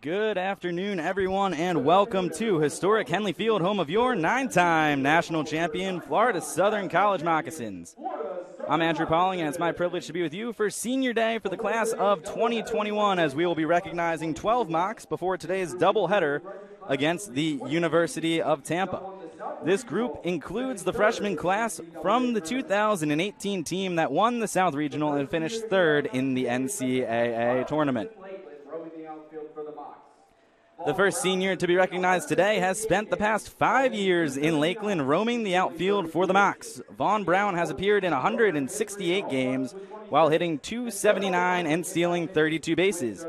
Good afternoon, everyone, and welcome to historic Henley Field, home of your 9-time national champion, Florida Southern College Moccasins. I'm Andrew Pauling, and it's my privilege to be with you for Senior Day for the class of 2021, as we will be recognizing 12 Mocks before today's doubleheader against the University of Tampa. This group includes the freshman class from the 2018 team that won the South Regional and finished third in the NCAA tournament. The first senior to be recognized today has spent the past 5 years in Lakeland roaming the outfield for the Mocks. Vaughn Brown has appeared in 168 games while hitting .279 and stealing 32 bases.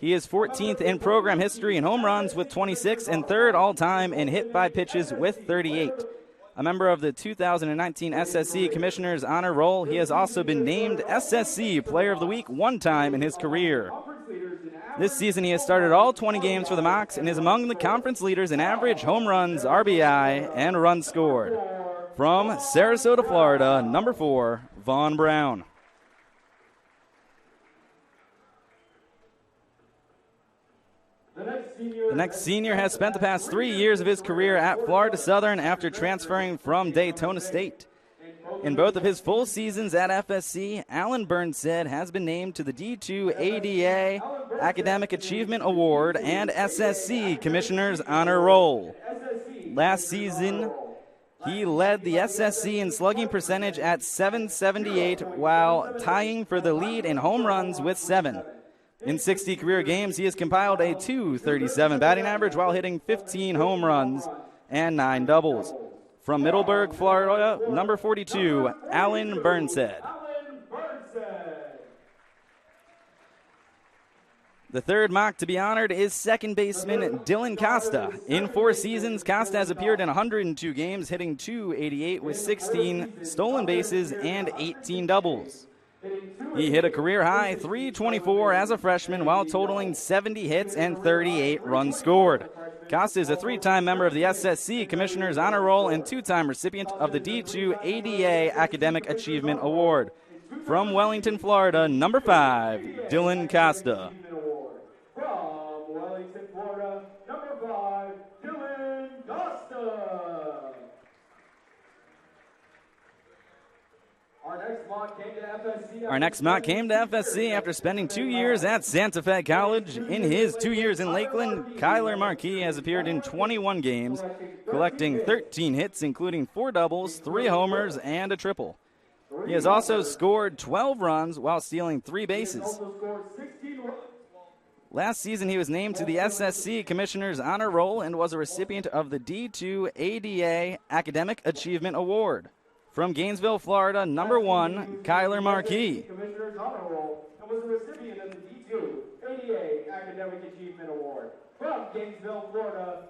He is 14th in program history in home runs with 26 and third all-time in hit by pitches with 38. A member of the 2019 SSC Commissioner's Honor Roll, he has also been named SSC Player of the Week one time in his career. This season, he has started all 20 games for the Mocks and is among the conference leaders in average, home runs, RBI, and runs scored. From Sarasota, Florida, number 4, Vaughn Brown. The next senior has spent the past 3 years of his career at Florida Southern after transferring from Daytona State. In both of his full seasons at FSC, Alan Bernstein has been named to the D2 ADA Academic Achievement Award and SSC Commissioner's Honor Roll. Last season, he led the SSC in slugging percentage at .778 while tying for the lead in home runs with 7. In 60 career games, he has compiled a .237 batting average while hitting 15 home runs and 9 doubles. From Middleburg, Florida, number 42, Alan Bernstein. The third Mock to be honored is second baseman Dylan Costa. In 4 seasons, Costa has appeared in 102 games, hitting .288 with 16 stolen bases and 18 doubles. He hit a career-high .324 as a freshman while totaling 70 hits and 38 runs scored. Costa is a 3-time member of the SSC Commissioner's Honor Roll and 2-time recipient of the D2 ADA Academic Achievement Award. From Wellington, Florida, number 5, Dylan Costa. From Wellington, Florida, number 5, Dylan Costa. Our next mock came to FSC after spending 2 years at Santa Fe College. In his 2 years in Lakeland, Kyler Marquis has appeared in 21 games, collecting 13 hits, including 4 doubles, 3 homers, and a triple. He has also scored 12 runs while stealing 3 bases. Last season, he was named to the SSC Commissioner's Honor Roll and was a recipient of the D2 ADA Academic Achievement Award. From Gainesville, Florida, number 1, Kyler Marquis. Commissioner's Honor Roll and was a recipient of the D2 ADA Academic Achievement Award. From Gainesville, Florida,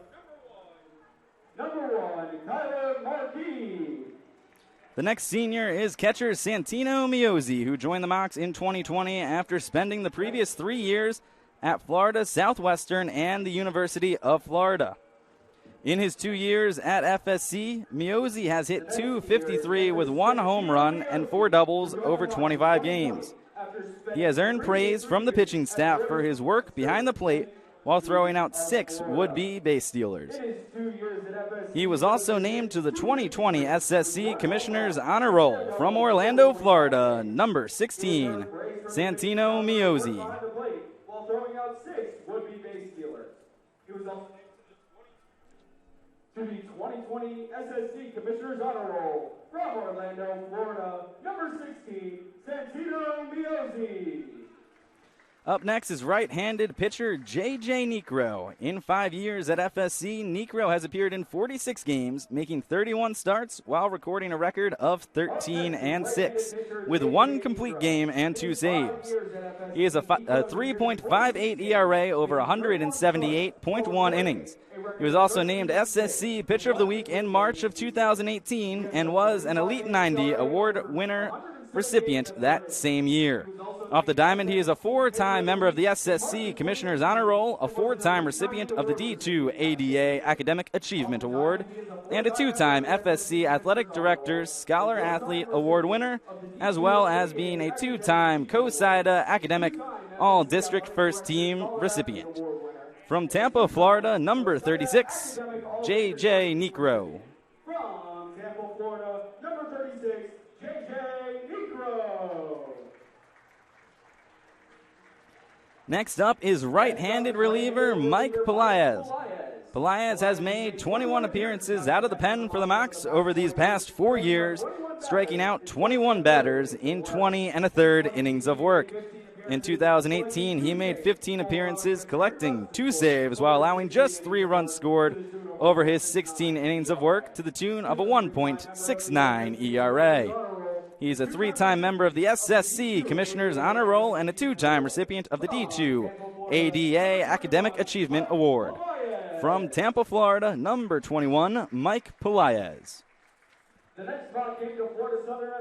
number 1, Kyler Marquis. The next senior is catcher Santino Miozzi, who joined the Mocks in 2020 after spending the previous 3 years at Florida Southwestern and the University of Florida. In his 2 years at FSC, Miozzi has hit .253 with 1 home run and 4 doubles over 25 games. He has earned praise from the pitching staff for his work behind the plate while throwing out 6 would-be base stealers. He was also named to the 2020 SSC Commissioner's Honor Roll. From Orlando, Florida, number 16, Santino Miozzi. While throwing out 6 would-be base stealers. He was also to the 2020 SSC Commissioner's Honor Roll. From Orlando, Florida, number 16, Santino Miozzi. Up next is right-handed pitcher J.J. Negro. In 5 years at FSC, Negro has appeared in 46 games, making 31 starts while recording a record of 13-6, with 1 complete game and 2 saves. He has a 3.58 ERA over 178.1 innings. He was also named SSC Pitcher of the Week in March of 2018 and was an Elite 90 award winner recipient that same year. Off the diamond, he is a 4-time member of the SSC Commissioner's Honor Roll, a 4-time recipient of the D2 ADA Academic Achievement Award, and a 2-time FSC Athletic Director's Scholar Athlete Award winner, as well as being a 2-time COSIDA Academic All-District First Team recipient. From Tampa, Florida, number 36, J.J. Negro. From Tampa, Florida, number 36, J.J. Negro. Next up is right-handed reliever Mike Pelayas. Pelayas has made 21 appearances out of the pen for the Mocs over these past 4 years, striking out 21 batters in 20 1/3 innings of work. In 2018, he made 15 appearances, collecting 2 saves while allowing just 3 runs scored over his 16 innings of work to the tune of a 1.69 ERA. He's a 3-time member of the SSC Commissioner's Honor Roll and a 2-time recipient of the D2 ADA Academic Achievement Award. From Tampa, Florida, number 21, Mike Pelayas. The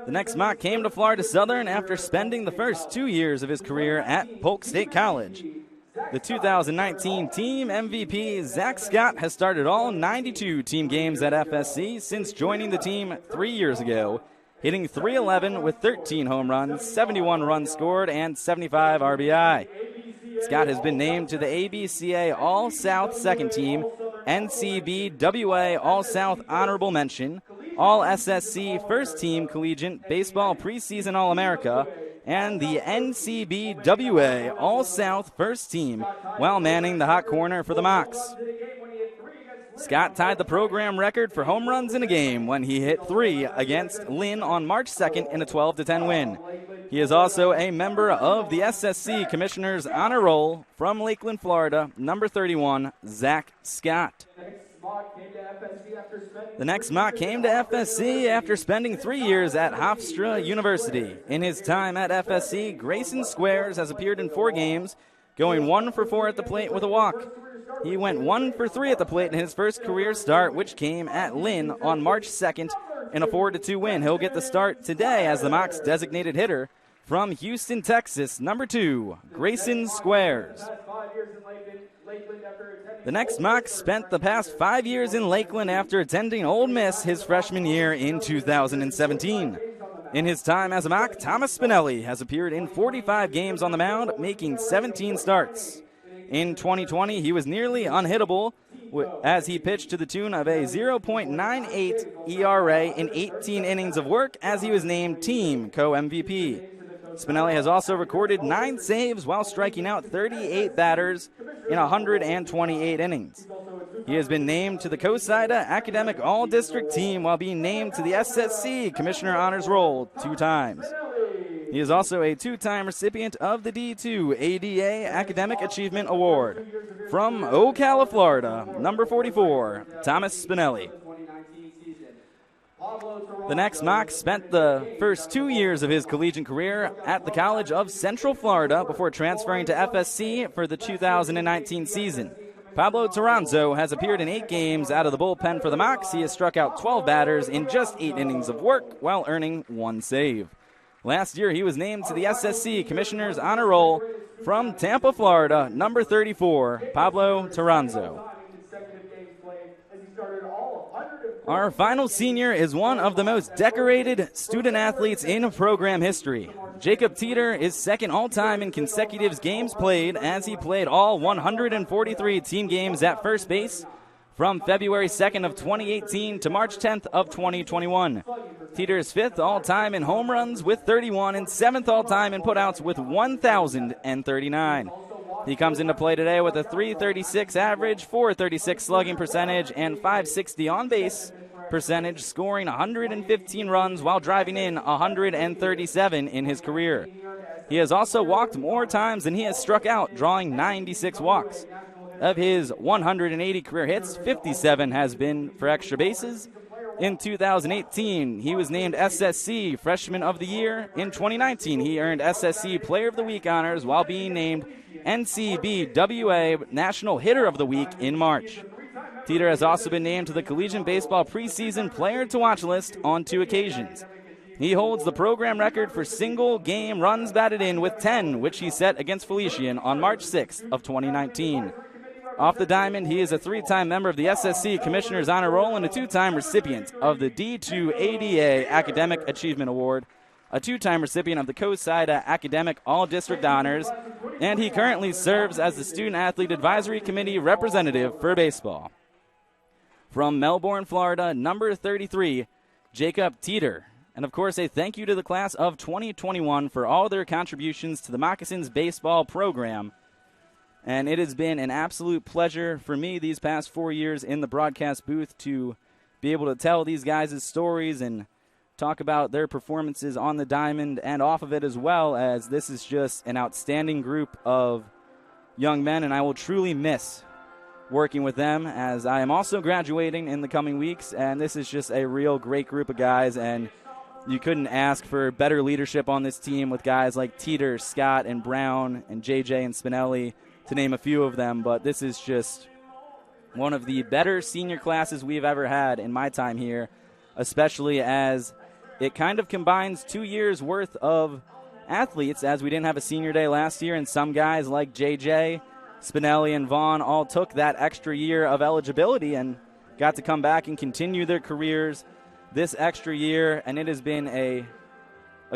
next mock came to Florida Southern after spending the first 2 years of his career at Polk State College. The 2019 team MVP, Zack Scott, has started all 92 team games at FSC since joining the team 3 years ago, hitting .311 with 13 home runs, 71 runs scored, and 75 RBI. Scott has been named to the ABCA All-South Second Team, NCBWA All-South Honorable Mention, All-SSC First Team Collegiate Baseball Preseason All-America, and the NCBWA All-South First Team while manning the hot corner for the Mocs. Scott tied the program record for home runs in a game when he hit 3 against Lynn on March 2nd in a 12-10 win. He is also a member of the SSC Commissioner's Honor Roll. From Lakeland, Florida, number 31, Zack Scott. The next mock came to FSC after spending 3 years at Hofstra University. In his time at FSC, Grayson Squares has appeared in 4 games, going 1 for 4 at the plate with a walk. He went 1 for 3 at the plate in his first career start, which came at Lynn on March 2nd in a 4-2 win. He'll get the start today as the Mocs' designated hitter. From Houston, Texas, number 2, Grayson Squares. The next mock spent the past 5 years in Lakeland after attending Ole Miss his freshman year in 2017. In his time as a mock, Thomas Spinelli has appeared in 45 games on the mound, making 17 starts. In 2020, he was nearly unhittable as he pitched to the tune of a 0.98 ERA in 18 innings of work as he was named Team Co-MVP. Spinelli has also recorded 9 saves while striking out 38 batters in 128 innings. He has been named to the COSIDA Academic All-District Team while being named to the SSC Commissioner Honors Roll 2 times. He is also a 2-time recipient of the D2 ADA Academic Achievement Award. From Ocala, Florida, number 44, Thomas Spinelli. The next mock spent the first 2 years of his collegiate career at the College of Central Florida before transferring to FSC for the 2019 season. Pablo Terranzo has appeared in 8 games out of the bullpen for the Mocs. He has struck out 12 batters in just 8 innings of work while earning 1 save. Last year, he was named to the SSC Commissioner's Honor Roll. From Tampa, Florida, number 34, Pablo Terranzo. Our final senior is one of the most decorated student athletes in program history. Jacob Teeter is second all-time in consecutive games played as he played all 143 team games at first base from February 2nd of 2018 to March 10th of 2021. Teeter is 5th all-time in home runs with 31 and 7th all-time in putouts with 1,039. He comes into play today with a .336 average, .436 slugging percentage, and .560 on-base percentage, scoring 115 runs while driving in 137 in his career. He has also walked more times than he has struck out, drawing 96 walks. Of his 180 career hits, 57 has been for extra bases. In 2018, he was named SSC Freshman of the Year. In 2019, he earned SSC Player of the Week honors while being named NCBWA National Hitter of the Week in March. Teeter has also been named to the Collegiate Baseball Preseason Player to Watch list on 2 occasions. He holds the program record for single-game runs batted in with 10, which he set against Felician on March 6th of 2019. Off the diamond, he is a 3-time member of the SSC Commissioner's Honor Roll and a 2-time recipient of the D2 ADA Academic Achievement Award. a two-time recipient of the COSIDA Academic All-District Honors, and he currently serves as the Student Athlete Advisory Committee representative for baseball. From Melbourne, Florida, number 33, Jacob Teeter. And, of course, a thank you to the class of 2021 for all their contributions to the Moccasins baseball program. And it has been an absolute pleasure for me these past 4 years in the broadcast booth to be able to tell these guys' stories and talk about their performances on the diamond and off of it, as well, as this is just an outstanding group of young men, and I will truly miss working with them, as I am also graduating in the coming weeks, and this is just a real great group of guys, and you couldn't ask for better leadership on this team with guys like Teeter, Scott, and Brown, and JJ and Spinelli, to name a few of them. But this is just one of the better senior classes we've ever had in my time here, especially as it kind of combines 2 years' worth of athletes, as we didn't have a senior day last year, and some guys like JJ, Spinelli, and Vaughn all took that extra year of eligibility and got to come back and continue their careers this extra year, and it has been a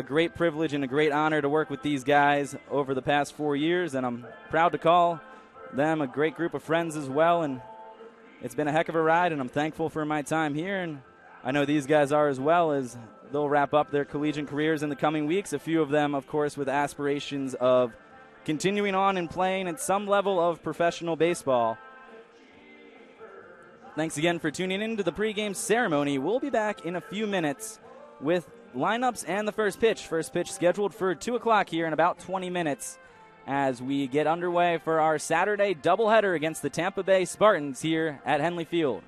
great privilege and a great honor to work with these guys over the past 4 years, and I'm proud to call them a great group of friends as well, and it's been a heck of a ride, and I'm thankful for my time here, and I know these guys are as well, as they'll wrap up their collegiate careers in the coming weeks, a few of them, of course, with aspirations of continuing on and playing at some level of professional baseball. Thanks again for tuning in to the pregame ceremony. We'll be back in a few minutes with lineups and the first pitch. First pitch scheduled for 2 o'clock here in about 20 minutes as we get underway for our Saturday doubleheader against the Tampa Bay Spartans here at Henley Field.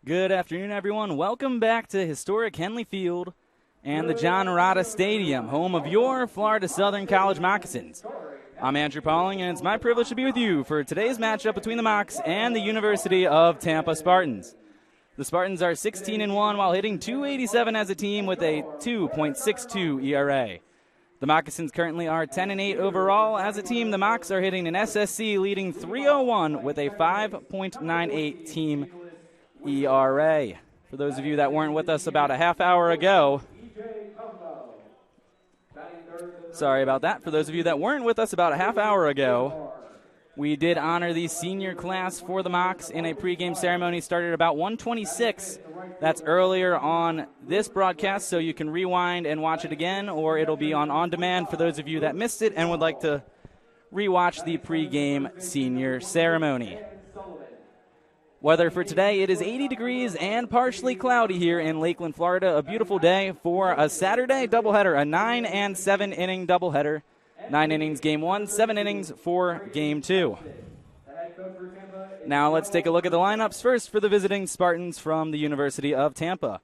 Good afternoon, everyone. Welcome back to historic Henley Field and the John Rada Stadium, home of your Florida Southern College Moccasins. I'm Andrew Pauling, and it's my privilege to be with you for today's matchup between the Mocs and the University of Tampa Spartans. The Spartans are 16-1 while hitting .287 as a team with a 2.62 ERA. The Moccasins currently are 10-8 overall as a team. The Mocs are hitting an SSC leading .301 with a 5.98 team ERA. For those of you that weren't with us about a half hour ago, sorry about that. For those of you that weren't with us about a half hour ago, we did honor the senior class for the Mocs in a pregame ceremony. Started about 1:26. That's earlier on this broadcast, so you can rewind and watch it again, or it'll be on demand for those of you that missed it and would like to rewatch the pregame senior ceremony. Weather for today, it is 80 degrees and partially cloudy here in Lakeland, Florida. A beautiful day for a Saturday doubleheader, a 9- and 7-inning doubleheader. 9 innings game 1, 7 innings for game 2. Now let's take a look at the lineups first for the visiting Spartans from the University of Tampa.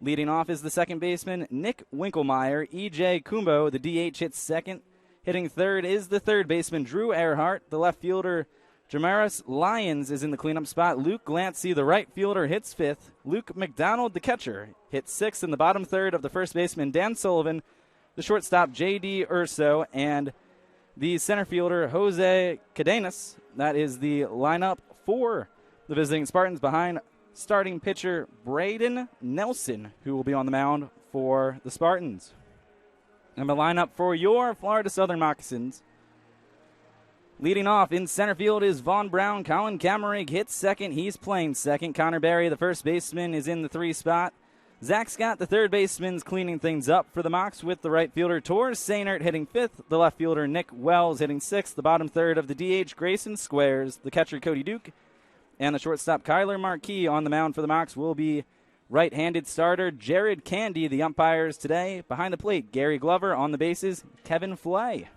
Leading off is the second baseman, Nick Winkelmeyer. E.J. Kumbo, the DH, hits second. Hitting third is the third baseman, Drew Erhard. The left fielder, Jamaris Lyons, is in the cleanup spot. Luke Glancy, the right fielder, hits fifth. Luke McDonald, the catcher, hits sixth. In the bottom third of the first baseman, Dan Sullivan. The shortstop, J.D. Urso, and the center fielder, Jose Cadenas. That is the lineup for the visiting Spartans behind starting pitcher Braden Nelson, who will be on the mound for the Spartans. And the lineup for your Florida Southern Moccasins. Leading off in center field is Vaughn Brown. Colin Kamerig hits second. He's playing second. Connor Berry, the first baseman, is in the 3 spot. Zack Scott, the third baseman, is cleaning things up for the Mocs with the right fielder, Tor Sainert, hitting fifth. The left fielder, Nick Wells, hitting sixth. The bottom third of the DH, Grayson Squares. The catcher, Cody Duke. And the shortstop, Kyler Marquis, on the mound for the Mocs will be right-handed starter Jared Candy. The umpires today behind the plate, Gary Glover. On the bases, Kevin Flay.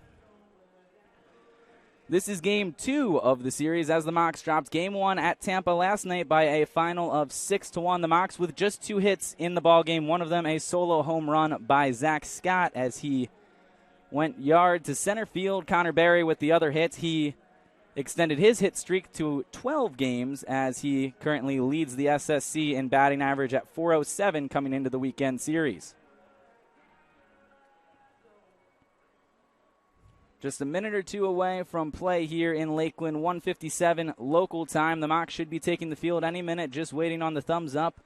This is game 2 of the series as the Mocs dropped game 1 at Tampa last night by a final of 6-1. The Mocs with just 2 hits in the ball game. One of them a solo home run by Zack Scott as he went yard to center field. Connor Berry with the other hits. He extended his hit streak to 12 games as he currently leads the SSC in batting average at .407 coming into the weekend series. Just a minute or two away from play here in Lakeland, 1:57 local time. The Mocs should be taking the field any minute, just waiting on the thumbs up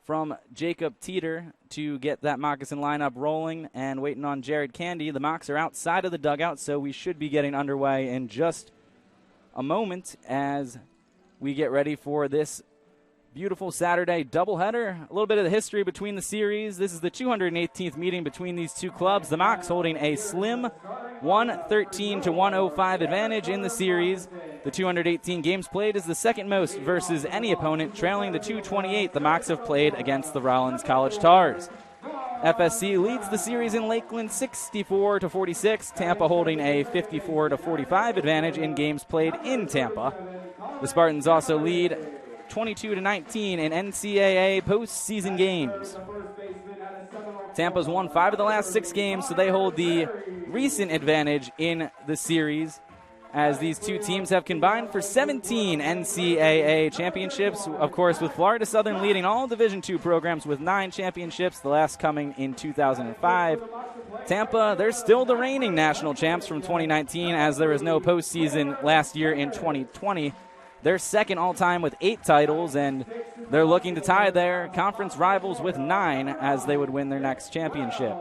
from Jacob Teeter to get that Moccasin lineup rolling and waiting on Jared Candy. The Mocs are outside of the dugout, so we should be getting underway in just a moment as we get ready for this beautiful Saturday doubleheader. A little bit of the history between the series. This is the 218th meeting between these two clubs. The Mocs holding a slim 113-105 advantage in the series. The 218 games played is the second most versus any opponent, trailing the 228 the Mocs have played against the Rollins College Tars. FSC leads the series in Lakeland 64-46. Tampa holding a 54-45 advantage in games played in Tampa. The Spartans also lead 22-19 in NCAA postseason games. Tampa's won 5 of the last 6 games, so they hold the recent advantage in the series as these two teams have combined for 17 NCAA championships, of course, with Florida Southern leading all Division II programs with 9 championships, the last coming in 2005. Tampa, they're still the reigning national champs from 2019 as there was no postseason last year in 2020. They're second all-time with 8 titles, and they're looking to tie their conference rivals with 9 as they would win their next championship.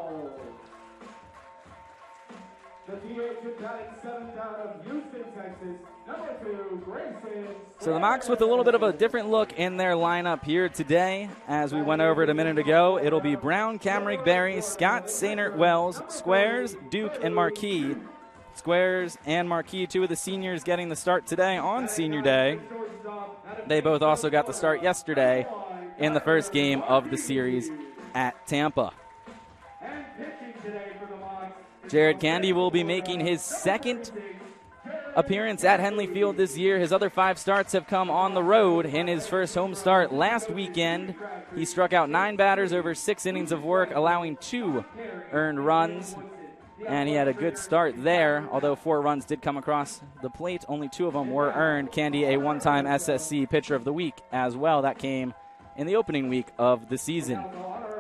So the Mocs with a little bit of a different look in their lineup here today. As we went over it a minute ago, it'll be Brown, Kamerig, Berry, Scott, Sainert, Wells, Squares, Duke, and Marquis. Squares and Marquis, 2 of the seniors getting the start today on Senior Day. They both also got the start yesterday in the first game of the series at Tampa. Jared Candy will be making his second appearance at Henley Field this year. His other 5 starts have come on the road. In his first home start last weekend, he struck out 9 batters over 6 innings of work, allowing 2 earned runs. And he had a good start there, although 4 runs did come across the plate. Only 2 of them were earned. Candy, a one-time SSC Pitcher of the Week as well. That came in the opening week of the season.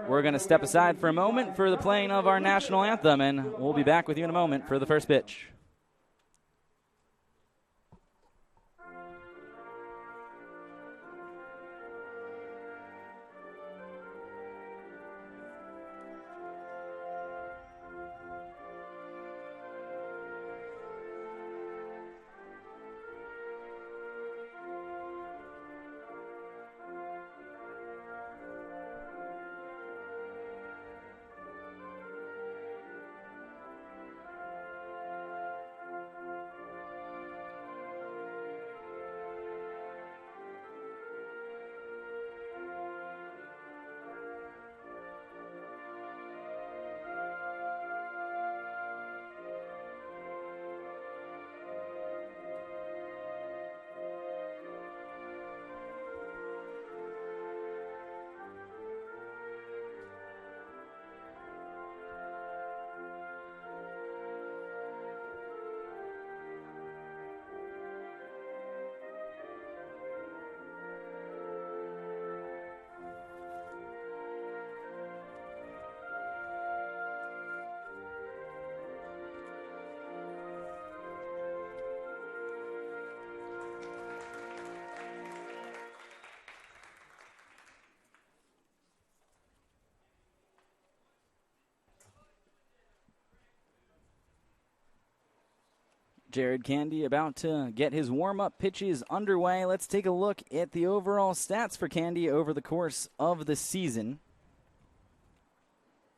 We're going to step aside for a moment for the playing of our national anthem, and we'll be back with you in a moment for the first pitch. Jared Candy about to get his warm-up pitches underway. Let's take a look at the overall stats for Candy over the course of the season.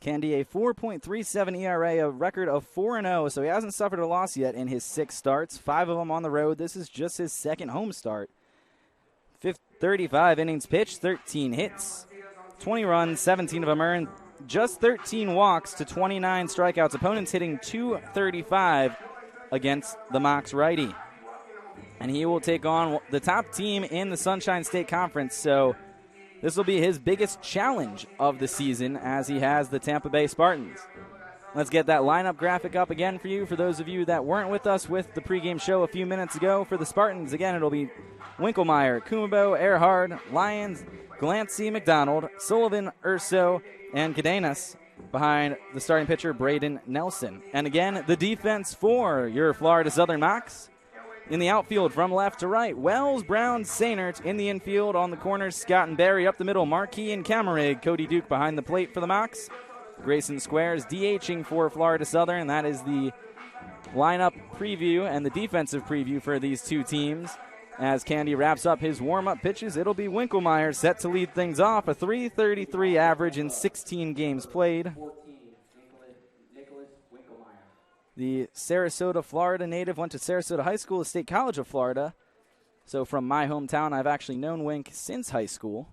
Candy, a 4.37 ERA, a record of 4-0, so he hasn't suffered a loss yet in his 6 starts, 5 of them on the road. This is just his second home start. 35 innings pitched, 13 hits, 20 runs, 17 of them earned, just 13 walks to 29 strikeouts. Opponents hitting .235 against the Mocs righty. And he will take on the top team in the Sunshine State Conference, so this will be his biggest challenge of the season as he has the Tampa Bay Spartans. Let's get that lineup graphic up again for you, for those of you that weren't with us with the pregame show a few minutes ago. For the Spartans, again, it'll be Winklemeyer, Kumabo, Erhard, Lyons, Glancy, McDonald, Sullivan, Urso, and Cadenas behind the starting pitcher, Braden Nelson. And again, the defense for your Florida Southern Mocs. In the outfield from left to right, Wells, Brown, Sainert. In the infield on the corners, Scott and Barry. Up the middle, Marquis and Camerig. Cody Duke behind the plate for the Mocs. Grayson Squares DHing for Florida Southern. That is the lineup preview and the defensive preview for these two teams. As Candy wraps up his warm-up pitches, it'll be Winklemeyer set to lead things off. A .333 average in 16 games played. The Sarasota, Florida native went to Sarasota High School, State College of Florida. So from my hometown, I've actually known Wink since high school.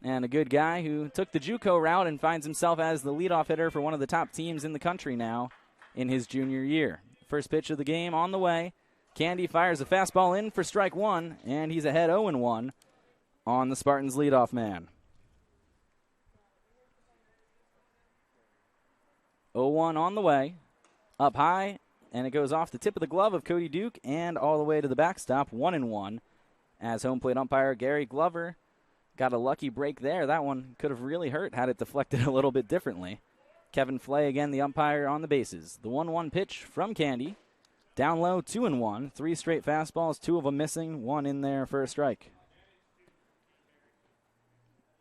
And a good guy who took the JUCO route and finds himself as the leadoff hitter for one of the top teams in the country now in his junior year. First pitch of the game on the way. Candy fires a fastball in for strike one, and he's ahead 0-1 on the Spartans' leadoff man. 0-1 on the way. Up high, and it goes off the tip of the glove of Cody Duke and all the way to the backstop, 1-1. As home plate umpire Gary Glover got a lucky break there. That one could have really hurt had it deflected a little bit differently. Kevin Flay, again, the umpire on the bases. The 1-1 pitch from Candy. Down low, 2-1. 3 straight fastballs, 2 of them missing, 1 in there for a strike.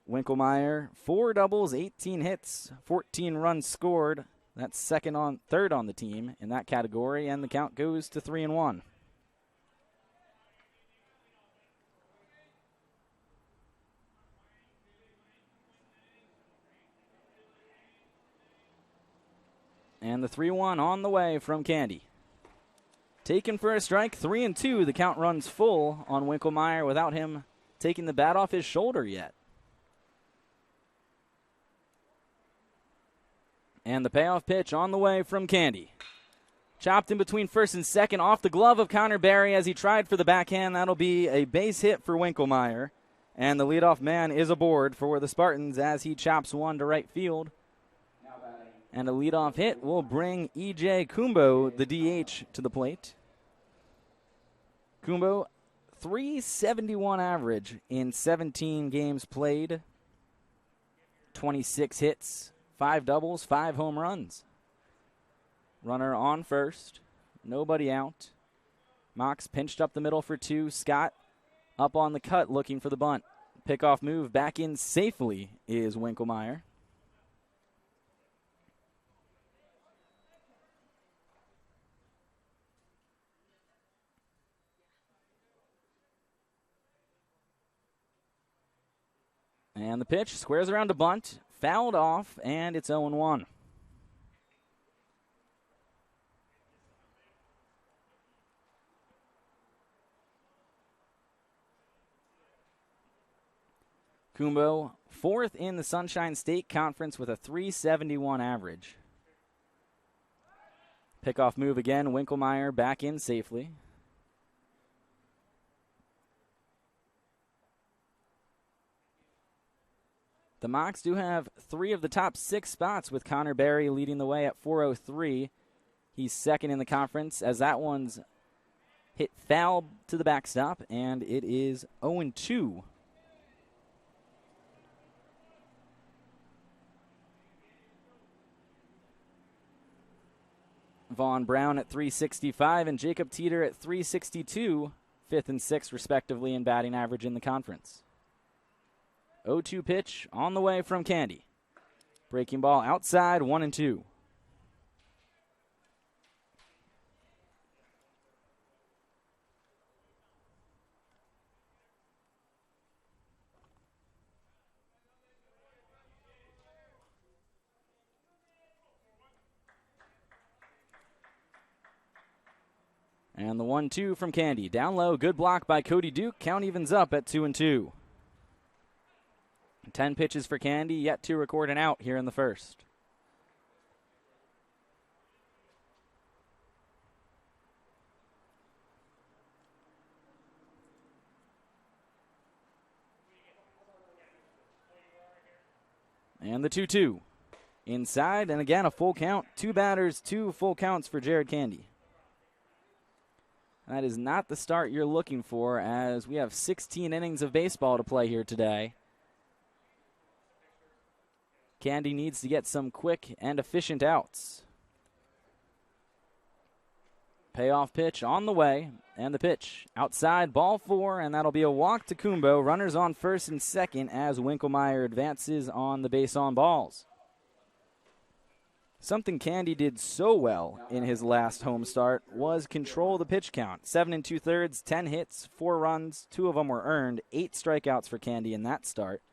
Winklemeyer, 4 doubles, 18 hits, 14 runs scored. That's third on the team in that category, and the count goes to 3-1. And the 3-1 on the way from Candy. Taken for a strike, 3-2. The count runs full on Winklemeyer without him taking the bat off his shoulder yet. And the payoff pitch on the way from Candy. Chopped in between first and second off the glove of Connor Berry as he tried for the backhand. That'll be a base hit for Winkelmeyer. And the leadoff man is aboard for the Spartans as he chops one to right field. And a leadoff hit will bring E.J. Kumbo, the DH, to the plate. Kumbo, .371 average in 17 games played. 26 hits, 5 doubles, 5 home runs. Runner on first, nobody out. Mox pinched up the middle for 2. Scott up on the cut looking for the bunt. Pickoff move back in safely is Winkelmeyer. And the pitch squares around to bunt, fouled off, and it's 0-1. Kumbo, 4th in the Sunshine State Conference with a .371 average. Pickoff move again, Winkelmeyer back in safely. The Mocs do have 3 of the top 6 spots with Connor Berry leading the way at 403. He's second in the conference as that one's hit foul to the backstop, and it is 0-2. Vaughn Brown at .365 and Jacob Teeter at .362, 5th and 6th respectively in batting average in the conference. 0-2 pitch on the way from Candy. Breaking ball outside, 1-2. And the 1-2 from Candy. Down low, good block by Cody Duke. Count evens up at 2-2. 10 pitches for Candy, yet to record an out here in the first. And the 2-2. Inside, and again a full count. 2 batters, 2 full counts for Jared Candy. That is not the start you're looking for, as we have 16 innings of baseball to play here today. Candy needs to get some quick and efficient outs. Payoff pitch on the way, and the pitch outside, ball 4, and that'll be a walk to Kumbo. Runners on first and second as Winkelmeyer advances on the base on balls. Something Candy did so well in his last home start was control the pitch count. 7 2/3, 10 hits, 4 runs, 2 of them were earned, 8 strikeouts for Candy in that start.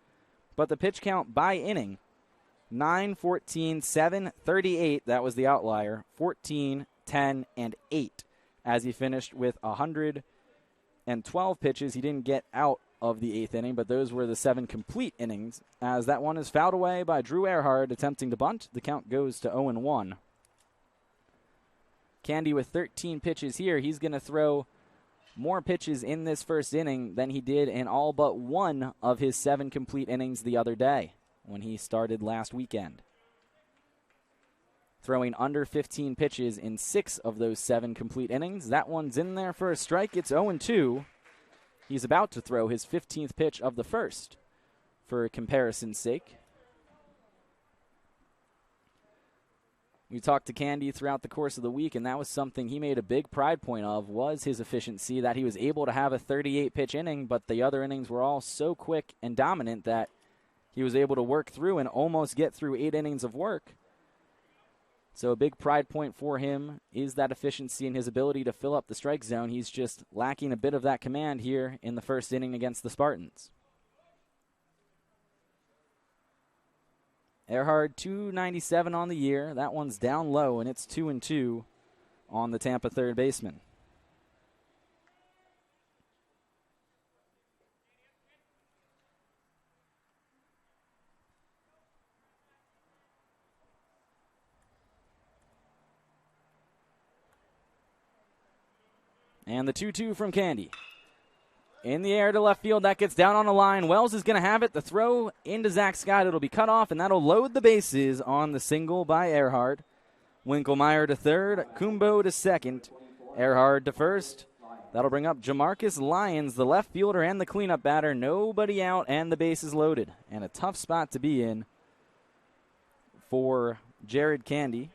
But the pitch count by inning, 9, 14, 7, 38, that was the outlier, 14, 10, and 8 as he finished with 112 pitches. He didn't get out of the 8th inning, but those were the 7 complete innings, as that one is fouled away by Drew Erhard attempting to bunt. The count goes to 0-1. Candy with 13 pitches here. He's going to throw more pitches in this first inning than he did in all but 1 of his 7 complete innings the other day when he started last weekend. Throwing under 15 pitches in 6 of those 7 complete innings. That one's in there for a strike. It's 0-2. He's about to throw his 15th pitch of the first, for comparison's sake. We talked to Candy throughout the course of the week, and that was something he made a big pride point of, was his efficiency, that he was able to have a 38-pitch inning, but the other innings were all so quick and dominant that he was able to work through and almost get through 8 innings of work. So a big pride point for him is that efficiency and his ability to fill up the strike zone. He's just lacking a bit of that command here in the first inning against the Spartans. Erhard, 297 on the year. That one's down low, and it's 2-2 on the Tampa third baseman. And the 2-2 from Candy. In the air to left field, that gets down on the line. Wells is going to have it. The throw into Zack Scott. It'll be cut off, and that'll load the bases on the single by Erhard. Winkelmeyer to third, Kumbo to second, Erhard to first. That'll bring up Jamarcus Lyons, the left fielder and the cleanup batter. Nobody out, and the base is loaded. And a tough spot to be in for Jared Candy.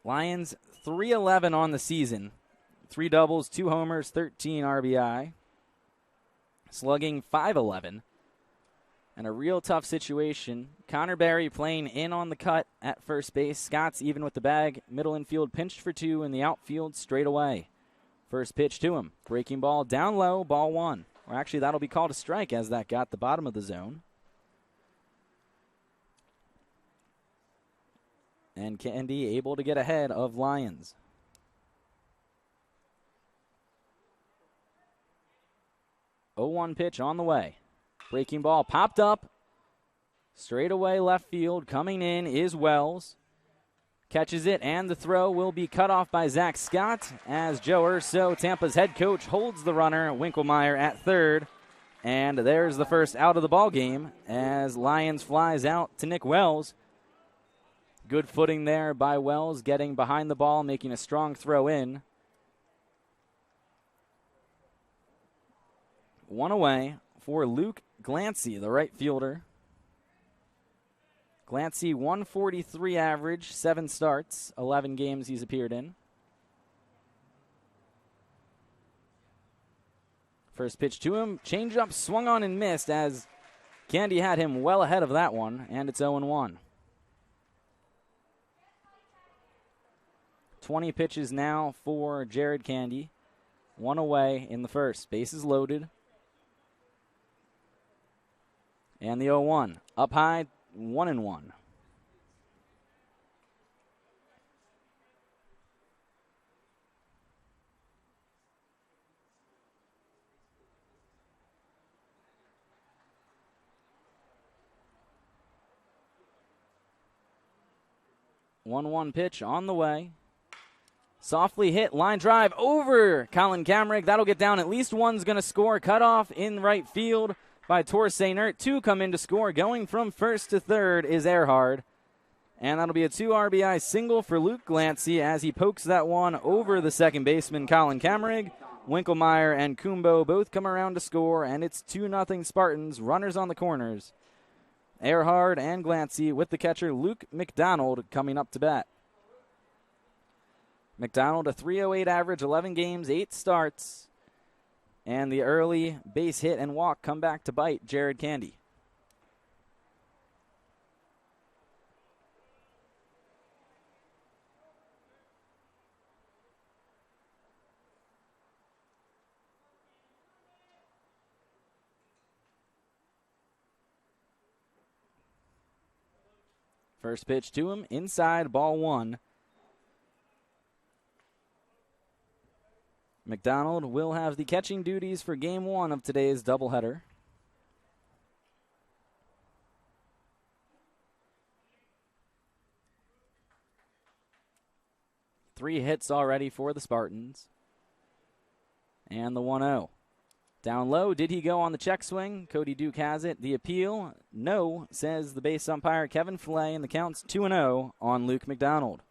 Lyons, 311 on the season. 3 doubles, 2 homers, 13 RBI. Slugging .511. And a real tough situation. Connor Barry playing in on the cut at first base. Scott's even with the bag. Middle infield pinched for 2 in the outfield straight away. First pitch to him. Breaking ball down low, ball 1. Or actually, that'll be called a strike as that got the bottom of the zone. And Candy able to get ahead of Lyons. 0-1 pitch on the way. Breaking ball popped up. Straight away left field. Coming in is Wells. Catches it, and the throw will be cut off by Zack Scott as Joe Urso, Tampa's head coach, holds the runner. Winkelmeyer at third. And there's the first out of the ball game as Lyons flies out to Nick Wells. Good footing there by Wells, getting behind the ball, making a strong throw in. 1 away for Luke Glancy, the right fielder. Glancy, 143 average, 7 starts, 11 games he's appeared in. First pitch to him, changeup swung on and missed as Candy had him well ahead of that one, and it's 0-1. 20 pitches now for Jared Candy. 1 away in the first. Bases loaded. And the 0-1. Up high, 1-1. One pitch on the way. Softly hit, line drive over Colin Kamrick. That'll get down. At least one's going to score. Cut off in right field by Torsay Nert. 2 come in to score. Going from first to third is Erhard. And that'll be a 2 RBI single for Luke Glancy as he pokes that one over the second baseman, Colin Kamrick. Winkelmeyer and Kumbo both come around to score, and it's 2-0 Spartans. Runners on the corners. Erhard and Glancy with the catcher Luke McDonald coming up to bat. McDonald, a .308 average, 11 games, 8 starts. And the early base hit and walk come back to bite Jared Candy. First pitch to him, inside, ball 1. McDonald will have the catching duties for game 1 of today's doubleheader. Three hits already for the Spartans. And the 1-0. Down low, did he go on the check swing? Cody Duke has it. The appeal, no, says the base umpire Kevin Flay, and the count's 2-0 on Luke McDonald.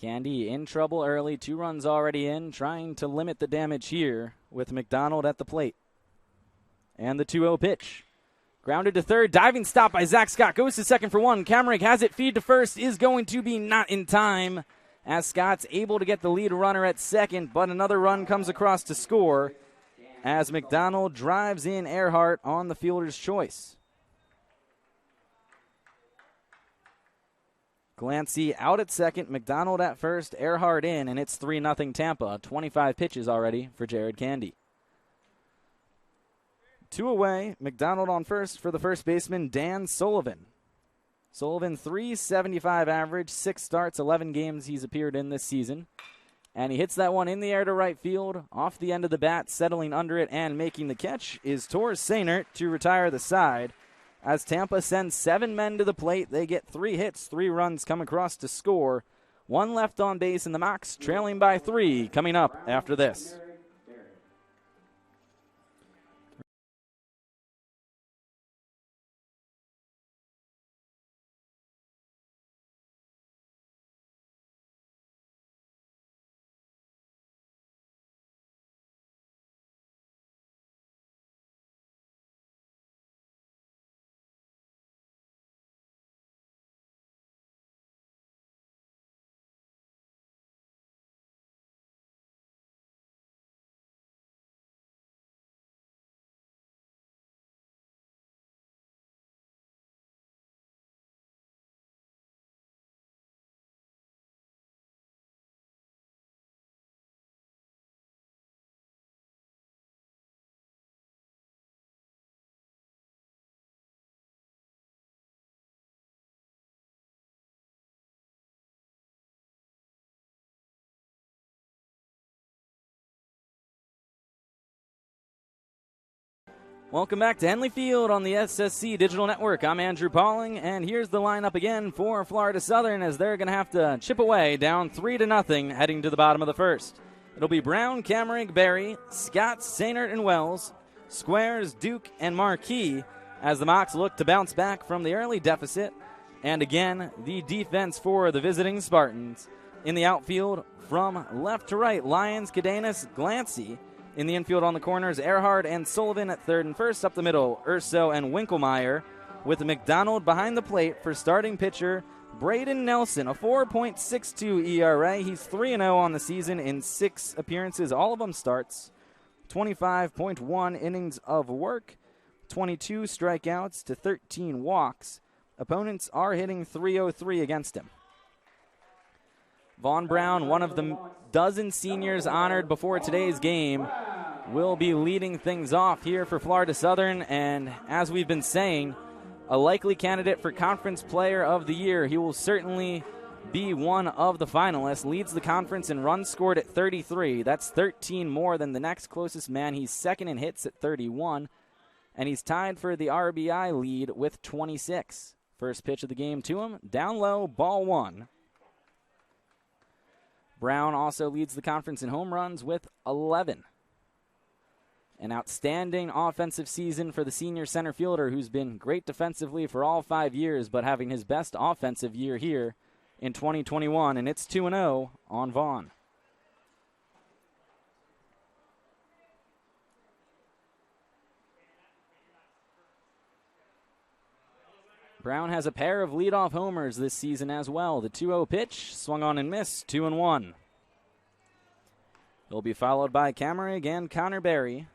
Candy in trouble early, 2 runs already in, trying to limit the damage here with McDonald at the plate. And the 2-0 pitch. Grounded to third, diving stop by Zack Scott, goes to second for 1. Kamrick has it, feed to first, is going to be not in time as Scott's able to get the lead runner at second, but another run comes across to score as McDonald drives in Erhard on the fielder's choice. Glancy out at second, McDonald at first, Erhard in, and it's 3-0 Tampa. 25 pitches already for Jared Candy. 2 away, McDonald on first for the first baseman, Dan Sullivan. Sullivan, .375 average, 6 starts, 11 games he's appeared in this season. And he hits that one in the air to right field, off the end of the bat, settling under it and making the catch is Tor Sainert to retire the side. As Tampa sends 7 men to the plate, they get 3 hits, 3 runs come across to score. 1 left on base, and the Mocs trailing by 3 coming up after this. Welcome back to Henley Field on the SSC Digital Network. I'm Andrew Pauling, and here's the lineup again for Florida Southern as they're going to have to chip away down 3-0 heading to the bottom of the first. It'll be Brown, Kammerig, Berry, Scott, Sainert, and Wells, Squares, Duke, and Marquis as the Mocs look to bounce back from the early deficit. And again, the defense for the visiting Spartans. In the outfield, from left to right, Lyons, Cadenas, Glancy. In the infield on the corners, Erhard and Sullivan at third and first. Up the middle, Urso and Winkelmeyer, with McDonald behind the plate for starting pitcher Braden Nelson, a 4.62 ERA. He's 3-0 on the season in 6 appearances, all of them starts. 25.1 innings of work, 22 strikeouts to 13 walks. Opponents are hitting .303 against him. Vaughn Brown, one of the dozen seniors honored before today's game, will be leading things off here for Florida Southern. And as we've been saying, a likely candidate for Conference Player of the Year. He will certainly be one of the finalists. Leads the conference in runs scored at 33. That's 13 more than the next closest man. He's second in hits at 31. And he's tied for the RBI lead with 26. First pitch of the game to him. Down low, ball 1. Brown also leads the conference in home runs with 11. An outstanding offensive season for the senior center fielder who's been great defensively for all 5 years, but having his best offensive year here in 2021, and it's 2-0 on Vaughn. Brown has a pair of leadoff homers this season as well. The 2-0 pitch, swung on and missed, 2-1. He'll be followed by Kammerig and Connor Berry.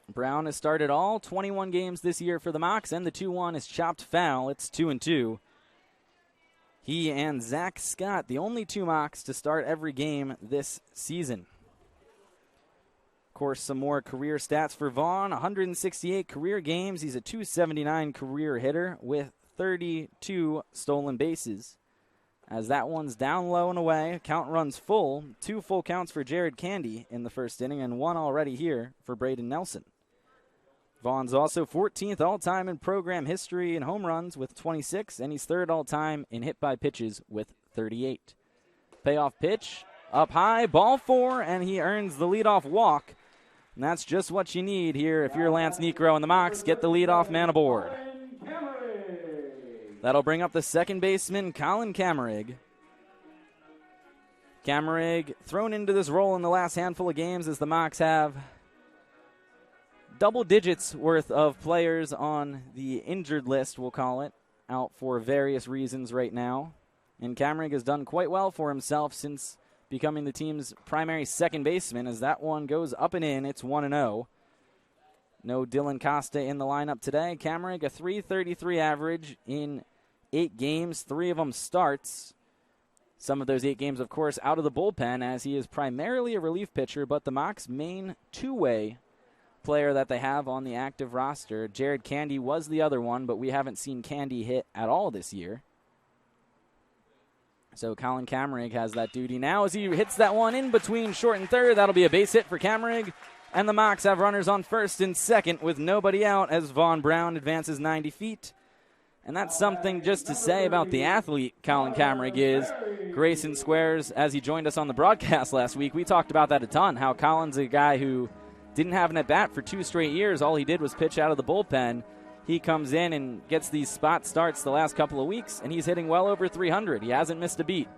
Brown has started all 21 games this year for the Mocs, and the 2-1 is chopped foul. It's 2-2. He and Zack Scott, the only 2 Mocs to start every game this season. Of course, some more career stats for Vaughn. 168 career games. He's a .279 career hitter with 32 stolen bases. As that one's down low and away, count runs full. 2 full counts for Jared Candy in the first inning, and 1 already here for Braden Nelson. Vaughn's also 14th all-time in program history in home runs with 26, and he's 3rd all-time in hit by pitches with 38. Payoff pitch, up high, ball 4, and he earns the leadoff walk. And that's just what you need here if you're Lance Negro and the Mocs. Get the leadoff man aboard. That'll bring up the second baseman, Colin Kammerig. Kammerig thrown into this role in the last handful of games as the Mocs have double digits worth of players on the injured list, we'll call it, out for various reasons right now. And Kammerig has done quite well for himself since becoming the team's primary second baseman, as that one goes up and in. It's 1-0. No Dylan Costa in the lineup today. Kammerig, a .333 average in 8 games, 3 of them starts. Some of those 8 games, of course, out of the bullpen, as he is primarily a relief pitcher, but the Mocs' main two-way player that they have on the active roster. Jared Candy was the other one, but we haven't seen Candy hit at all this year. So Colin Kammerig has that duty now as he hits that one in between short and third. That'll be a base hit for Kammerig. And the Mocs have runners on first and second with nobody out as Vaughn Brown advances 90 feet. And that's something just to say about the athlete Colin Kammerig is. Grayson Squares, as he joined us on the broadcast last week, we talked about that a ton, how Colin's a guy who didn't have an at-bat for 2 straight years. All he did was pitch out of the bullpen. He comes in and gets these spot starts the last couple of weeks, and he's hitting well over 300. He hasn't missed a beat.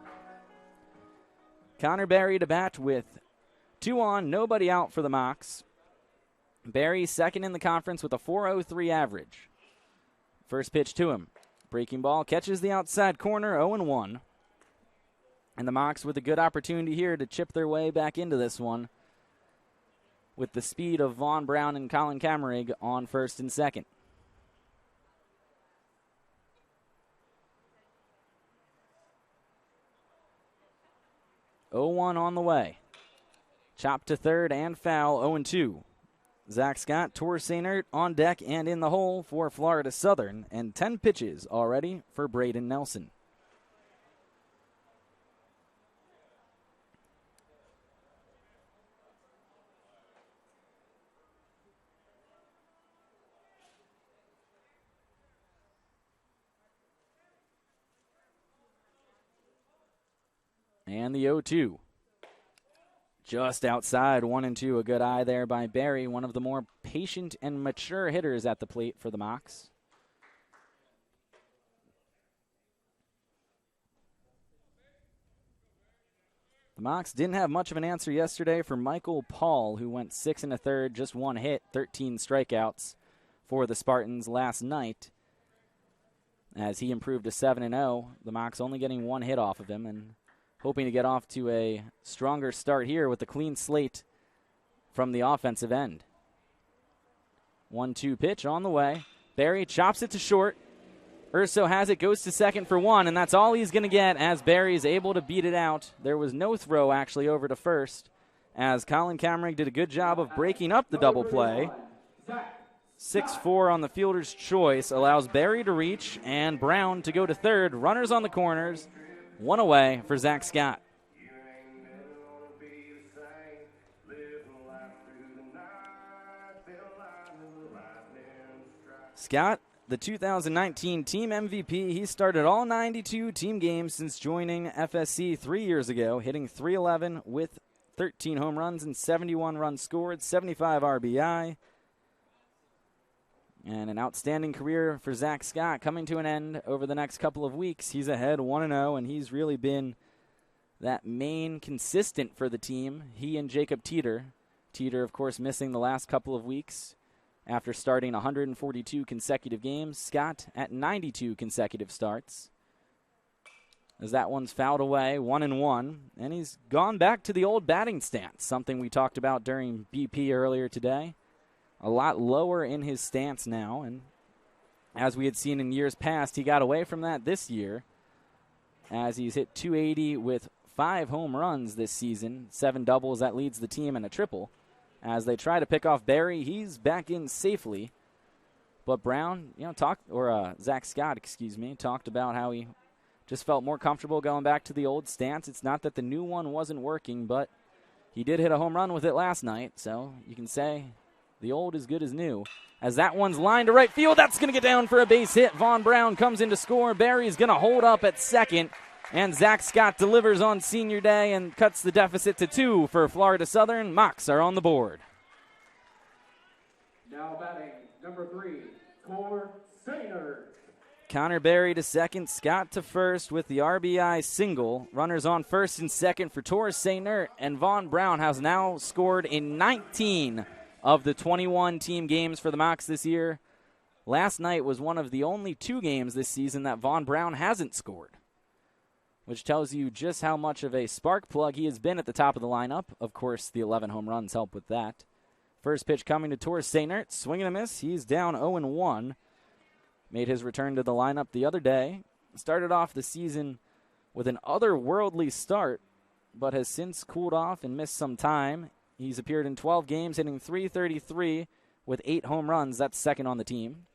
Connor Berry to bat with 2 on, nobody out for the Mocs. Berry second in the conference with a .403 average. First pitch to him. Breaking ball catches the outside corner, 0-1. And the Mocs with a good opportunity here to chip their way back into this one with the speed of Vaughn Brown and Colin Kammerig on first and second. 0-1 on the way. Chop to third and foul, 0-2. Zack Scott, Tor Sainert on deck and in the hole for Florida Southern, and 10 pitches already for Braden Nelson. And the 0-2. Just outside, 1-2. A good eye there by Berry, one of the more patient and mature hitters at the plate for the Mocs. The Mocs didn't have much of an answer yesterday for Michael Paul, who went 6 1/3, just 1 hit, 13 strikeouts for the Spartans last night. As he improved to 7-0, the Mocs only getting 1 hit off of him, and hoping to get off to a stronger start here with a clean slate from the offensive end. 1-2 pitch on the way. Berry chops it to short. Urso has it, goes to second for 1, and that's all he's going to get as Berry is able to beat it out. There was no throw actually over to first as Colin Kammerig did a good job of breaking up the double play. 6-4 on the fielder's choice allows Berry to reach and Brown to go to third. Runners on the corners. 1 away for Zack Scott. Scott, the 2019 team MVP, he started all 92 team games since joining FSC 3 years ago, hitting .311 with 13 home runs and 71 runs scored, 75 RBI. And an outstanding career for Zack Scott coming to an end over the next couple of weeks. He's ahead 1-0, and he's really been that main consistent for the team. He and Jacob Teeter. Teeter, of course, missing the last couple of weeks after starting 142 consecutive games. Scott at 92 consecutive starts. As that one's fouled away, 1-1. And he's gone back to the old batting stance, something we talked about during BP earlier today. A lot lower in his stance now, and as we had seen in years past, he got away from that this year as he's hit .280 with 5 home runs this season, 7 doubles. That leads the team, and a triple. As they try to pick off Berry, he's back in safely. But Brown, Zack Scott, talked about how he just felt more comfortable going back to the old stance. It's not that the new one wasn't working, but he did hit a home run with it last night, so you can say the old is good as new. As that one's lined to right field, that's going to get down for a base hit. Vaughn Brown comes in to score. Berry's going to hold up at second. And Zack Scott delivers on senior day and cuts the deficit to 2 for Florida Southern. Mocs are on the board. Now batting, number 3, Tor Sainert. Connor Berry to second, Scott to first with the RBI single. Runners on first and second for Tor Sainert. And Vaughn Brown has now scored in 19 of the 21 team games for the Mocs this year. Last night was one of the only 2 games this season that Vaughn Brown hasn't scored, which tells you just how much of a spark plug he has been at the top of the lineup. Of course, the 11 home runs help with that. First pitch coming to Tor Sainert, swing and a miss. He's down 0-1. Made his return to the lineup the other day. Started off the season with an otherworldly start, but has since cooled off and missed some time. He's appeared in 12 games, hitting .333 with 8 home runs. That's second on the team.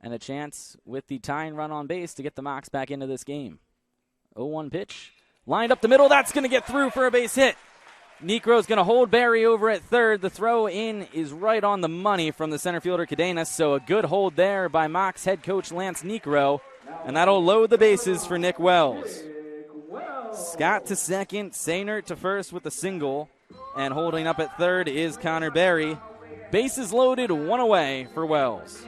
and a chance with the tying run on base to get the Mocs back into this game. 0-1 pitch. Lined up the middle. That's going to get through for a base hit. Negro's going to hold Barry over at third. The throw in is right on the money from the center fielder Cadenas, so a good hold there by Mocs head coach Lance Negro, and that'll load the bases for Nick Wells. Scott to second, Sainert to first with a single, and holding up at third is Connor Barry. Bases loaded, one away for Wells.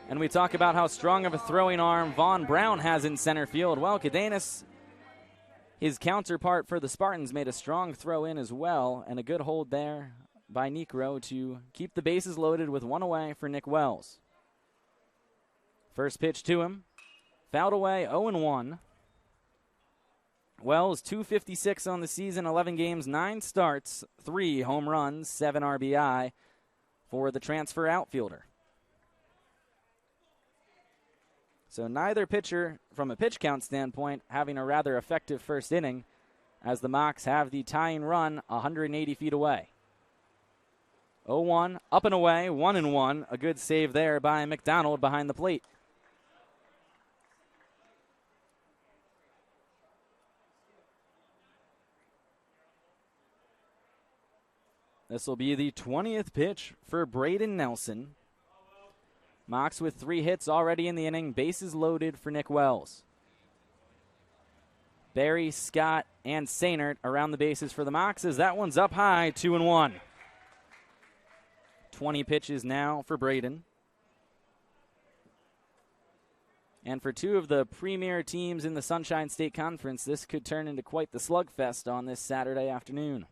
And we talk about how strong of a throwing arm Vaughn Brown has in center field. Well, Cadenas, his counterpart for the Spartans, made a strong throw in as well, and a good hold there by Negro to keep the bases loaded with one away for Nick Wells. First pitch to him. Fouled away, 0-1. Wells, 256 on the season, 11 games, 9 starts, 3 home runs, 7 RBI for the transfer outfielder. So neither pitcher, from a pitch count standpoint, having a rather effective first inning, as the Mocs have the tying run 180 feet away. 0-1, up and away, 1-1. A good save there by McDonald behind the plate. This will be the 20th pitch for Braden Nelson. Mocs with 3 hits already in the inning. Bases loaded for Nick Wells. Barry, Scott, and Sainert around the bases for the Mocs as that one's up high, 2-1. 20 pitches now for Braden. And for 2 of the premier teams in the Sunshine State Conference, this could turn into quite the slugfest on this Saturday afternoon.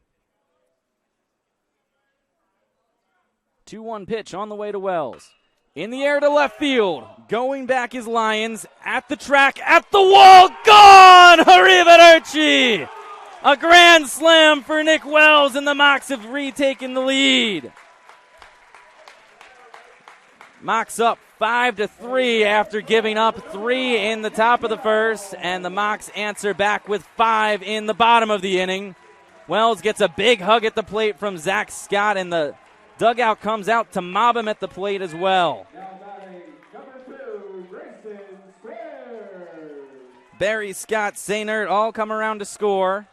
2-1 pitch on the way to Wells. In the air to left field. Going back is Lyons. At the track, at the wall. Gone! Arrivederci! A grand slam for Nick Wells, and the Mocs have retaken the lead. Mocs up 5-3 after giving up 3 in the top of the first, and the Mocs answer back with 5 in the bottom of the inning. Wells gets a big hug at the plate from Zack Scott, and the dugout comes out to mob him at the plate as well. Barry, Scott, Sainert all come around to score.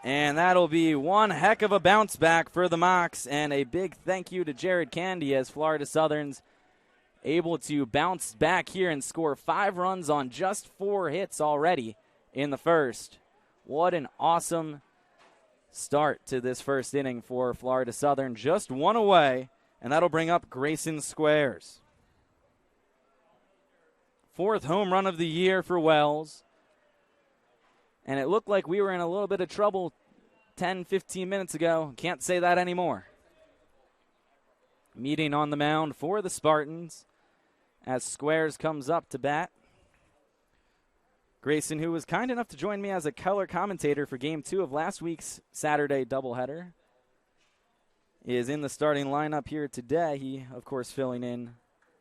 And that'll be one heck of a bounce back for the Mocs. And a big thank you to Jared Candy as Florida Southern's able to bounce back here and score 5 runs on just 4 hits already in the first. What an awesome start to this first inning for Florida Southern. Just 1 away, and that'll bring up Grayson Squares. 4th home run of the year for Wells. And it looked like we were in a little bit of trouble 10, 15 minutes ago. Can't say that anymore. Meeting on the mound for the Spartans as Squares comes up to bat. Grayson, who was kind enough to join me as a color commentator for Game 2 of last week's Saturday doubleheader, is in the starting lineup here today. He, of course, filling in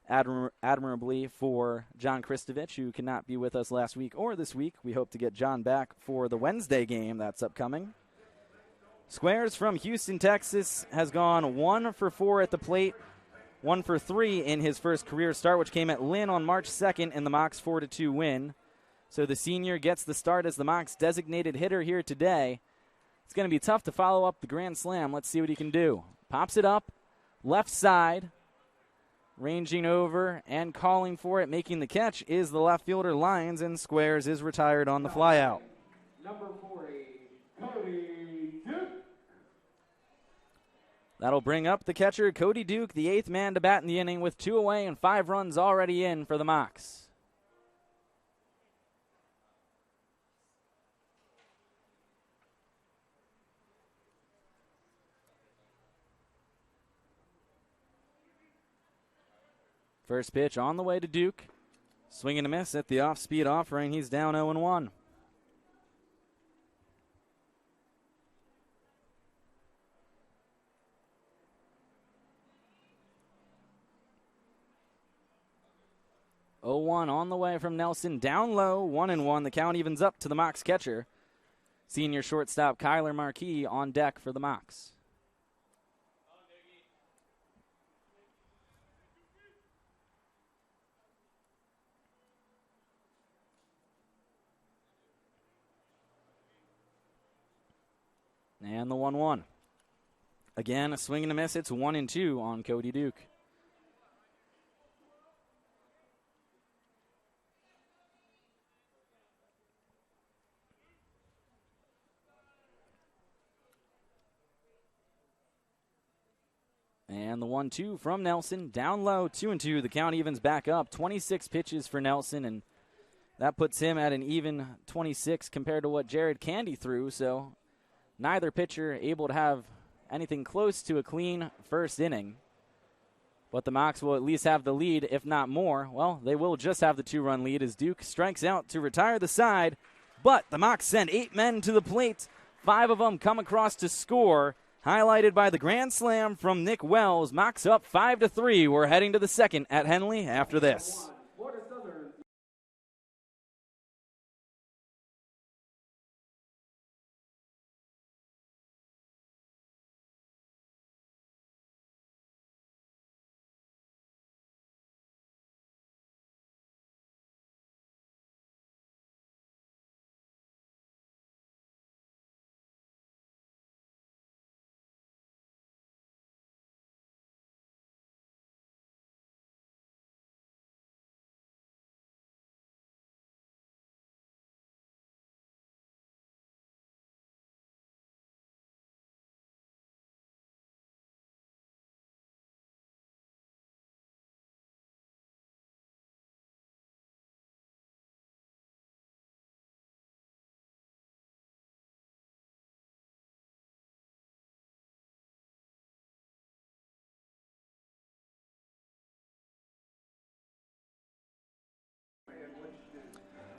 admirably for John Kristovich, who could not be with us last week or this week. We hope to get John back for the Wednesday game that's upcoming. Squares from Houston, Texas, has gone 1 for 4 at the plate, 1 for 3 in his first career start, which came at Lynn on March 2nd in the Mocs 4-2 win. So the senior gets the start as the Mocs designated hitter here today. It's going to be tough to follow up the grand slam. Let's see what he can do. Pops it up, left side, ranging over and calling for it. Making the catch is the left fielder Lyons, and Squares is retired on the flyout. Number 40, Cody Duke. That'll bring up the catcher, Cody Duke, the 8th man to bat in the inning with 2 away and 5 runs already in for the Mocs. First pitch on the way to Duke. Swing and a miss at the off-speed offering. He's down 0-1. On the way from Nelson. Down low, 1-1. The count evens up to the Mocs catcher. Senior shortstop Kyler Marquis on deck for the Mocs. And the 1-1. Again, a swing and a miss. It's 1-2 on Cody Duke. And the 1-2 from Nelson. Down low, 2-2. The count evens back up. 26 pitches for Nelson, and that puts him at an even 26 compared to what Jared Candy threw. So neither pitcher able to have anything close to a clean first inning. But the Mocs will at least have the lead, if not more. Well, they will just have the 2-run lead as Duke strikes out to retire the side. But the Mocs send 8 men to the plate. 5 of them come across to score. Highlighted by the grand slam from Nick Wells. Mocs up 5-3. We're heading to the second at Henley after this.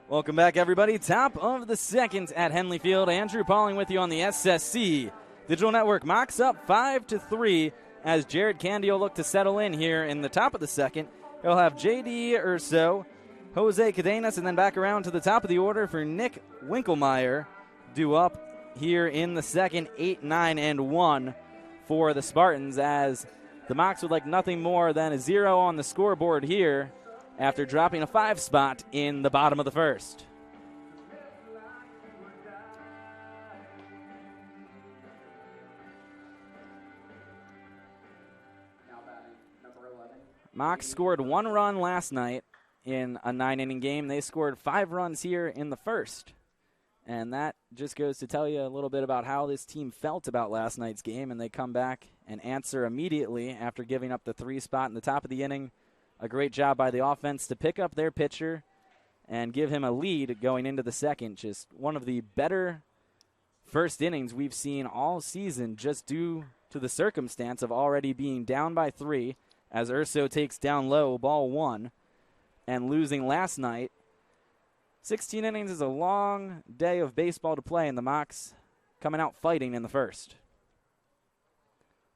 Welcome back, everybody. Top of the second at Henley Field. Andrew Pauling with you on the SSC Digital Network. Mocs up 5-3 as Jared Candy will look to settle in here in the top of the second. He'll have J.D. Urso, Jose Cadenas, and then back around to the top of the order for Nick Winkelmeyer. Due up here in the second, 8, 9, and 1 for the Spartans as the Mocs would like nothing more than a 0 on the scoreboard here after dropping a 5 spot in the bottom of the first. Mocs scored 1 run last night in a 9-inning game. They scored 5 runs here in the first. And that just goes to tell you a little bit about how this team felt about last night's game, and they come back and answer immediately after giving up the 3 spot in the top of the inning. A great job by the offense to pick up their pitcher and give him a lead going into the second. Just one of the better first innings we've seen all season just due to the circumstance of already being down by 3 as Urso takes down low, ball 1, and losing last night. 16 innings is a long day of baseball to play, and the Mocs coming out fighting in the first.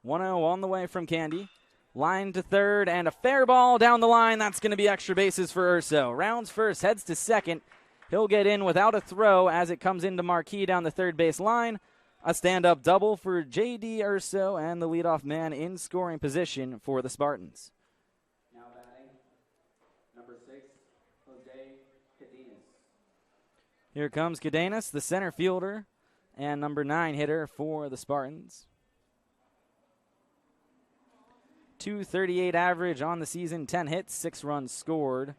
1-0 on the way from Candy. Line to third, and a fair ball down the line. That's going to be extra bases for Urso. Rounds first, heads to second. He'll get in without a throw as it comes into Marquis down the third base line. A stand-up double for J.D. Urso and the leadoff man in scoring position for the Spartans. Now batting, number 6, Jose Cadenas. Here comes Cadenas, the center fielder and number 9 hitter for the Spartans. .238 average on the season, 10 hits, 6 runs scored.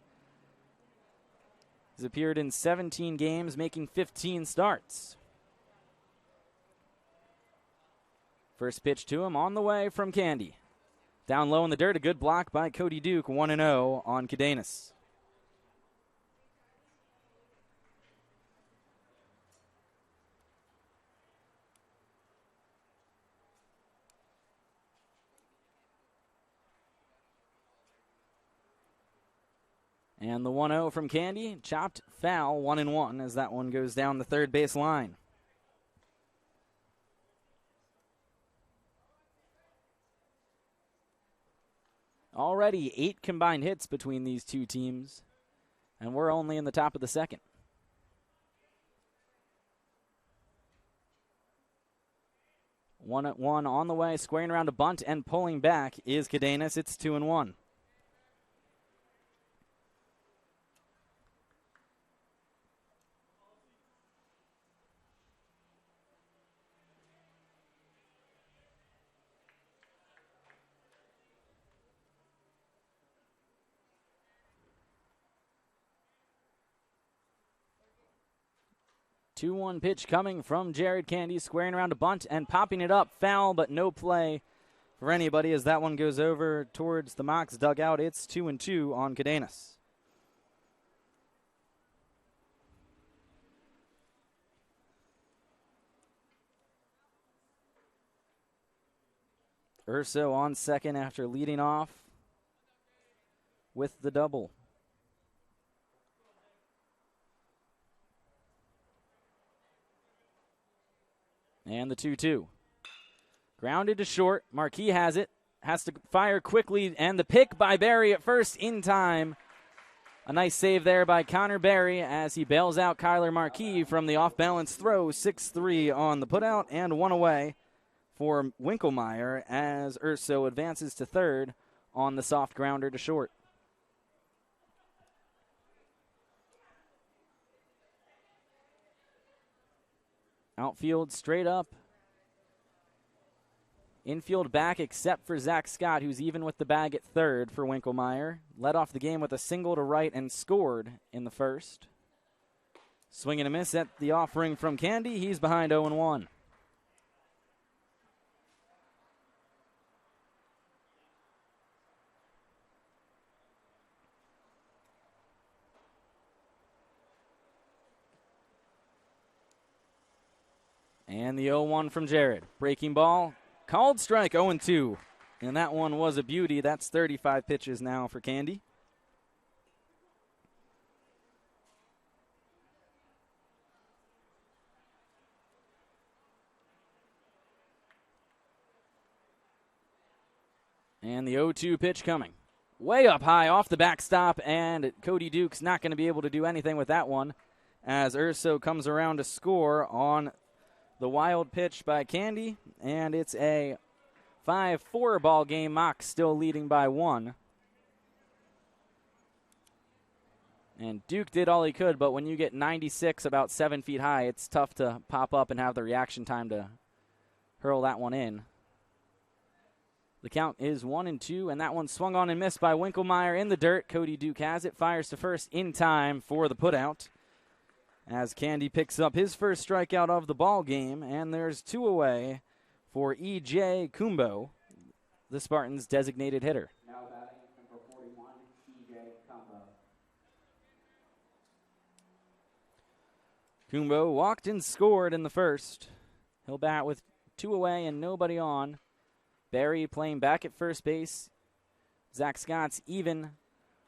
He's appeared in 17 games, making 15 starts. First pitch to him on the way from Candy. Down low in the dirt, a good block by Cody Duke, 1-0 on Cadenas. And the 1-0 from Candy, chopped foul, 1-1 as that one goes down the third base line. Already 8 combined hits between these two teams, and we're only in the top of the second. 1-1 on the way, squaring around a bunt and pulling back is Cadenas. It's 2-1. 2-1 pitch coming from Jared Candy, squaring around a bunt and popping it up. Foul, but no play for anybody as that one goes over towards the Mocs dugout. It's 2-2 on Cadenas. Urso on second after leading off with the double. And the 2-2. Grounded to short. Marquis has it. Has to fire quickly. And the pick by Barry at first in time. A nice save there by Connor Barry as he bails out Kyler Marquis from the off-balance throw. 6-3 on the putout and one away for Winkelmeyer as Urso advances to third on the soft grounder to short. Outfield straight up. Infield back except for Zack Scott, who's even with the bag at third for Winkelmeyer. Led off the game with a single to right and scored in the first. Swing and a miss at the offering from Candy. He's behind 0-1. And the 0-1 from Jared. Breaking ball. Called strike 0-2. And that one was a beauty. That's 35 pitches now for Candy. And the 0-2 pitch coming. Way up high off the backstop, and Cody Duke's not going to be able to do anything with that one as Urso comes around to score on the wild pitch by Candy, and it's a 5-4 ball game. Mocs still leading by 1. And Duke did all he could, but when you get 96 about 7 feet high, it's tough to pop up and have the reaction time to hurl that one in. The count is 1-2, and that one swung on and missed by Winkelmeyer in the dirt. Cody Duke has it, fires to first in time for the putout as Candy picks up his first strikeout of the ball game, and there's 2 away for E.J. Kumbo, the Spartans' designated hitter. Now batting number 41, E.J. Kumbo. Kumbo walked and scored in the first. He'll bat with 2 away and nobody on. Barry playing back at first base. Zack Scott's even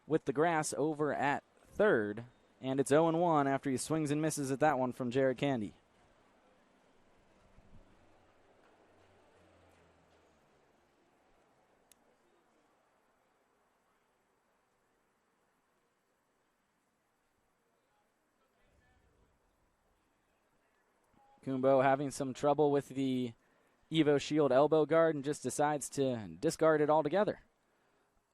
with the grass over at third. And it's 0-1 after he swings and misses at that one from Jared Candy. Kumbo having some trouble with the Evo Shield elbow guard and just decides to discard it altogether.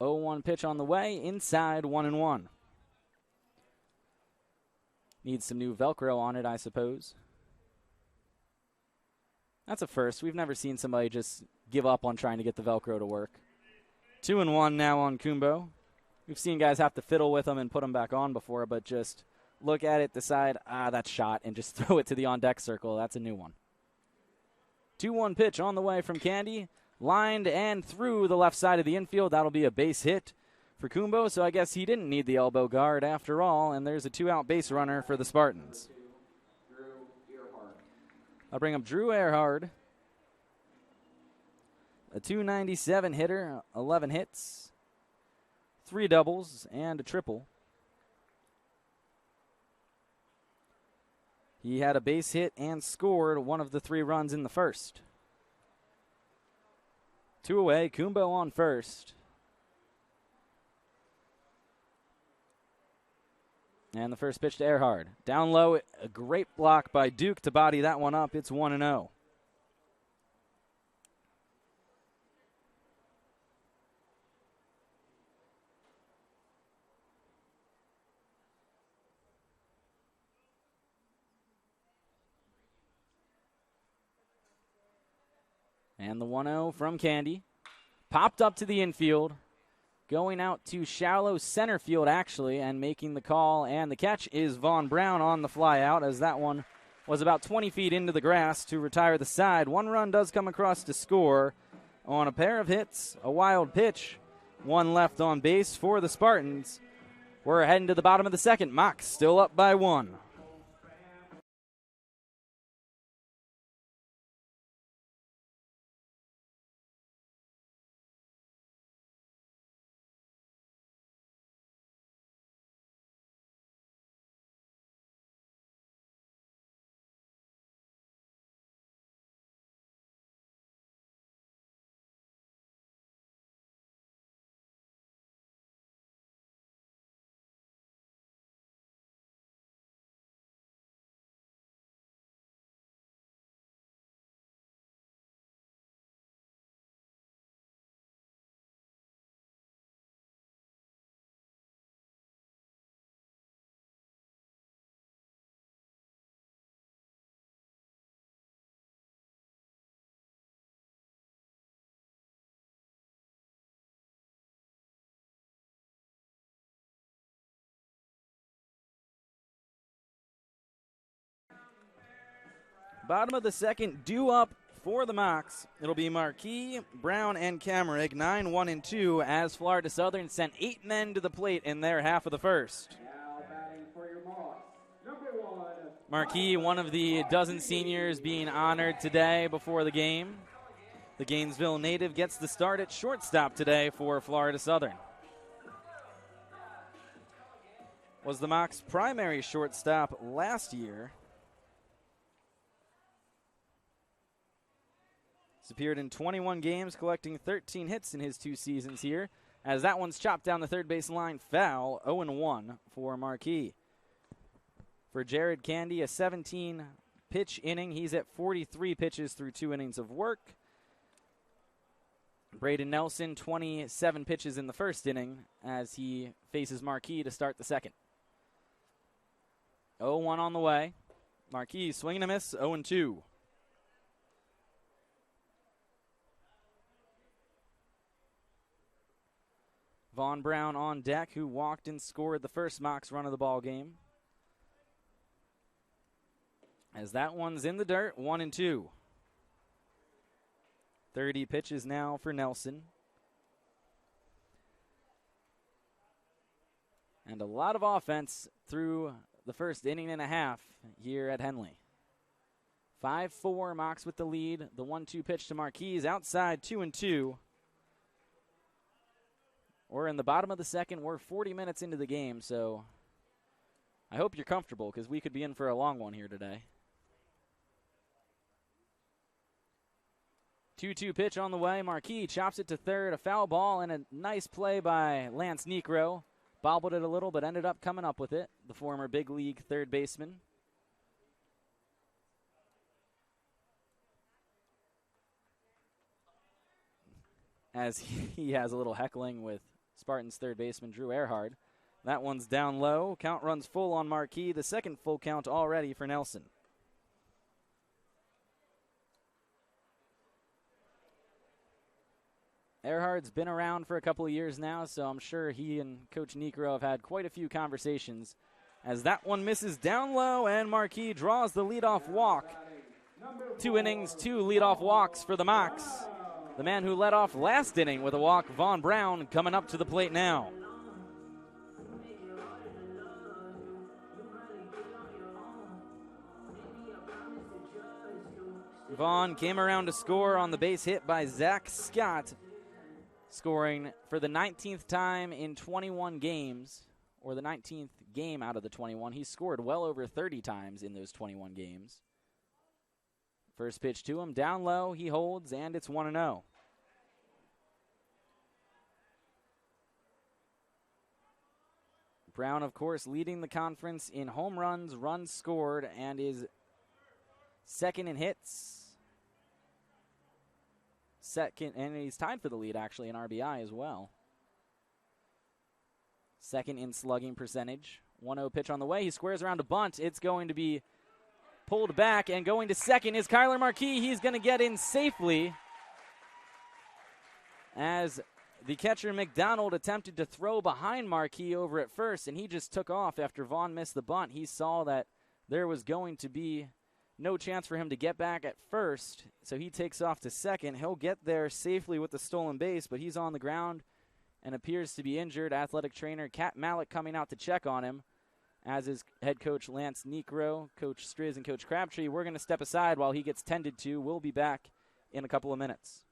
0-1 pitch on the way, inside 1-1. Needs some new Velcro on it, I suppose. That's a first. We've never seen somebody just give up on trying to get the Velcro to work. 2-1 now on Kumbo. We've seen guys have to fiddle with them and put them back on before, but just look at it, decide, that's shot, and just throw it to the on-deck circle. That's a new one. 2-1 pitch on the way from Candy. Lined and through the left side of the infield. That'll be a base hit for Kumbo, so I guess he didn't need the elbow guard after all, and there's a 2-out base runner for the Spartans. I'll bring up Drew Erhard, a .297 hitter, 11 hits, 3 doubles, and a triple. He had a base hit and scored one of the 3 runs in the first. 2 away, Kumbo on first. And the first pitch to Erhard. Down low, a great block by Duke to body that one up. It's 1-0. And the 1-0 from Candy. Popped up to the infield. Going out to shallow center field, actually, and making the call. And the catch is Vaughn Brown on the fly out as that one was about 20 feet into the grass to retire the side. One run does come across to score on a pair of hits, a wild pitch, one left on base for the Spartans. We're heading to the bottom of the second. Mox still up by 1. Bottom of the second, due up for the Mox. It'll be Marquis, Brown, and Kamerick, 9-1-2, as Florida Southern sent 8 men to the plate in their half of the first. Now batting for your Mox, number 1. Marquis, one of the dozen seniors being honored today before the game. The Gainesville native gets the start at shortstop today for Florida Southern. Was the Mox primary shortstop last year. He's appeared in 21 games, collecting 13 hits in his 2 seasons here, as that one's chopped down the third base line foul, 0-1 for Marquis. For Jared Candy, a 17-pitch inning. He's at 43 pitches through 2 innings of work. Braden Nelson, 27 pitches in the first inning as he faces Marquis to start the second. 0-1 on the way. Marquis swinging a miss, 0-2. Vaughn Brown on deck, who walked and scored the first Mox run of the ball game. As that one's in the dirt, 1-2. 30 pitches now for Nelson. And a lot of offense through the first inning and a half here at Henley. 5-4, Mox with the lead. The 1-2 pitch to Marquis outside, 2-2. We're in the bottom of the second. We're 40 minutes into the game, so I hope you're comfortable because we could be in for a long one here today. 2-2 pitch on the way. Marquis chops it to third. A foul ball and a nice play by Lance Negro. Bobbled it a little, but ended up coming up with it. The former big league third baseman. As he has a little heckling with Spartans third baseman Drew Erhard. That one's down low. Count runs full on Marquis. The second full count already for Nelson. Erhard's been around for a couple of years now, so I'm sure he and Coach Negro have had quite a few conversations. As that one misses down low, and Marquis draws the leadoff walk. 2 innings, 2 leadoff walks for the Mox. The man who led off last inning with a walk, Vaughn Brown, coming up to the plate now. Vaughn came around to score on the base hit by Zack Scott, scoring for the 19th time in 21 games, or the 19th game out of the 21. He scored well over 30 times in those 21 games. First pitch to him, down low, he holds, and it's 1-0. Brown, of course, leading the conference in home runs, runs scored, and is second in hits. Second, and he's tied for the lead, actually, in RBI as well. Second in slugging percentage. 1-0 pitch on the way. He squares around a bunt. It's going to be pulled back, and going to second is Kyler Marquis. He's going to get in safely as the catcher McDonald attempted to throw behind Marquis over at first, and he just took off after Vaughn missed the bunt. He saw that there was going to be no chance for him to get back at first, so he takes off to second. He'll get there safely with the stolen base, but he's on the ground and appears to be injured. Athletic trainer Kat Malik coming out to check on him, as is head coach Lance Negro, Coach Striz, and Coach Crabtree. We're going to step aside while he gets tended to. We'll be back in a couple of minutes.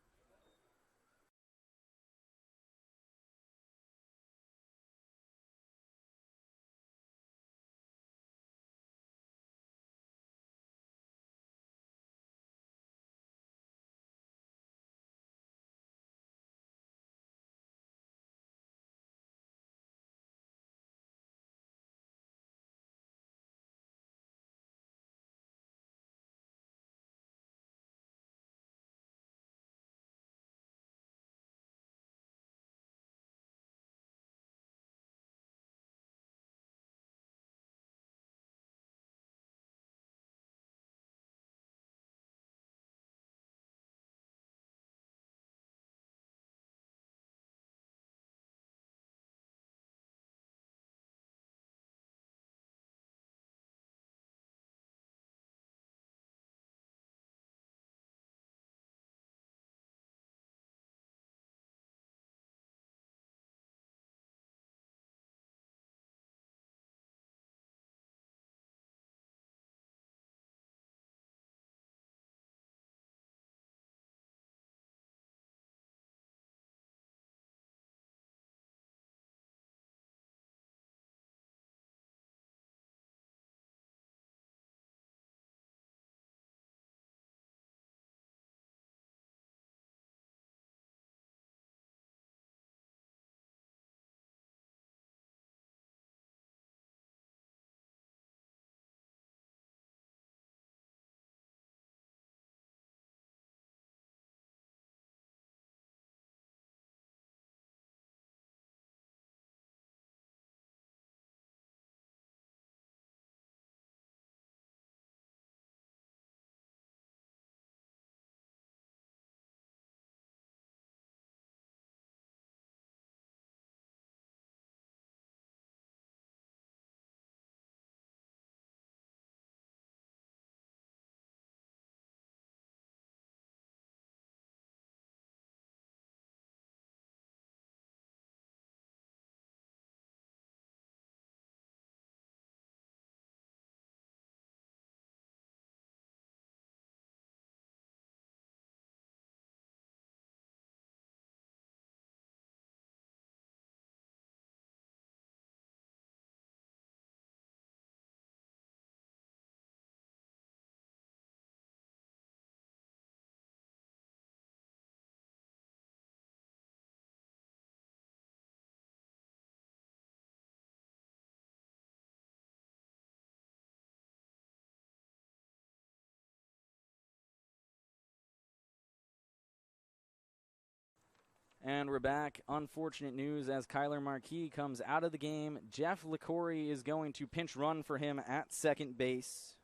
And we're back. Unfortunate news as Kyler Marquis comes out of the game. Jeff LaCory is going to pinch run for him at second base.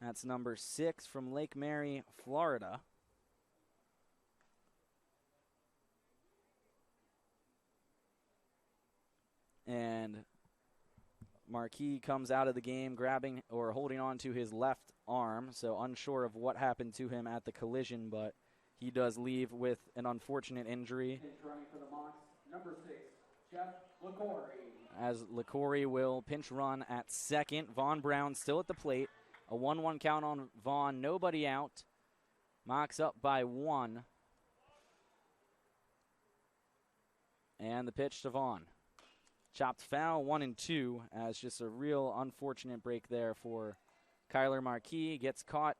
That's number 6 from Lake Mary, Florida. And Marquis comes out of the game grabbing or holding on to his left arm, so unsure of what happened to him at the collision, but he does leave with an unfortunate injury. Running for the Mocs, number 6, Jeff LaCory. As LaCory will pinch run at second. Vaughn Brown still at the plate. A 1-1 count on Vaughn, nobody out. Mocs up by 1. And the pitch to Vaughn. Chopped foul, 1-2, as just a real unfortunate break there for Kyler Marquis. Gets caught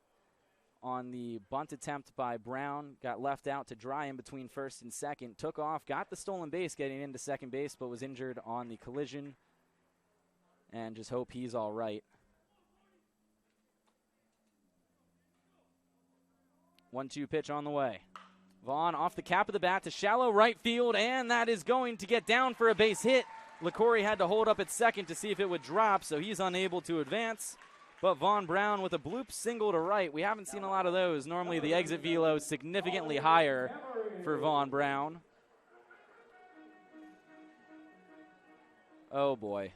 on the bunt attempt by Brown, got left out to dry in between first and second, took off, got the stolen base getting into second base, but was injured on the collision, and just hope he's all right. 1-2 pitch on the way. Vaughn off the cap of the bat to shallow right field, and that is going to get down for a base hit. LaCory had to hold up at second to see if it would drop, so he's unable to advance. But Vaughn Brown with a bloop single to right. We haven't seen a lot of those. Normally the exit velo is significantly higher for Vaughn Brown. Oh, boy.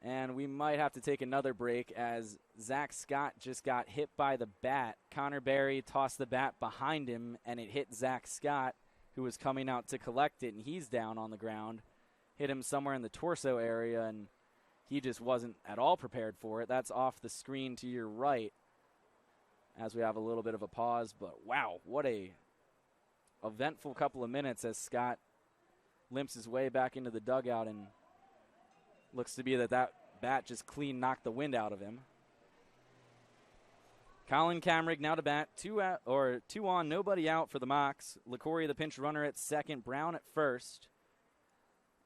And we might have to take another break as Zack Scott just got hit by the bat. Connor Berry tossed the bat behind him, and it hit Zack Scott, who was coming out to collect it, and he's down on the ground. Hit him somewhere in the torso area, and he just wasn't at all prepared for it. That's off the screen to your right as we have a little bit of a pause. But, wow, what a eventful couple of minutes as Scott limps his way back into the dugout, and looks to be that bat just clean knocked the wind out of him. Colin Camrig now to bat. Two on, nobody out for the Mocs. LaCory, the pinch runner, at second. Brown at first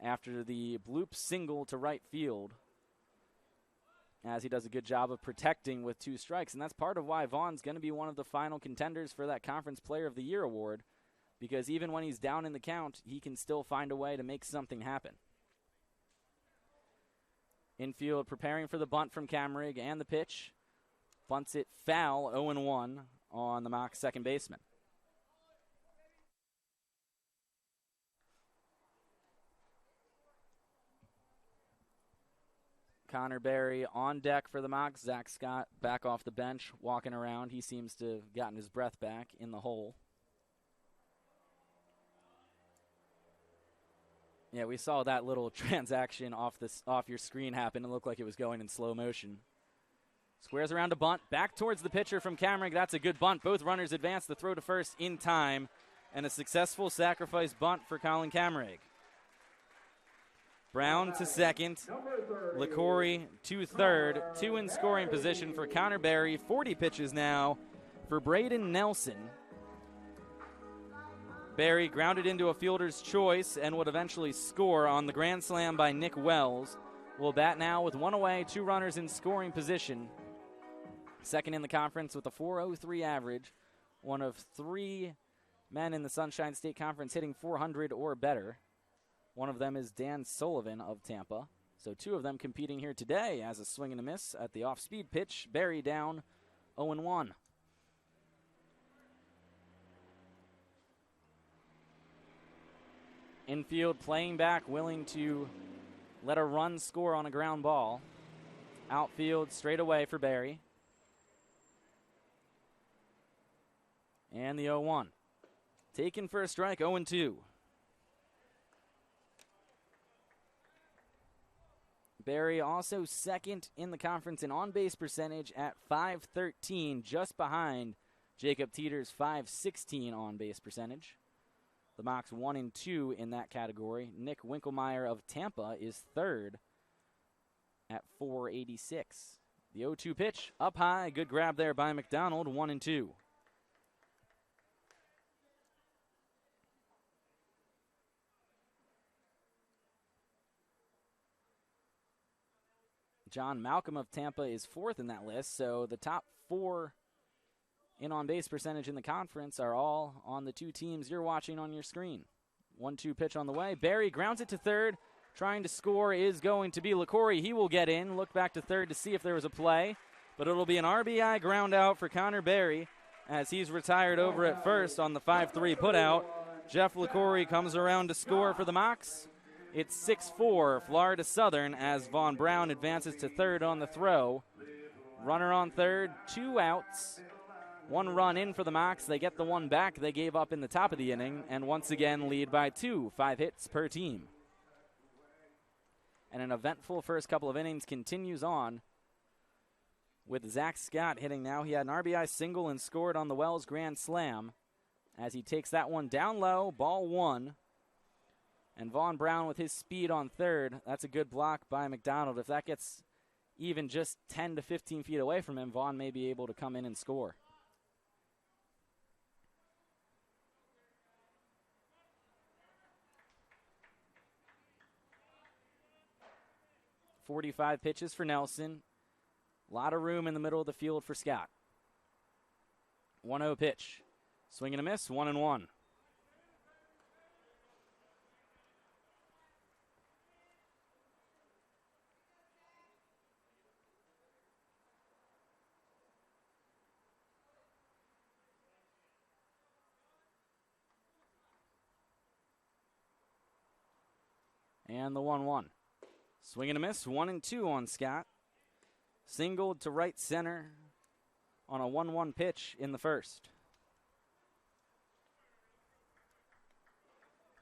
after the bloop single to right field, as he does a good job of protecting with 2 strikes. And that's part of why Vaughn's going to be one of the final contenders for that Conference Player of the Year award, because even when he's down in the count, he can still find a way to make something happen. Infield preparing for the bunt from Camrig, and the pitch. Bunts it foul, 0-1 on the Mocs second baseman. Connor Berry on deck for the Mocs. Zack Scott back off the bench, walking around. He seems to have gotten his breath back in the hole. Yeah, we saw that little transaction off your screen happen. It looked like it was going in slow motion. Squares around a bunt, back towards the pitcher from Camrig. That's a good bunt. Both runners advance the throw to first in time, and a successful sacrifice bunt for Colin Camrig. Brown to second, LaCory to third, 2 in scoring position for Connor Berry. 40 pitches now for Braden Nelson. Berry grounded into a fielder's choice and would eventually score on the grand slam by Nick Wells. Will bat now with 1 away, 2 runners in scoring position. Second in the conference with a .403 average. One of 3 men in the Sunshine State Conference hitting .400 or better. One of them is Dan Sullivan of Tampa. So 2 of them competing here today as a swing and a miss at the off-speed pitch. Berry down 0-1. Infield playing back, willing to let a run score on a ground ball. Outfield straight away for Berry. And the 0-1. Taken for a strike, 0-2. Berry also second in the conference in on-base percentage at .513, just behind Jacob Teeter's .516 on-base percentage. The Mocs 1-2 in that category. Nick Winkelmeyer of Tampa is third at .486. The 0-2 pitch up high. Good grab there by McDonald. 1-2. John Malcolm of Tampa is fourth in that list, so the top 4 in on-base percentage in the conference are all on the 2 teams you're watching on your screen. 1-2 pitch on the way. Berry grounds it to third. Trying to score is going to be LaCory. He will get in. Look back to third to see if there was a play, but it'll be an RBI ground out for Connor Berry as he's retired over at first on the 5-3 putout. Jeff LaCory comes around to score for the Mocs. It's 6-4 Florida Southern as Vaughn Brown advances to third on the throw. Runner on third, 2 outs. 1 run in for the Mocs. They get the 1 back they gave up in the top of the inning, and once again lead by 2, 5 hits per team. And an eventful first couple of innings continues on with Zack Scott hitting now. He had an RBI single and scored on the Wells Grand Slam as he takes that one down low, ball 1. And Vaughn Brown with his speed on third. That's a good block by McDonald. If that gets even just 10 to 15 feet away from him, Vaughn may be able to come in and score. .45 pitches for Nelson. A lot of room in the middle of the field for Scott. 1-0 pitch. Swing and a miss, 1-1. And the 1-1. Swing and a miss, 1-2 on Scott. Singled to right center on a 1-1 pitch in the first.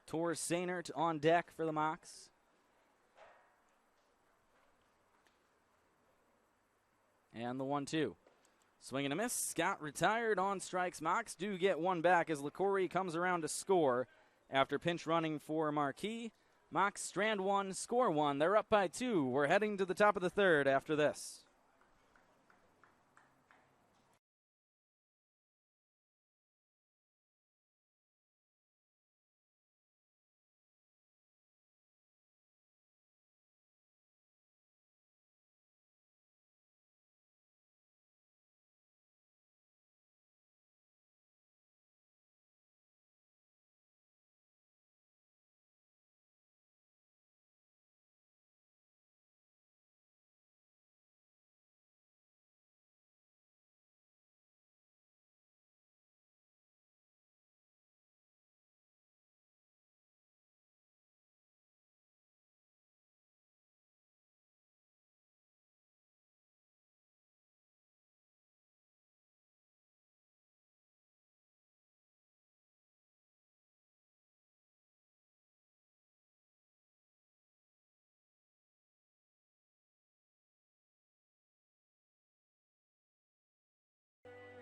Tor Sainert on deck for the Mocs. And the 1-2. Swing and a miss. Scott retired on strikes. Mocs do get one back as LaCorey comes around to score after pinch running for Marquis. Mocs strand one, score one. They're up by 2. We're heading to the top of the third after this.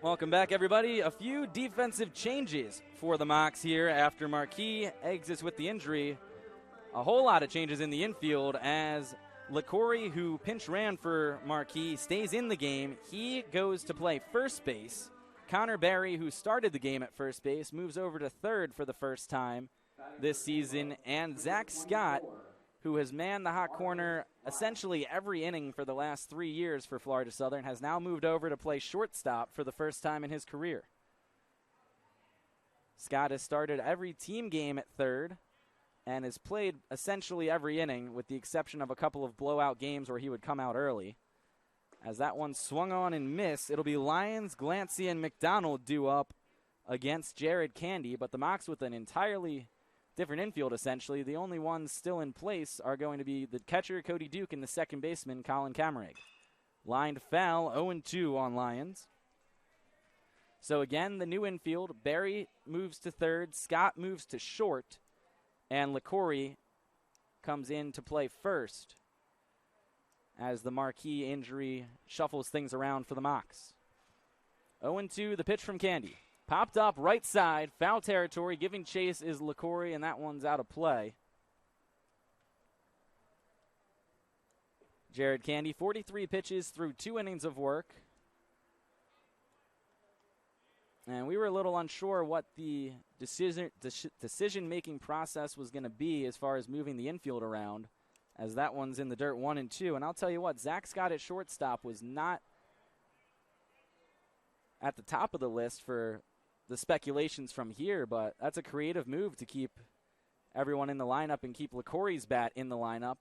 Welcome back, everybody. A few defensive changes for the Mocs here after Marquis exits with the injury. A whole lot of changes in the infield as LaCorey, who pinch ran for Marquis, stays in the game. He goes to play first base. Connor Barry, who started the game at first base, moves over to third for the first time this season. And Zack Scott, who has manned the hot corner essentially every inning for the last 3 years for Florida Southern, has now moved over to play shortstop for the first time in his career. Scott has started every team game at third and has played essentially every inning with the exception of a couple of blowout games where he would come out early. As that one swung on and missed, it'll be Lyons, Glancy, and McDonald due up against Jared Candy, but the Mocs with an entirely different infield, essentially. The only ones still in place are going to be the catcher, Cody Duke, and the second baseman, Colin Kamereg. Lined foul, 0-2 on Lyons. So again, the new infield, Barry moves to third, Scott moves to short, and LaCorey comes in to play first as the Marquis injury shuffles things around for the Mocs. 0-2, the pitch from Candy. Popped up right side, foul territory. Giving chase is LaCorey, and that one's out of play. Jared Candy, 43 pitches through 2 innings of work. And we were a little unsure what the decision-making process was going to be as far as moving the infield around, as that one's in the dirt 1-2. And I'll tell you what, Zack Scott at shortstop was not at the top of the list for the speculations from here, but that's a creative move to keep everyone in the lineup and keep LaCorey's bat in the lineup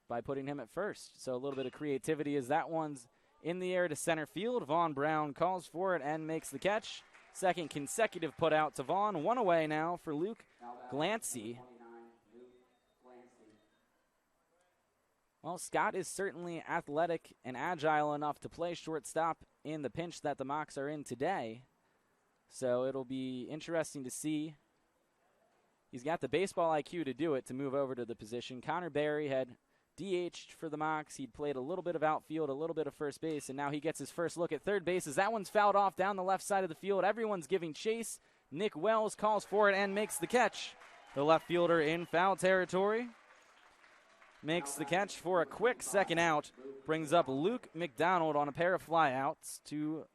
by putting him at first. So a little bit of creativity as that one's in the air to center field. Vaughn Brown calls for it and makes the catch. Second consecutive put out to Vaughn. One away now for Luke Glancy. Well, Scott is certainly athletic and agile enough to play shortstop in the pinch that the Mocs are in today. So it'll be interesting to see. He's got the baseball IQ to do it, to move over to the position. Connor Barry had DH'd for the Mocs. He'd played a little bit of outfield, a little bit of first base, and now he gets his first look at third base as that one's fouled off down the left side of the field. Everyone's giving chase. Nick Wells calls for it and makes the catch. The left fielder in foul territory makes the catch for a quick second out. Brings up Luke McDonald on a pair of flyouts to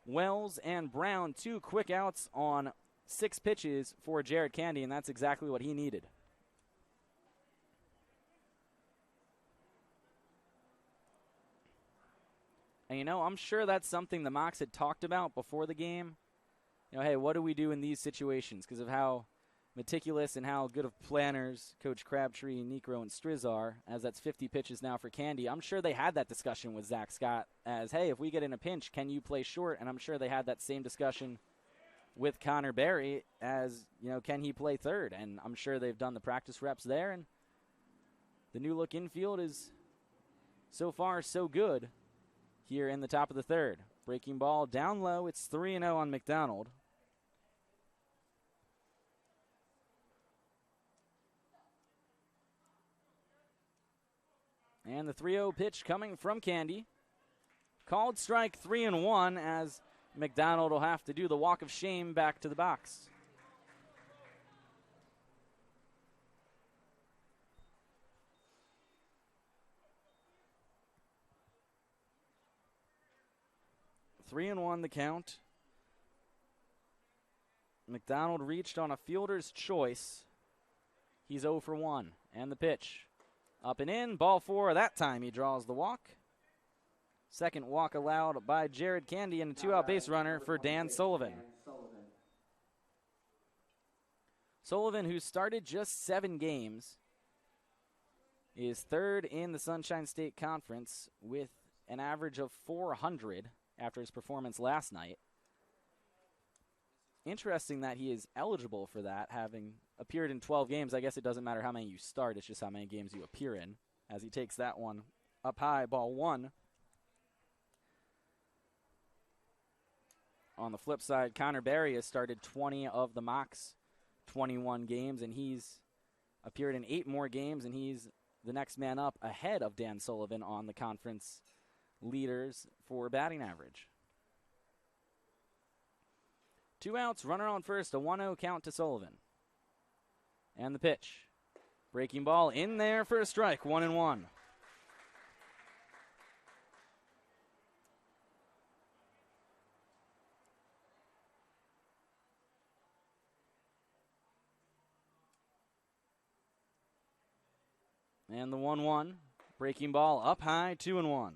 Wells and Brown. 2 quick outs on 6 pitches for Jared Candy, and that's exactly what he needed. And, you know, I'm sure that's something the Mocs had talked about before the game. You know, hey, what do we do in these situations? Because of how meticulous and how good of planners Coach Crabtree, Negro, and Striz are, as that's 50 pitches now for Candy. I'm sure they had that discussion with Zack Scott as, hey, if we get in a pinch, can you play short? And I'm sure they had that same discussion with Connor Barry as, you know, can he play third? And I'm sure they've done the practice reps there. And The new look infield is so far so good here in the top of the third. Breaking ball down low. It's 3-0 on McDonald. And the 3-0 pitch coming from Candy. Called strike 3-1 as McDonald will have to do the walk of shame back to the box. Three and one the count. McDonald reached on a fielder's choice. He's 0 for 1. And the pitch. Up and in. Ball 4. That time he draws the walk. Second walk allowed by Jared Candy and a 2-out base runner for Dan Sullivan. Sullivan, who started just 7 games, is third in the Sunshine State Conference with an average of 400 after his performance last night. Interesting that he is eligible for that, having appeared in 12 games. I guess it doesn't matter how many you start, it's just how many games you appear in, as he takes that one up high, ball 1. On the flip side, Connor Berry has started 20 of the Mocs 21 games, and he's appeared in 8 more games, and he's the next man up ahead of Dan Sullivan on the conference leaders for batting average. 2 outs, runner on first, a 1-0 count to Sullivan. And the pitch. Breaking ball in there for a strike, 1-1. And the 1-1. Breaking ball up high, 2-1.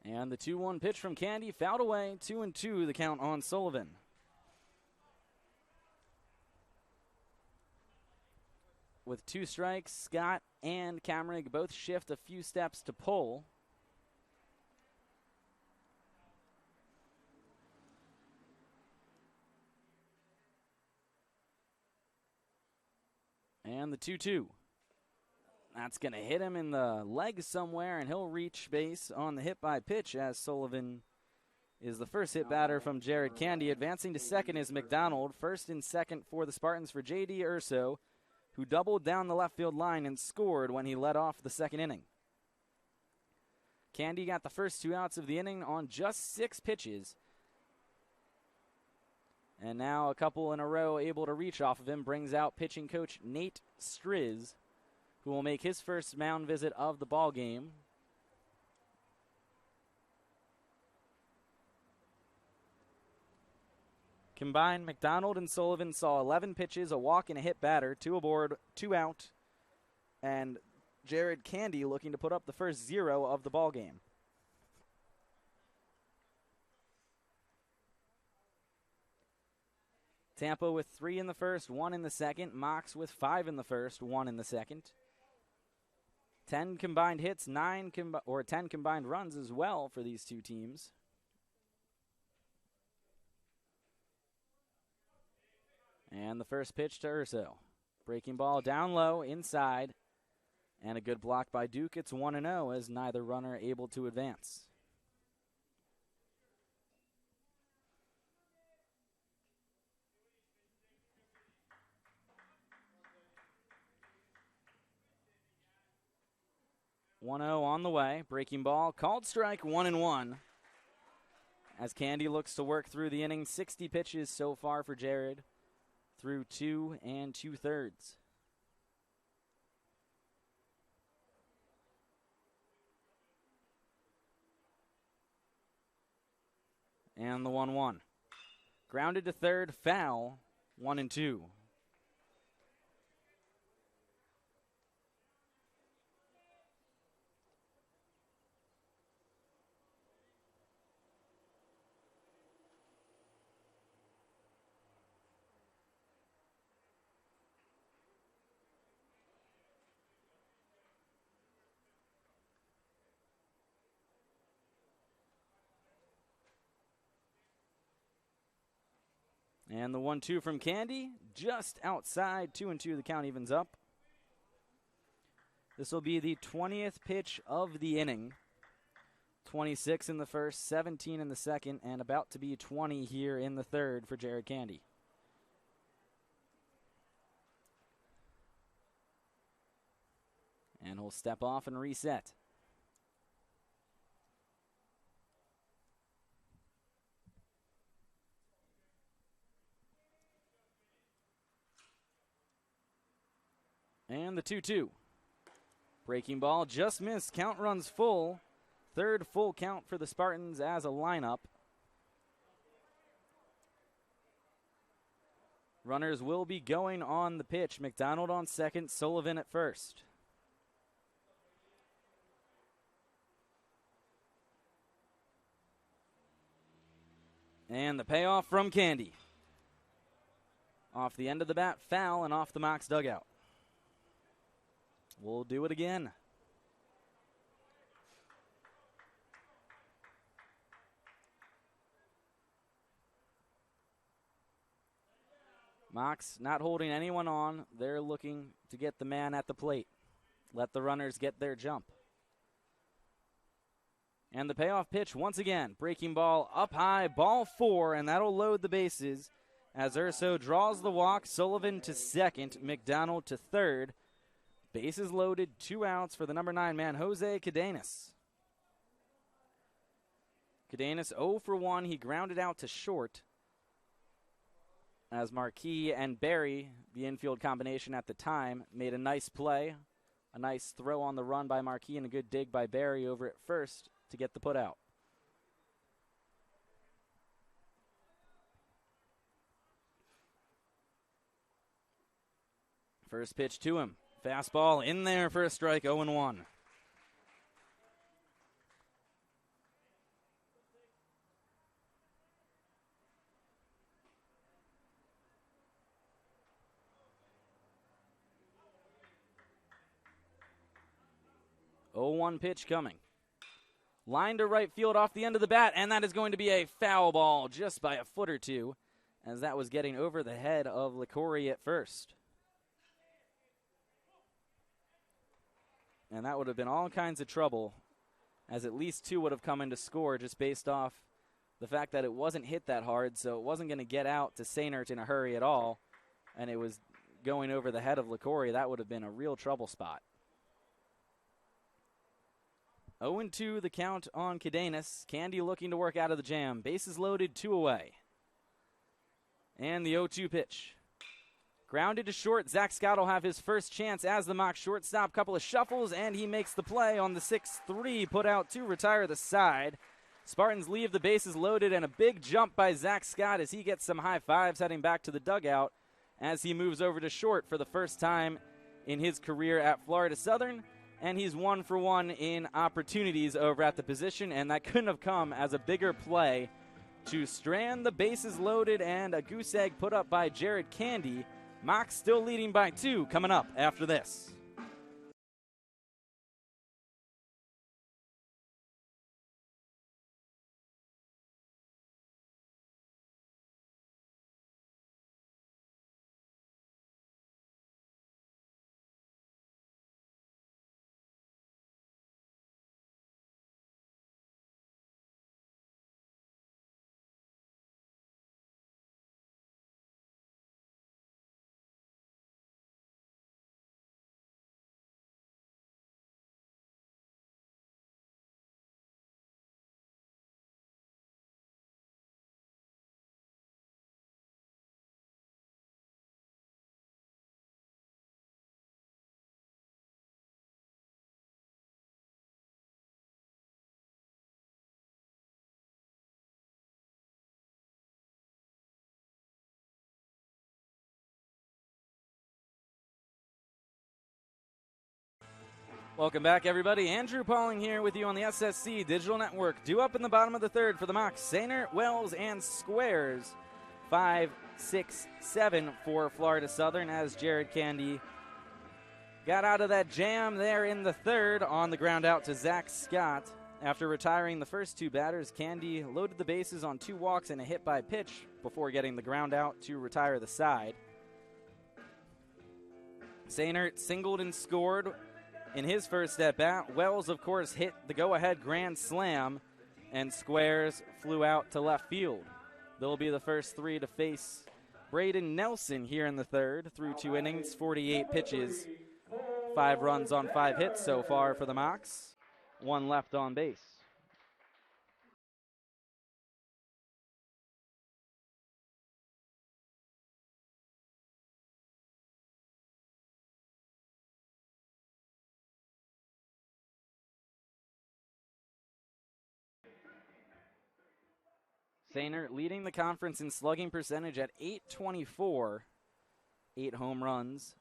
And the 2-1 pitch from Candy, fouled away, 2-2 the count on Sullivan. With 2 strikes, Scott and Kamrig both shift a few steps to pull. And the 2-2. That's going to hit him in the leg somewhere, and he'll reach base on the hit by pitch as Sullivan is the first hit batter from Jared Candy. Advancing to second is McDonald. First and second for the Spartans for J.D. Urso, who doubled down the left field line and scored when he led off the second inning. Candy got the first 2 outs of the inning on just 6 pitches. And now a couple in a row able to reach off of him brings out pitching coach Nate Striz, who will make his first mound visit of the ball game. Combined, McDonald and Sullivan saw 11 pitches, a walk, and a hit batter, 2 aboard, 2 out, and Jared Candy looking to put up the first 0 of the ball game. Tampa with 3 in the first, 1 in the second. Mocs with 5 in the first, 1 in the second. 10 combined hits, 10 combined runs as well for these two teams. And the first pitch to Urso. Breaking ball down low, inside. And a good block by Duke. It's 1-0 as neither runner able to advance. On the way. Breaking ball. Called strike, 1-1. As Candy looks to work through the inning. 60 pitches so far for Jared through 2 2/3. And the 1-1. Grounded to third, foul, 1-2. And the 1-2 from Candy, just outside. 2-2, the count evens up. This will be the 20th pitch of the inning. 26 in the first, 17 in the second, and about to be 20 here in the third for Jared Candy. And he'll step off and reset. And the 2-2. Breaking ball just missed. Count runs full. Third full count for the Spartans as a lineup. Runners will be going on the pitch. McDonald on second, Sullivan at first. And the payoff from Candy. Off the end of the bat, foul, and off the Mocs dugout. We'll do it again. Mocs not holding anyone on. They're looking to get the man at the plate. Let the runners get their jump. And the payoff pitch once again. Breaking ball up high, ball 4, and that'll load the bases as Urso draws the walk. Sullivan to second, McDonald to third. Bases loaded, 2 outs for the number 9 man, Jose Cadenas. Cadenas 0 for 1. He grounded out to short as Marquis and Barry, the infield combination at the time, made a nice play. A nice throw on the run by Marquis and a good dig by Barry over at first to get the put out. First pitch to him. Fastball in there for a strike, 0-1. Pitch coming. Line to right field off the end of the bat, and that is going to be a foul ball just by a foot or two, as that was getting over the head of LaCorey at first. And that would have been all kinds of trouble, as at least 2 would have come in to score just based off the fact that it wasn't hit that hard, so it wasn't going to get out to Sainert in a hurry at all, and it was going over the head of LaCorey. That would have been a real trouble spot. 0-2 the count on Cadenas. Candy looking to work out of the jam. Bases loaded, 2 away. And the 0-2 pitch. Grounded to short. Zack Scott will have his first chance as the Mock shortstop. Couple of shuffles, and he makes the play on the 6-3 put out to retire the side. Spartans leave the bases loaded, and a big jump by Zack Scott as he gets some high fives heading back to the dugout as he moves over to short for the first time in his career at Florida Southern. And he's 1 for 1 in opportunities over at the position, and that couldn't have come as a bigger play to strand the bases loaded and a goose egg put up by Jared Candy. Mock still leading by 2 coming up after this. Welcome back, everybody. Andrew Pauling here with you on the SSC Digital Network. Due up in the bottom of the third for the Mocs. Sainert, Wells, and Squares. 5, 6, 7 for Florida Southern as Jared Candy got out of that jam there in the third on the ground out to Zack Scott. After retiring the first two batters, Candy loaded the bases on 2 walks and a hit by pitch before getting the ground out to retire the side. Sainert singled and scored in his first at-bat. Wells, of course, hit the go-ahead grand slam, and Squares flew out to left field. They'll be the first 3 to face Braden Nelson here in the third through 2 innings, 48 pitches, 5 runs on 5 hits so far for the Mocs. 1 left on base. Sainert leading the conference in slugging percentage at .824, 8 home runs,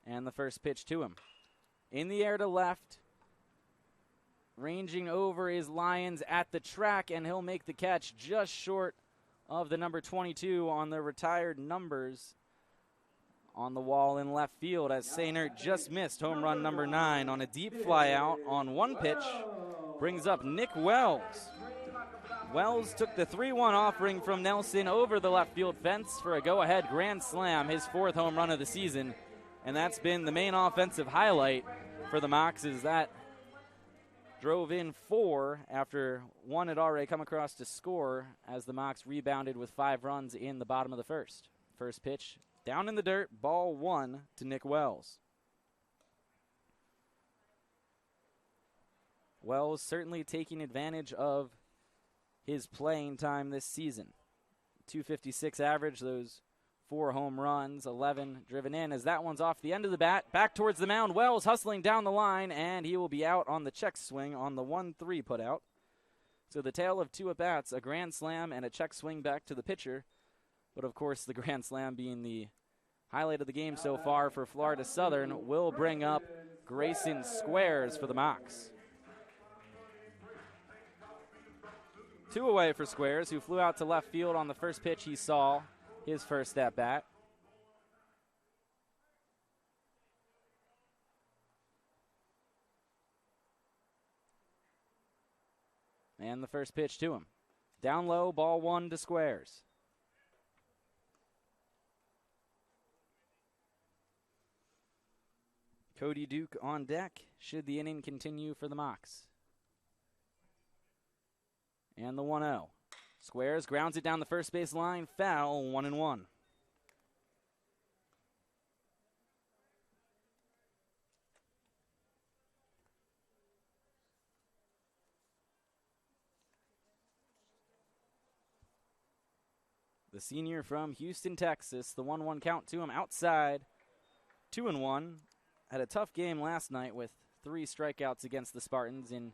and the first pitch to him. In the air to left, ranging over is Lyons at the track, and he'll make the catch just short of the number 22 on the retired numbers on the wall in left field, as Sainert just missed home run number 9 on a deep fly out on 1 pitch. Brings up Nick Wells. Wells took the 3-1 offering from Nelson over the left field fence for a go-ahead grand slam, his 4th home run of the season, and that's been the main offensive highlight for the Mocs, is that drove in 4 after 1 had already come across to score, as the Mocs rebounded with 5 runs in the bottom of the first. First pitch down in the dirt, ball 1 to Nick Wells. Wells certainly taking advantage of his playing time this season. .256 average, those 4 home runs, 11 driven in, as that one's off the end of the bat. Back towards the mound, Wells hustling down the line, and he will be out on the check swing on the 1-3 put out. So the tale of 2 at-bats, a grand slam and a check swing back to the pitcher. But of course, the grand slam being the highlight of the game so far for Florida Southern will bring up Grayson Squares for the Mocs. 2 away for Squares, who flew out to left field on the first pitch he saw, his first at-bat. And the first pitch to him. Down low, ball 1 to Squares. Cody Duke on deck should the inning continue for the Mocs. And the 1-0. Squares grounds it down the first base line, foul, 1-1. The senior from Houston, Texas, the 1-1 count to him outside, 2-1. Had a tough game last night with 3 strikeouts against the Spartans in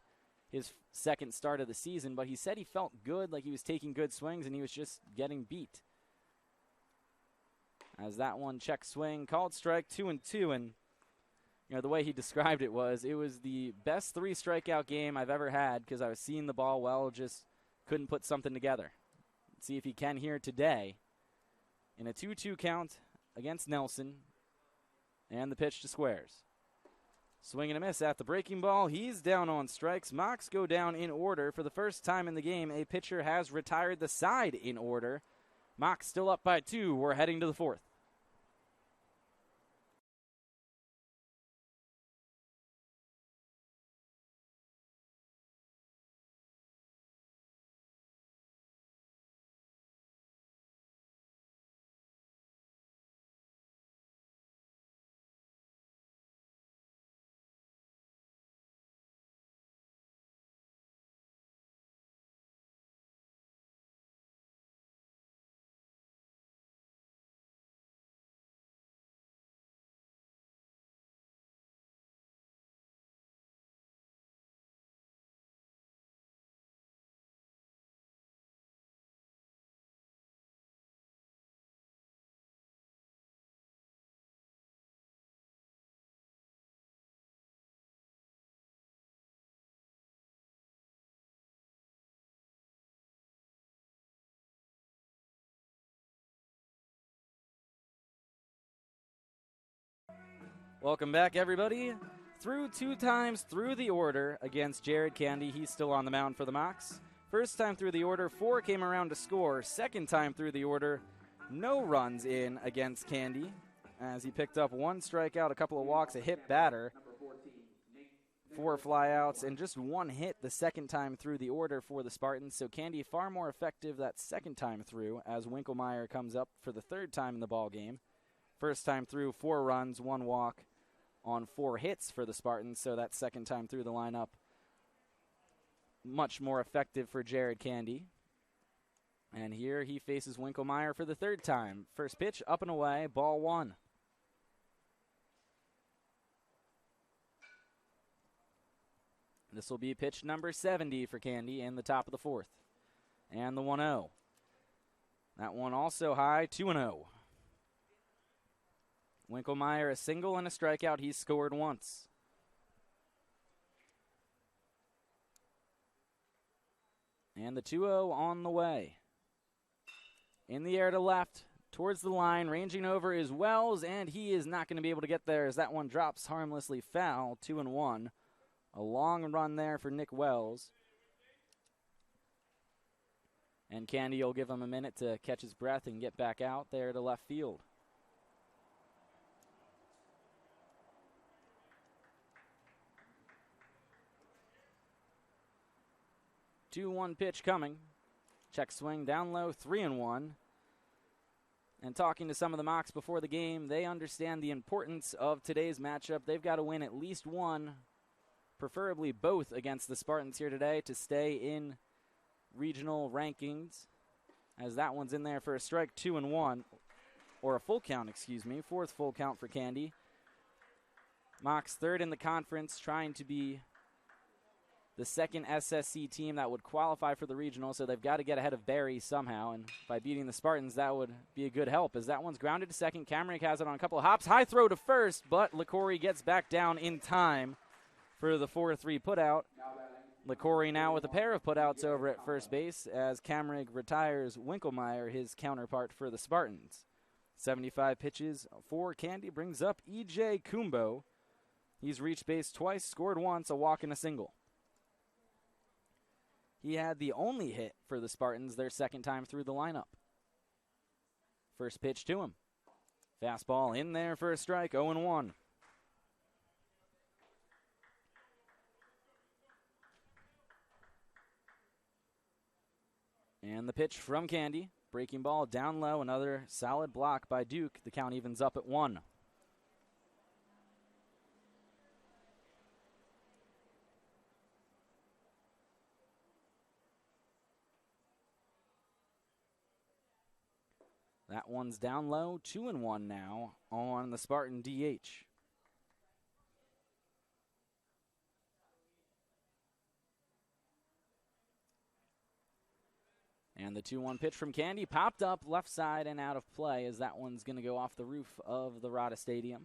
his second start of the season, but he said he felt good, like he was taking good swings, and he was just getting beat. As that one check swing, called strike, 2-2, and you know the way he described it was the best 3 strikeout game I've ever had, because I was seeing the ball well, just couldn't put something together. Let's see if he can here today in a 2-2 count against Nelson, and the pitch to Squares. Swing and a miss at the breaking ball. He's down on strikes. Mocs go down in order. For the first time in the game, a pitcher has retired the side in order. Mocs still up by 2. We're heading to the 4th. Welcome back, everybody. threw 2 times through the order against Jared Candy. He's still on the mound for the Mocs. First time through the order, 4 came around to score. Second time through the order, no runs in against Candy, as he picked up 1 strikeout, a couple of walks, a hit batter, 4 flyouts, and just 1 hit the second time through the order for the Spartans. So Candy far more effective that second time through, as Winkelmeyer comes up for the 3rd time in the ball game. First time through, 4 runs, 1 walk on 4 hits for the Spartans. So that second time through the lineup, much more effective for Jared Candy. And here he faces Winkelmeyer for the 3rd time. First pitch, up and away, ball 1. This will be pitch number 70 for Candy in the top of the 4th. And the 1-0. That one also high, 2-0. Winkelmeyer a single and a strikeout. He's scored once. And the 2-0 on the way. In the air to left, towards the line, ranging over is Wells, and he is not going to be able to get there as that one drops harmlessly foul, 2-1. A long run there for Nick Wells. And Candy will give him a minute to catch his breath and get back out there to left field. Two-one pitch coming. Check swing down low, 3-1. And talking to some of the Mocs before the game, they understand the importance of today's matchup. They've got to win at least one, preferably both, against the Spartans here today to stay in regional rankings, as that one's in there for a strike, 2-1, or a full count, excuse me, 4th full count for Candy. Mocs 3rd in the conference, trying to be the 2nd SSC team that would qualify for the regional, so they've got to get ahead of Barry somehow, and by beating the Spartans, that would be a good help, as that one's grounded to second. Kamrick has it on a couple of hops. High throw to first, but LaCorey gets back down in time for the 4-3 putout. LaCorey now with a pair of putouts over at first base as Kamrick retires Winkelmeyer, his counterpart for the Spartans. 75 pitches for Candy brings up E.J. Kumbo. He's reached base twice, scored once, a walk and a single. He had the only hit for the Spartans their 2nd time through the lineup. First pitch to him. Fastball in there for a strike, 0-1. And the pitch from Candy. Breaking ball down low. Another solid block by Duke. The count evens up at 1. That one's down low. 2-1 now on the Spartan DH. And the 2-1 pitch from Candy popped up left side and out of play, as that one's going to go off the roof of the Rada Stadium.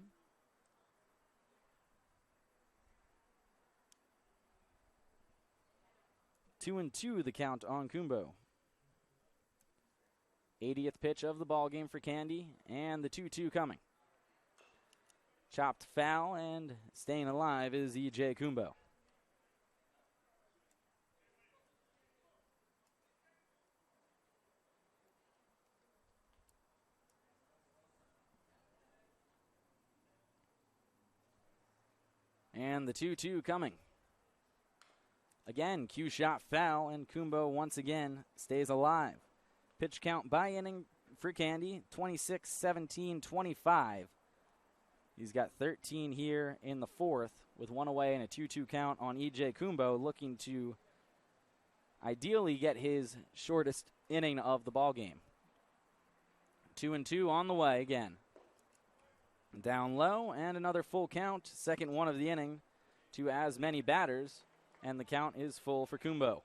Two and two the count on Kumbo. 80th pitch of the ball game for Candy, and the 2-2 coming. Chopped foul, and staying alive is E.J. Kumbo. And the 2-2 coming. Again, Q shot foul, and Kumbo once again stays alive. Pitch count by inning for Candy, 26, 17, 25. He's got 13 here in the 4th with 1 away and a 2-2 count on E.J. Kumbo, looking to ideally get his shortest inning of the ball game. 2-2 on the way again. Down low, and another full count, 2nd one of the inning to as many batters, and the count is full for Kumbo.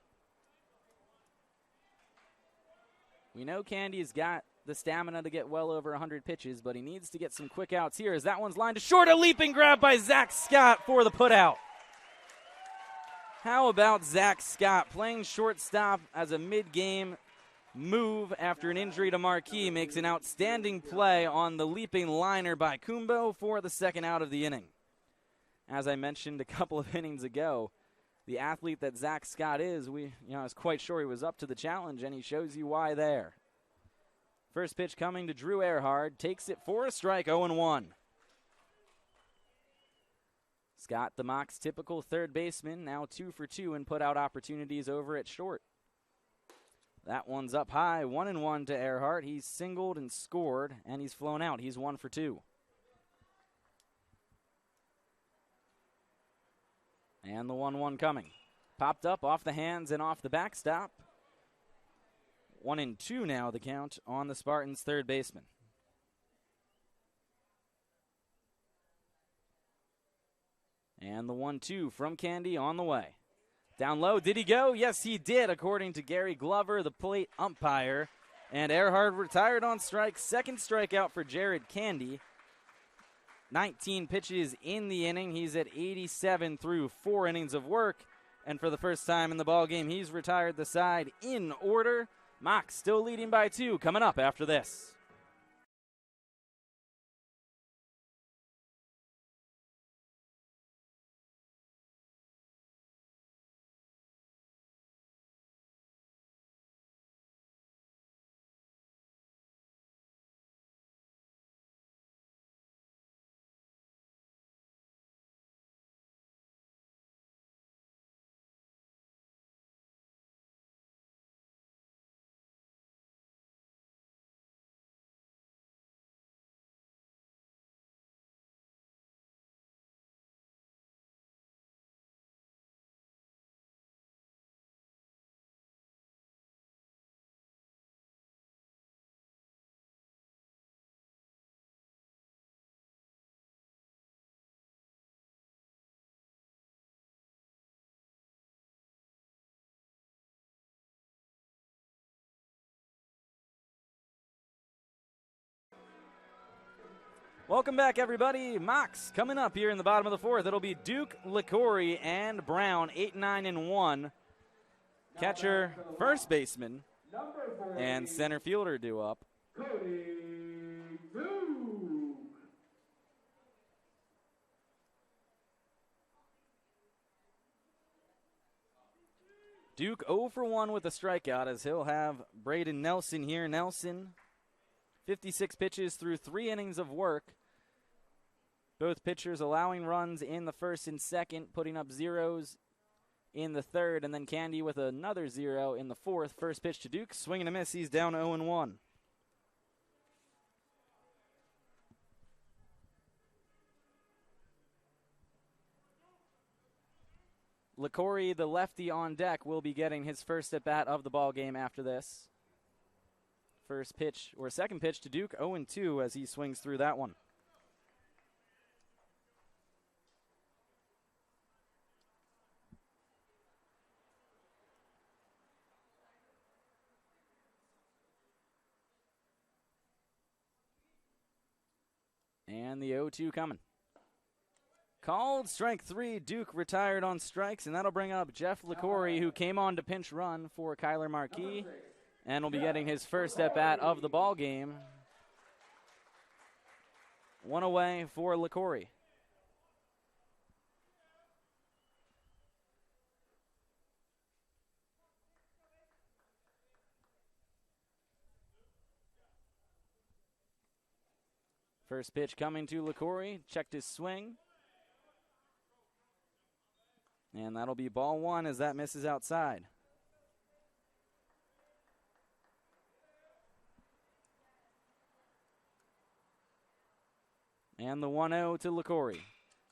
We know Candy's got the stamina to get well over 100 pitches, but he needs to get some quick outs here as that one's lined to short. A leaping grab by Zack Scott for the putout. How about Zack Scott playing shortstop as a mid-game move after an injury to Marquis? Makes an outstanding play on the leaping liner by Kumbo for the 2nd out of the inning. as I mentioned a couple of innings ago, the athlete that Zack Scott is, I was quite sure he was up to the challenge, and he shows you why there. First pitch coming to Drew Erhard, takes it for a strike, 0-1. Scott, the Mocs' typical third baseman, now 2 for 2 and put out opportunities over at short. That one's up high, 1-1 to Erhard. He's singled and scored, and he's flown out. He's 1 for 2. And the 1-1 coming. Popped up off the hands and off the backstop. 1-2 now the count on the Spartans' third baseman. And the 1-2 from Candy on the way. Down low, did he go? Yes, he did, according to Gary Glover, the plate umpire. And Erhard retired on strike. Second strikeout for Jared Candy. 19 pitches in the inning. He's at 87 through 4 innings of work. And for the first time in the ballgame, he's retired the side in order. Mocs still leading by 2 coming up after this. Welcome back, everybody. Mocs coming up here in the bottom of the fourth. It'll be Duke, LaCourie, and Brown, 8, 9, and 1. Catcher, first baseman, and center fielder due up. Duke 0 for 1 with a strikeout, as he'll have Braden Nelson here. Nelson, 56 pitches through 3 innings of work. Both pitchers allowing runs in the first and second, putting up zeros in the third, and then Candy with another 0 in the fourth. First pitch to Duke, swing and a miss. He's down 0-1. LaCourie, the lefty on deck, will be getting his first at bat of the ball game after this. First pitch, or second pitch to Duke, 0-2 as he swings through that one. And the 0-2 coming. Called strike 3. Duke retired on strikes, and that'll bring up Jeff LaCourie, who came on to pinch run for Kyler Marquis, and will be getting his first at bat of the ball game. One away for LaCourie. First pitch coming to LaCourie. Checked his swing. And that'll be ball 1 as that misses outside. And the 1-0 to LaCourie.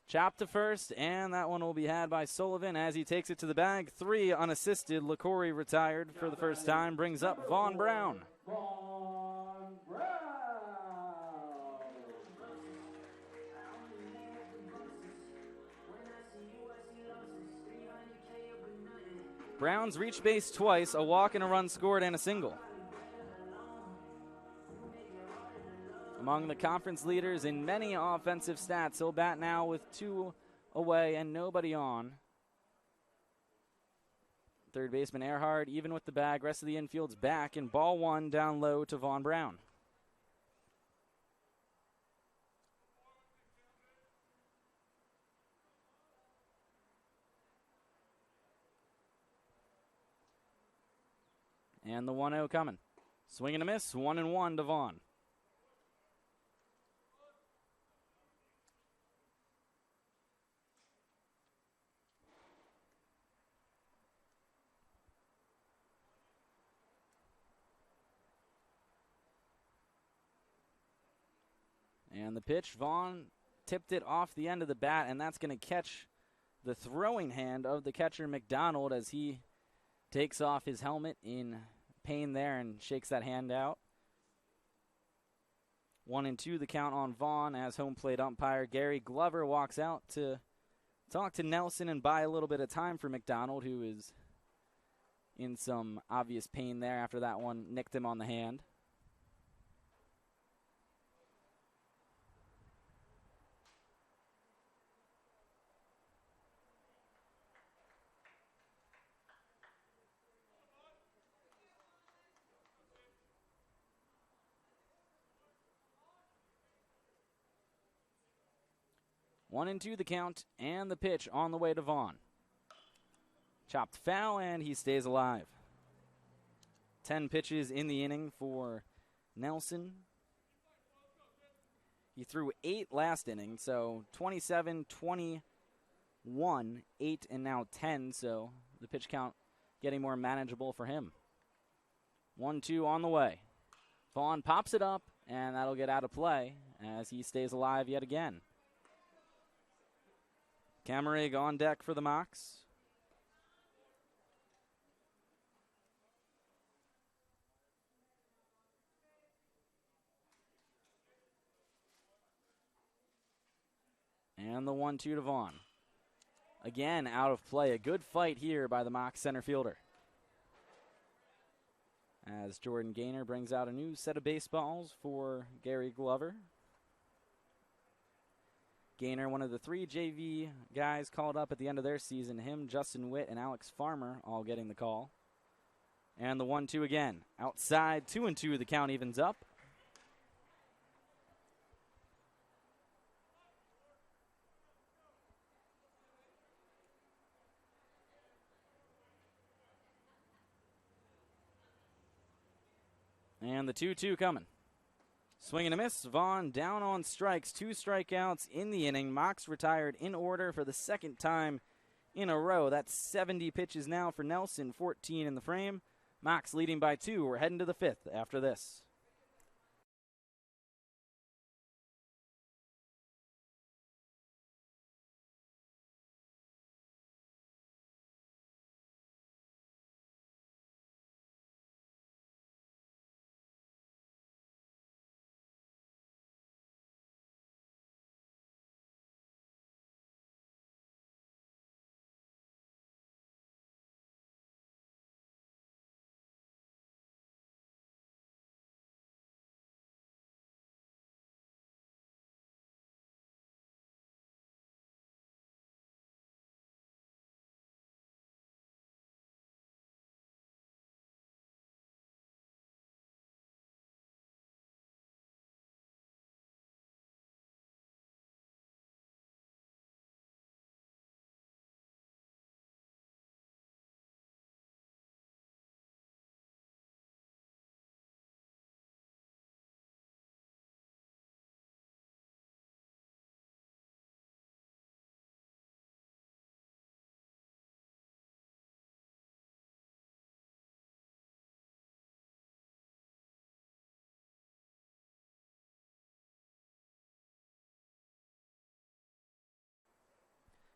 Chopped to first, and that one will be had by Sullivan as he takes it to the bag. 3 unassisted. LaCourie retired for the first time. Brings up Vaughn Brown. Vaughn Brown. Brown's reached base twice, a walk and a run scored, and a single. Among the conference leaders in many offensive stats, he'll bat now with 2 away and nobody on. Third baseman Erhard, even with the bag, rest of the infield's back, and ball 1 down low to Vaughn Brown. And the 1-0 coming. Swing and a miss, 1-1 to Vaughn. And the pitch, Vaughn tipped it off the end of the bat, and that's going to catch the throwing hand of the catcher, McDonald, as he takes off his helmet in pain there and shakes that hand out. 1-2 the count on Vaughn as home plate umpire Gary Glover walks out to talk to Nelson and buy a little bit of time for McDonald, who is in some obvious pain there after that one nicked him on the hand. One and two the count, and the pitch on the way to Vaughn. Chopped foul, and he stays alive. 10 pitches in the inning for Nelson. He threw 8 last inning, so 27, 21, 8, and now 10, so the pitch count getting more manageable for him. 1-2 on the way. Vaughn pops it up, and that'll get out of play as he stays alive yet again. Camerig on deck for the Mocs. And the 1-2 to Vaughn. Again, out of play. A good fight here by the Mocs center fielder. As Jordan Gaynor brings out a new set of baseballs for Gary Glover. Gaynor, one of the 3 JV guys called up at the end of their season. Him, Justin Witt, and Alex Farmer all getting the call. And the 1-2 again. Outside, 2-2, the count evens up. And the 2-2 coming. Swing and a miss. Vaughn down on strikes. 2 strikeouts in the inning. Mocs retired in order for the second time in a row. That's 70 pitches now for Nelson, 14 in the frame. Mocs leading by 2. We're heading to the 5th after this.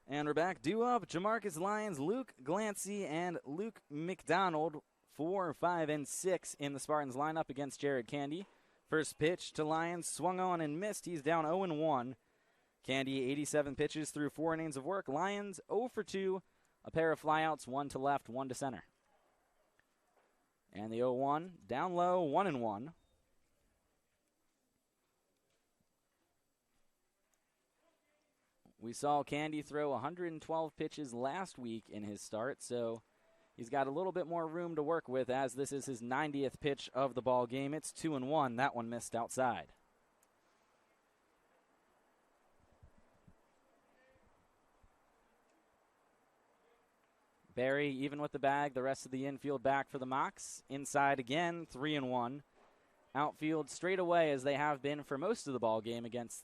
And we're back. Due up, Jamarcus Lyons, Luke Glancy, and Luke McDonald, 4, 5, and 6 in the Spartans lineup against Jared Candy. First pitch to Lyons, swung on and missed. He's down 0-1. Candy, 87 pitches through 4 innings of work. Lyons, 0 for 2, a pair of flyouts, 1 to left, 1 to center. And the 0-1, down low, 1-1. We saw Candy throw 112 pitches last week in his start, so he's got a little bit more room to work with as this is his 90th pitch of the ball game. It's 2-1. That one missed outside. Barry, even with the bag, the rest of the infield back for the Mocs. Inside again, 3-1. Outfield straight away as they have been for most of the ball game against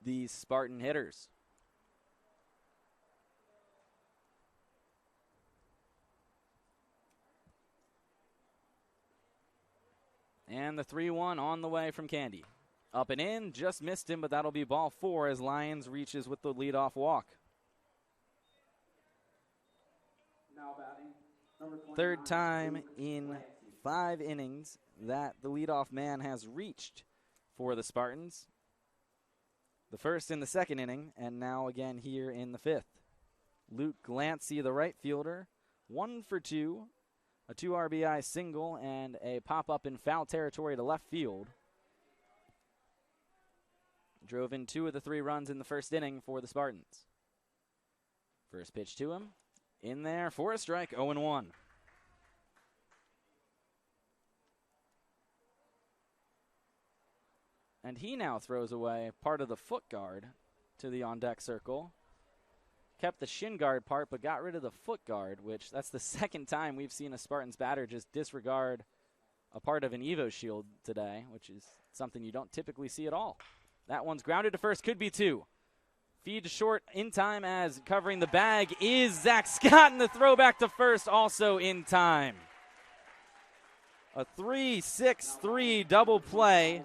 these Spartan hitters. And the 3-1 on the way from Candy. Up and in, just missed him, but that'll be ball 4 as Lyons reaches with the leadoff walk. Now batting, number 29, Third time in 5 innings that the leadoff man has reached for the Spartans. The first in the second inning, and now again here in the 5th. Luke Glancy, the right fielder, 1 for 2, a 2 RBI single, and a pop-up in foul territory to left field. Drove in 2 of the 3 runs in the first inning for the Spartans. First pitch to him. In there for a strike, 0-1. And he now throws away part of the foot guard to the on-deck circle. Kept the shin guard part, but got rid of the foot guard, which that's the second time we've seen a Spartans batter just disregard a part of an Evo shield today, which is something you don't typically see at all. That one's grounded to first, could be 2. Feed to short in time as covering the bag is Zack Scott, and the throw back to first also in time. A 3-6-3 double play.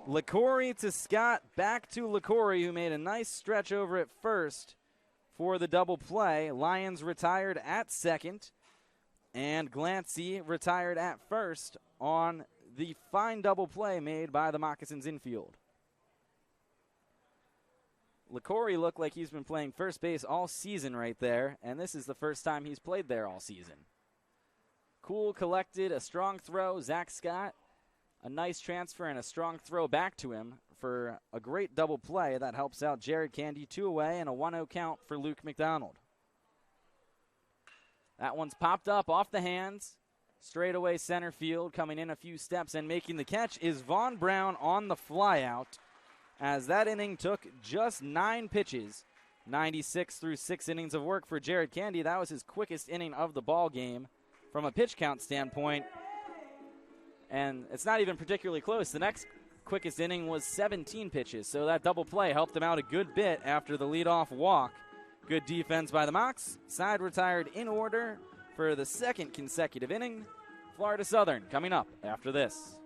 LaCory to Scott, back to LaCory, who made a nice stretch over at first for the double play. Lyons retired at second, and Glancy retired at first on the fine double play made by the Moccasins infield. LaCory looked like he's been playing first base all season right there, and this is the first time he's played there all season. Cool, collected, a strong throw. Zack Scott, a nice transfer and a strong throw back to him for a great double play that helps out Jared Candy. 2 away and a 1-0 count for Luke McDonald. That one's popped up off the hands. Straightaway center field, coming in a few steps and making the catch is Vaughn Brown on the flyout, as that inning took just 9 pitches. 96 through 6 innings of work for Jared Candy. That was his quickest inning of the ball game from a pitch count standpoint. And it's not even particularly close. The next quickest inning was 17 pitches, so that double play helped him out a good bit after the leadoff walk. Good defense by the Mocs. Side retired in order for the second consecutive inning. Florida Southern coming up after this.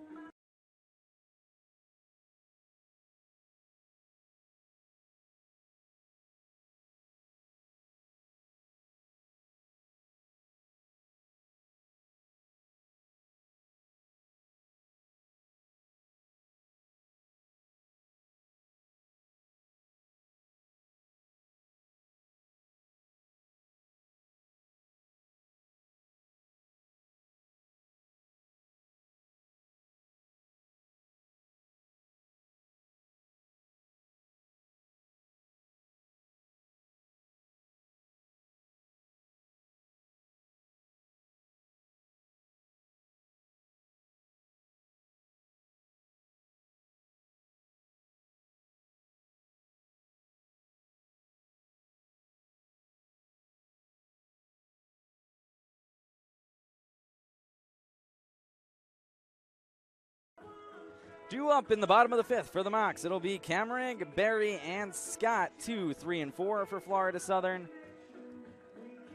Due up in the bottom of the 5th for the Mocs. It'll be Cameron, Barry, and Scott. 2, 3, and 4 for Florida Southern.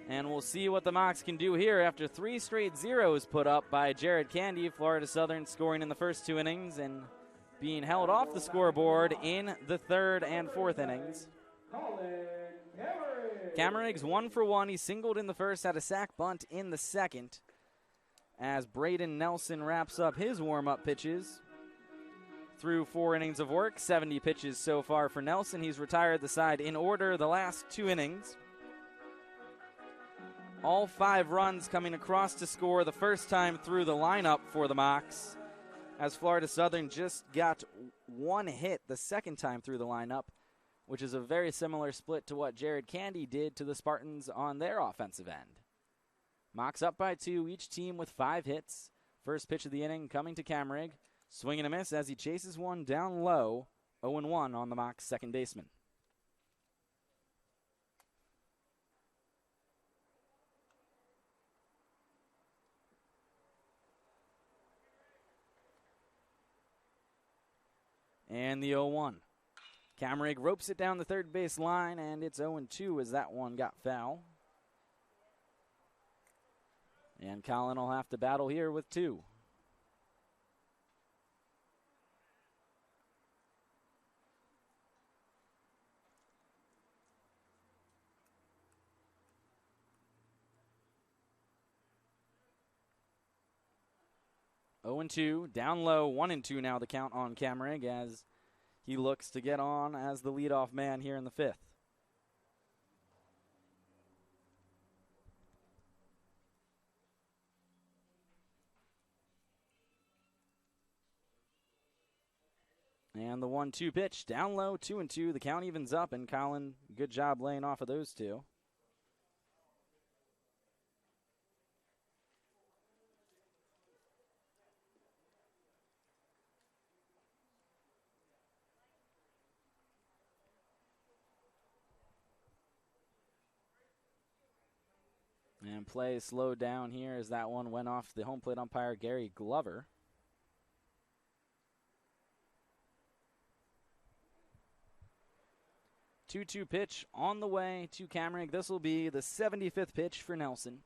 And we'll see what the Mocs can do here after 3 straight zeros put up by Jared Candy. Florida Southern scoring in the first 2 innings and being held off the scoreboard in the 3rd and 4th innings. Cameron's 1 for 1. He singled in the first, had a sac bunt in the second. As Braden Nelson wraps up his warm-up pitches. Through 4 innings of work, 70 pitches so far for Nelson. He's retired the side in order the last 2 innings. All 5 runs coming across to score the first time through the lineup for the Mocs, as Florida Southern just got 1 hit the second time through the lineup, which is a very similar split to what Jared Candy did to the Spartans on their offensive end. Mocs up by 2, each team with 5 hits. First pitch of the inning coming to Camrig. Swing and a miss as he chases one down low. 0-1 on the Mocs second baseman. And the 0-1. Camrig ropes it down the third base line, and it's 0-2 as that one got foul. And Colin will have to battle here with 2. Oh and 2, down low, 1-2 now the count on Camrig as he looks to get on as the leadoff man here in the 5th. And the 1-2 pitch, down low, 2-2. The count evens up, and Colin, good job laying off of those 2. And play slowed down here as that one went off the home plate umpire, Gary Glover. Two-two pitch on the way to Camrig. This will be the 75th pitch for Nelson.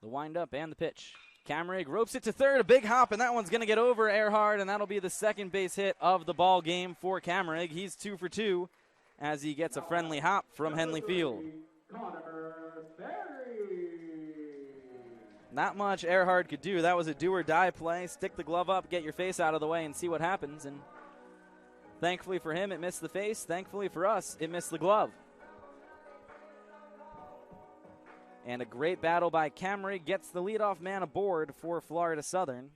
The windup and the pitch. Camrig ropes it to third, a big hop, and that one's going to get over Erhard, and that'll be the second base hit of the ball game for Camrig. He's 2 for 2 as he gets a friendly hop from Henley Field. Not much Erhard could do. That was a do-or-die play. Stick the glove up, get your face out of the way, and see what happens. And thankfully for him, it missed the face. Thankfully for us, it missed the glove. And a great battle by Camry gets the leadoff man aboard for Florida Southern.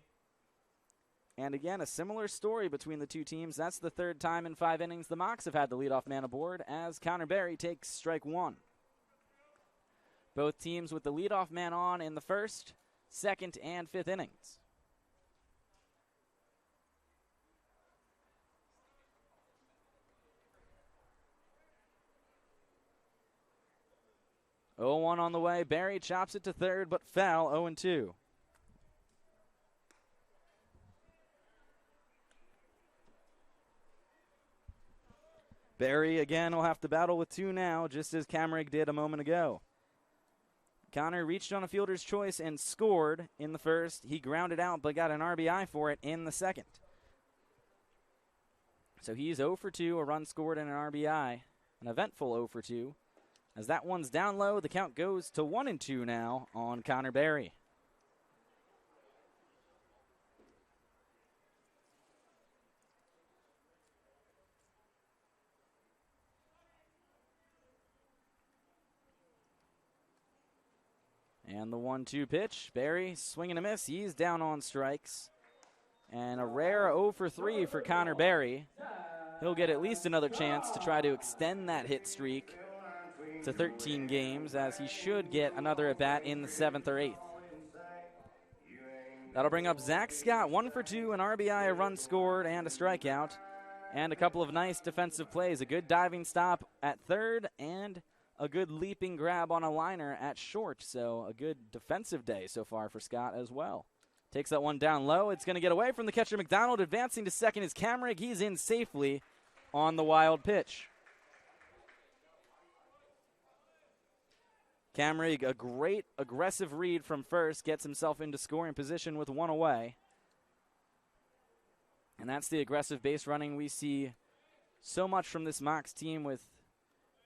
And again, a similar story between the two teams. That's the third time in 5 innings the Mocs have had the leadoff man aboard as Connor Berry takes strike 1. Both teams with the leadoff man on in the 1st, 2nd, and 5th innings. Oh, 0-1 on the way. Berry chops it to third, but foul, 0-2. Berry again will have to battle with 2 now, just as Camrig did a moment ago. Connor reached on a fielder's choice and scored in the 1st. He grounded out but got an RBI for it in the 2nd. So he's 0 for 2, a run scored and an RBI. An eventful 0 for 2. As that one's down low, the count goes to 1-2 now on Connor Berry. And the 1-2 pitch. Berry swinging a miss. He's down on strikes. And a rare 0 for 3 for Connor Berry. He'll get at least another chance to try to extend that hit streak to 13 games, as he should get another at bat in the 7th or 8th. That'll bring up Zack Scott, 1 for 2, an RBI, a run scored, and a strikeout. And a couple of nice defensive plays. A good diving stop at third and a good leaping grab on a liner at short. So a good defensive day so far for Scott as well. Takes that one down low. It's going to get away from the catcher McDonald. Advancing to second is Camrig. He's in safely on the wild pitch. Camrig, a great aggressive read from first, gets himself into scoring position with 1 away. And that's the aggressive base running we see so much from this Mocs team, with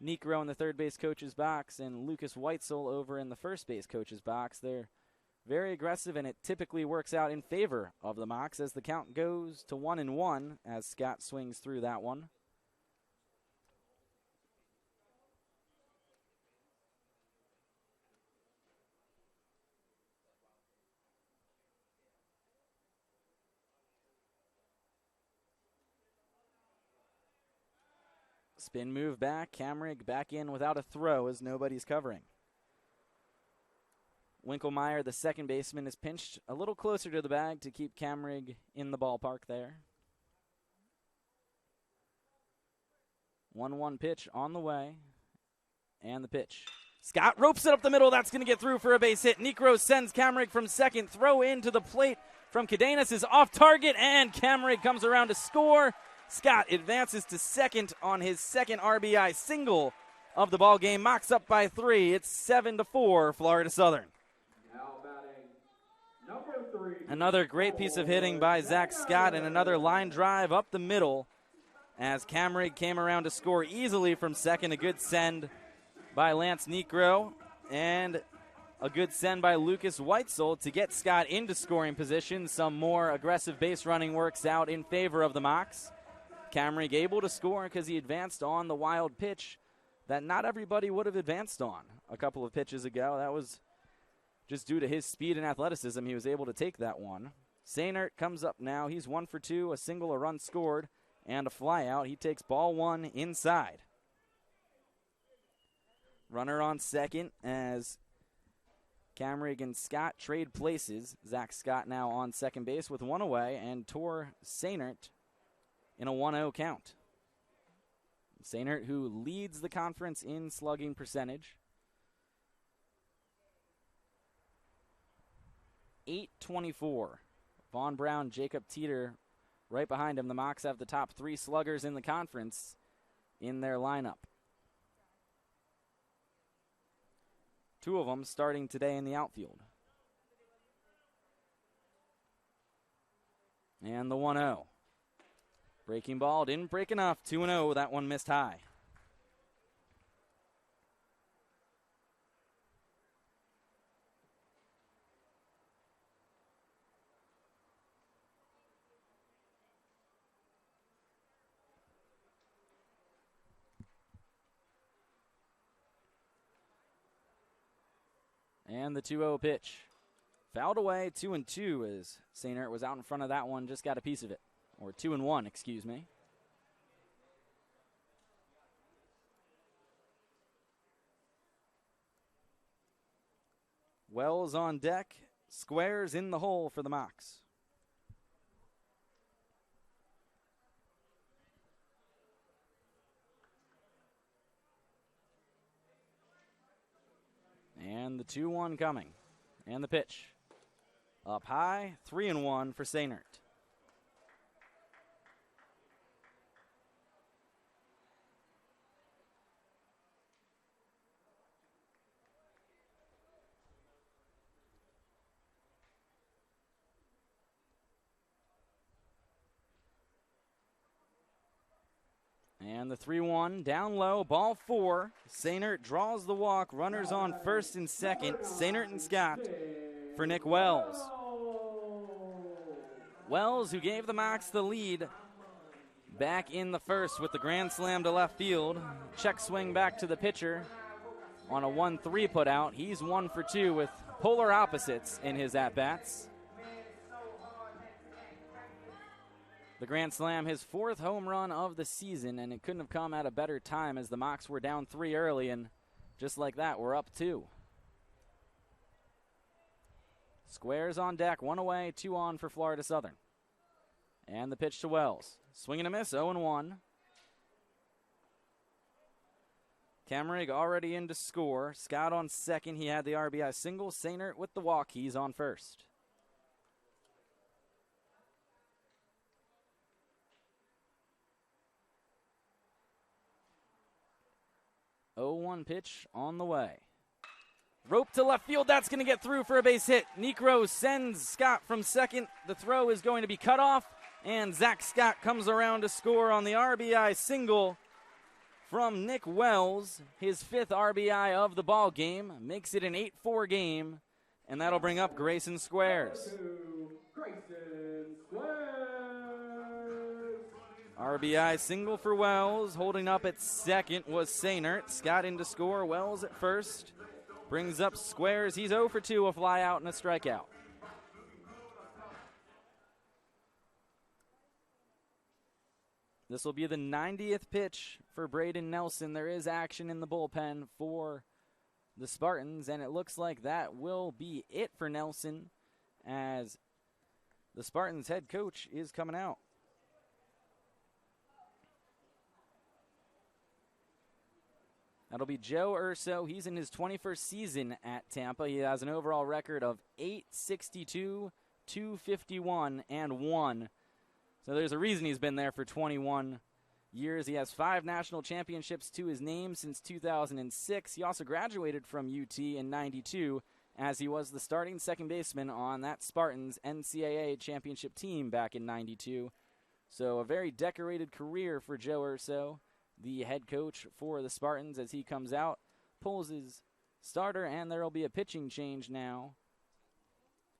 Negro in the third base coach's box and Lucas Weitzel over in the first base coach's box. They're very aggressive, and it typically works out in favor of the Mocs as the count goes to 1-1 as Scott swings through that one. Spin move back. Camrig back in without a throw as nobody's covering. Winkelmeyer, the second baseman, is pinched a little closer to the bag to keep Camrig in the ballpark there. 1-1 pitch on the way. And the pitch. Scott ropes it up the middle. That's going to get through for a base hit. Negro sends Camrig from second. Throw into the plate from Cadenas is off target, and Camry comes around to score. Scott advances to second on his second RBI single of the ball game. Mocs up by 3. It's 7-4, Florida Southern. Now batting number 3. Another great piece of hitting by Zack Scott, and another line drive up the middle as Camry came around to score easily from second. A good send by Lance Negro, and a good send by Lucas Weitzel to get Scott into scoring position. Some more aggressive base running works out in favor of the Mocs. Camry able to score because he advanced on the wild pitch that not everybody would have advanced on a couple of pitches ago. That was just due to his speed and athleticism. He was able to take that one. Sainert comes up now. He's 1 for 2, a single, a run scored, and a fly out. He takes ball 1 inside. Runner on second as Camry and Scott trade places. Zack Scott now on second base with 1 away, and Tor Sainert in a 1-0 count. Sainert, who leads the conference in slugging percentage. 824. Vaughn Brown, Jacob Teeter right behind him. The Mocs have the top 3 sluggers in the conference in their lineup. 2 of them starting today in the outfield. And the 1-0. Breaking ball, didn't break enough. 2-0, that one missed high. And the 2-0 pitch. Fouled away, 2-2 as Sainert was out in front of that one, just got a piece of it. Or 2-1, excuse me. Wells on deck, Squares in the hole for the Mocs. And the 2-1 coming. And the pitch. Up high, 3-1 for Sainert. And the 3-1 down low, ball 4. Sainert draws the walk. Runners on first and second. Sainert and Scott for Nick Wells. Wells, who gave the Mocs the lead back in the first with the grand slam to left field. Check swing back to the pitcher on a 1-3 put out. He's 1 for 2 with polar opposites in his at-bats. The grand slam, his 4th home run of the season, and it couldn't have come at a better time as the Mocs were down 3 early, and just like that, we're up 2. Squares on deck, 1 away, 2 on for Florida Southern. And the pitch to Wells. Swing and a miss, 0-1. Camrig already in to score. Scott on second, he had the RBI single. Sainert with the walk, he's on first. 0-1 pitch on the way. Rope to left field. That's going to get through for a base hit. Negro sends Scott from second. The throw is going to be cut off, and Zack Scott comes around to score on the RBI single from Nick Wells. His 5th RBI of the ball game. Makes it an 8-4 game, and that'll bring up Grayson Squares. RBI single for Wells. Holding up at second was Sainert. Scott in to score. Wells at first. Brings up Squares. He's 0 for 2, a fly out and a strikeout. This will be the 90th pitch for Braden Nelson. There is action in the bullpen for the Spartans, and it looks like that will be it for Nelson as the Spartans head coach is coming out. That'll be Joe Urso. He's in his 21st season at Tampa. He has an overall record of 862, 251 and 1. So there's a reason he's been there for 21 years. He has 5 national championships to his name since 2006. He also graduated from UT in 92, as he was the starting second baseman on that Spartans NCAA championship team back in 92. So a very decorated career for Joe Urso, the head coach for the Spartans, as he comes out, pulls his starter, and there will be a pitching change now.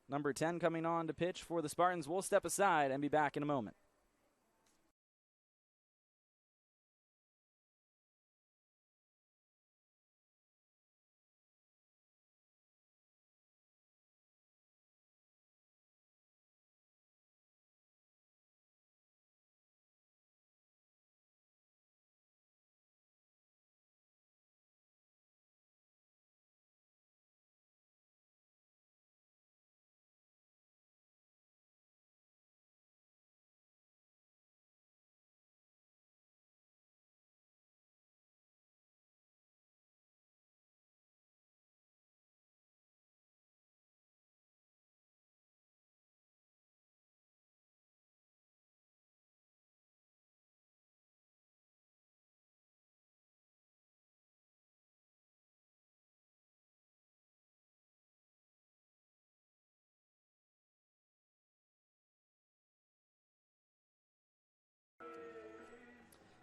Number 10 coming on to pitch for the Spartans. We'll step aside and be back in a moment.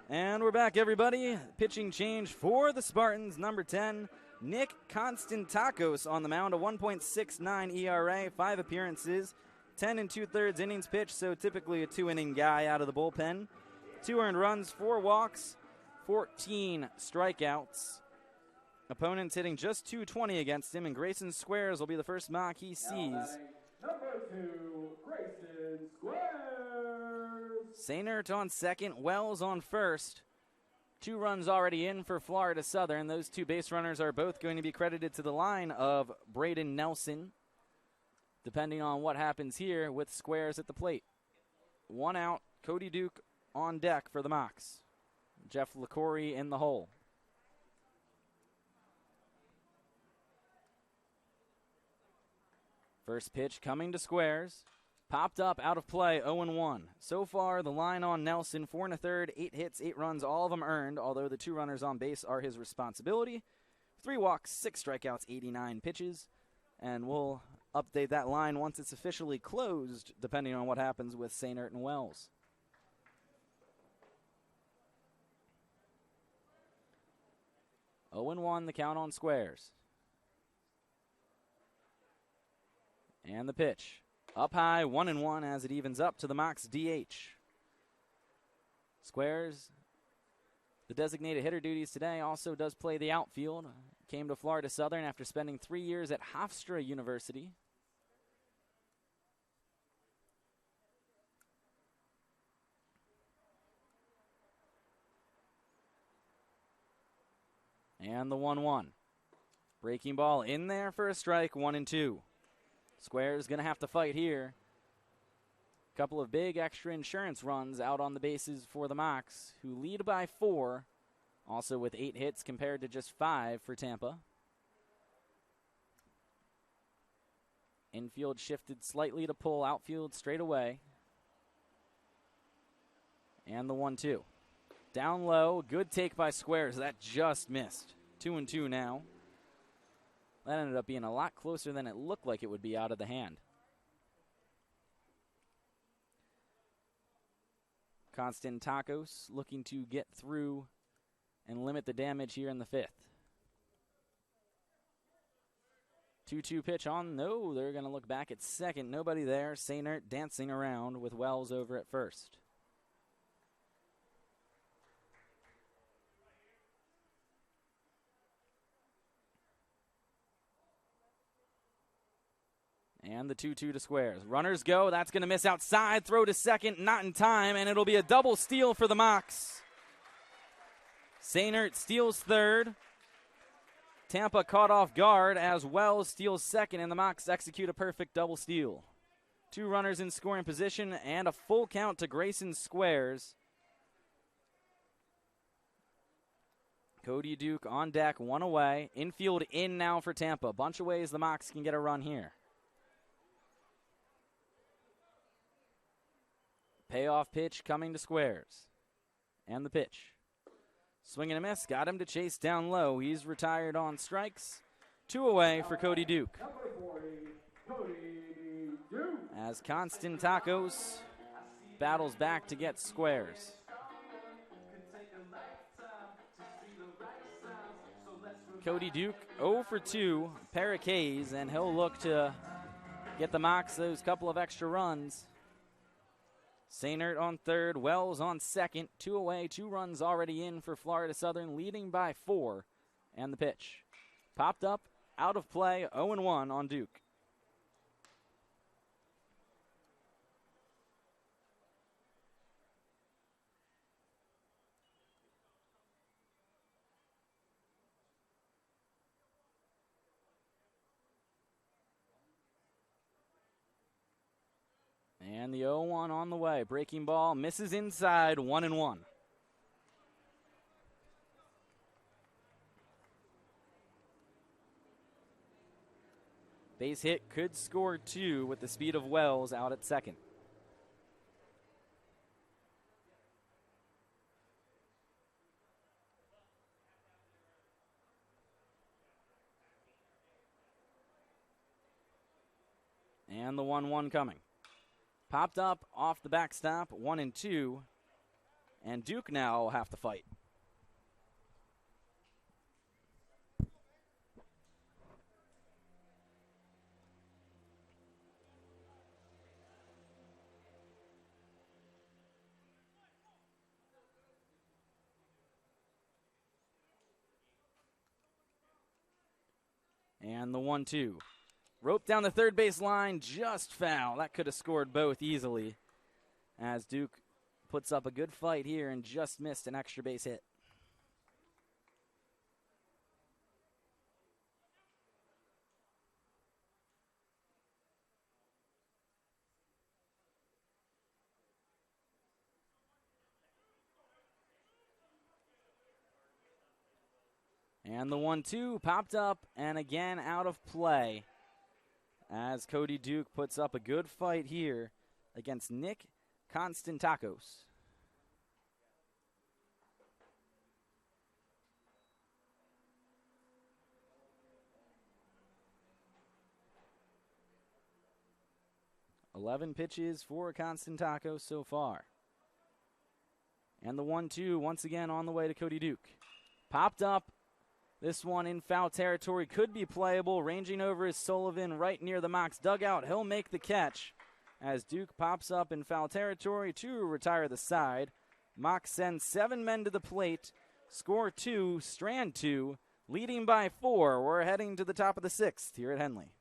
And we're back, everybody. Pitching change for the Spartans. Number 10, Nick Konstantakos on the mound, a 1.69 ERA, 5 appearances, 10 2/3 innings pitched, so typically a 2-inning guy out of the bullpen. 2 earned runs, 4 walks, 14 strikeouts. Opponents hitting just .220 against him, and Grayson Squares will be the first mock he sees. Number 2, Grayson Squares. Sainert on second, Wells on first. 2 runs already in for Florida Southern. Those 2 base runners are both going to be credited to the line of Braden Nelson, depending on what happens here with Squares at the plate. 1 out, Cody Duke on deck for the Mocs. Jeff LaCory in the hole. First pitch coming to Squares. Popped up, out of play, 0-1. So far, the line on Nelson, 4 1/3, 8 hits, 8 runs, all of them earned, although the 2 runners on base are his responsibility. 3 walks, 6 strikeouts, 89 pitches. And we'll update that line once it's officially closed, depending on what happens with Sainert and Wells. (0-1) the count on Squares. And the pitch. Up high, 1-1 as it evens up to the Mocs DH. Squares, the designated hitter duties today, also does play the outfield. Came to Florida Southern after spending 3 years at Hofstra University. And the 1-1. Breaking ball in there for a strike, 1-2. Squares going to have to fight here. Couple of big extra insurance runs out on the bases for the Mocs, who lead by 4, also with 8 hits compared to just 5 for Tampa. Infield shifted slightly to pull, outfield straight away. And the 1-2. Down low, good take by Squares. That just missed. 2-2 now. That ended up being a lot closer than it looked like it would be out of the hand. Konstantakos looking to get through and limit the damage here in the 5th. 2-2 pitch on. No, they're going to look back at second. Nobody there. Sainert dancing around with Wells over at first. And the 2-2 to Squares. Runners go. That's going to miss outside. Throw to second. Not in time. And it'll be a double steal for the Mocs. Sainert steals third. Tampa caught off guard as Wells steals second. And the Mocs execute a perfect double steal. 2 runners in scoring position. And a full count to Grayson Squares. Cody Duke on deck. 1 away. Infield in now for Tampa. Bunch of ways the Mocs can get a run here. payoff pitch coming to squares. And the pitch. Swing and a miss. Got him to chase down low. He's retired on strikes. 2 away for Cody Duke. As Constantakos battles back to get squares. Cody Duke 0 for 2, pair of Ks, and he'll look to get the Mocs those couple of extra runs. Sainert on third, Wells on second, 2 away, 2 runs already in for Florida Southern, leading by 4. And the pitch. Popped up, out of play, 0-1 on Duke. And the 0-1 on the way. Breaking ball misses inside, 1-1. Base hit could score 2 with the speed of Wells out at second. And the 1-1 coming. Popped up off the backstop, 1-2. And Duke now will have to fight. And the 1-2. Rope down the third base line, just foul. That could have scored both easily. As Duke puts up a good fight here and just missed an extra base hit. And the 1-2 popped up and again out of play as Cody Duke puts up a good fight here against Nick Constantakos. (11 pitches for Constantakos so far. And the 1-2 once again on the way to Cody Duke. Popped up. This one in foul territory could be playable. Ranging over is Sullivan right near the Mocs dugout. He'll make the catch as Duke pops up in foul territory to retire the side. Mocs send 7 men to the plate. Score 2, strand 2, leading by 4. We're heading to the top of the 6th here at Henley.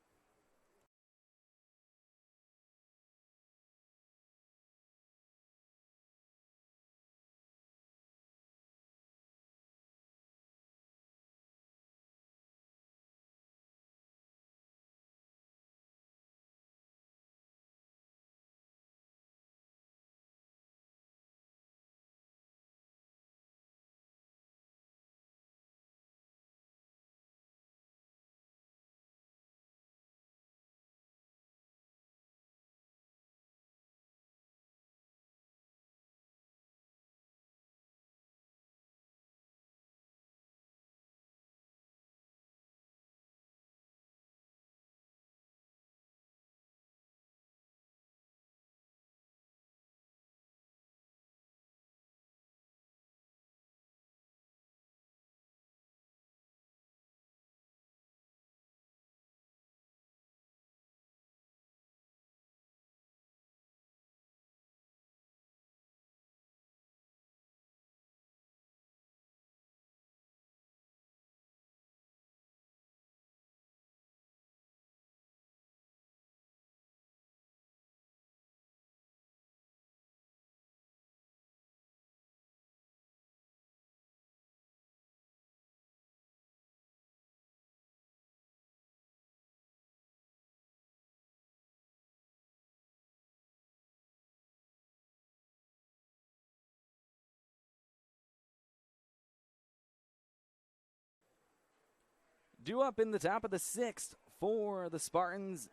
Due up in the top of the 6th for the Spartans.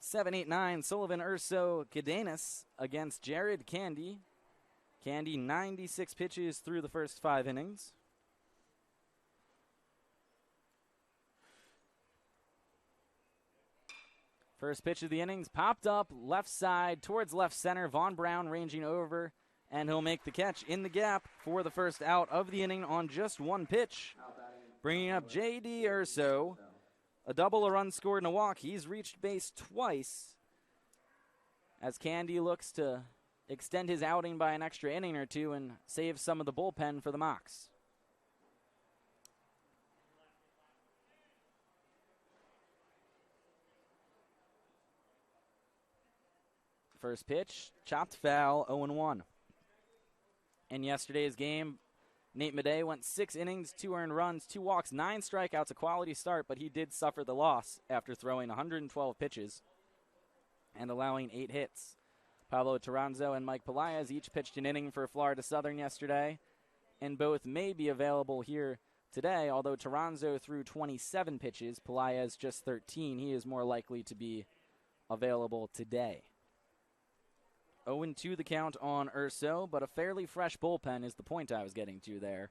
7-8-9, Sullivan, Urso, Cadenas against Jared Candy. Candy 96 pitches through the first 5 innings. First pitch of the innings popped up left side towards left center. Vaughn Brown ranging over, and he'll make the catch in the gap for the first out of the inning on just 1 pitch. Bringing up J.D. Urso. A double, a run scored, and a walk. He's reached base twice as Candy looks to extend his outing by an extra inning or 2 and save some of the bullpen for the Mocs. First pitch, chopped foul, 0-1. In yesterday's game, Nate Madej went 6 innings, 2 earned runs, 2 walks, 9 strikeouts, a quality start, but he did suffer the loss after throwing 112 pitches and allowing 8 hits. Pablo Terranzo and Mike Pelayas each pitched an inning for Florida Southern yesterday, and both may be available here today, although Terranzo threw 27 pitches, Pelayas just 13. He is more likely to be available today. 0-2 the count on Urso, but a fairly fresh bullpen is the point I was getting to there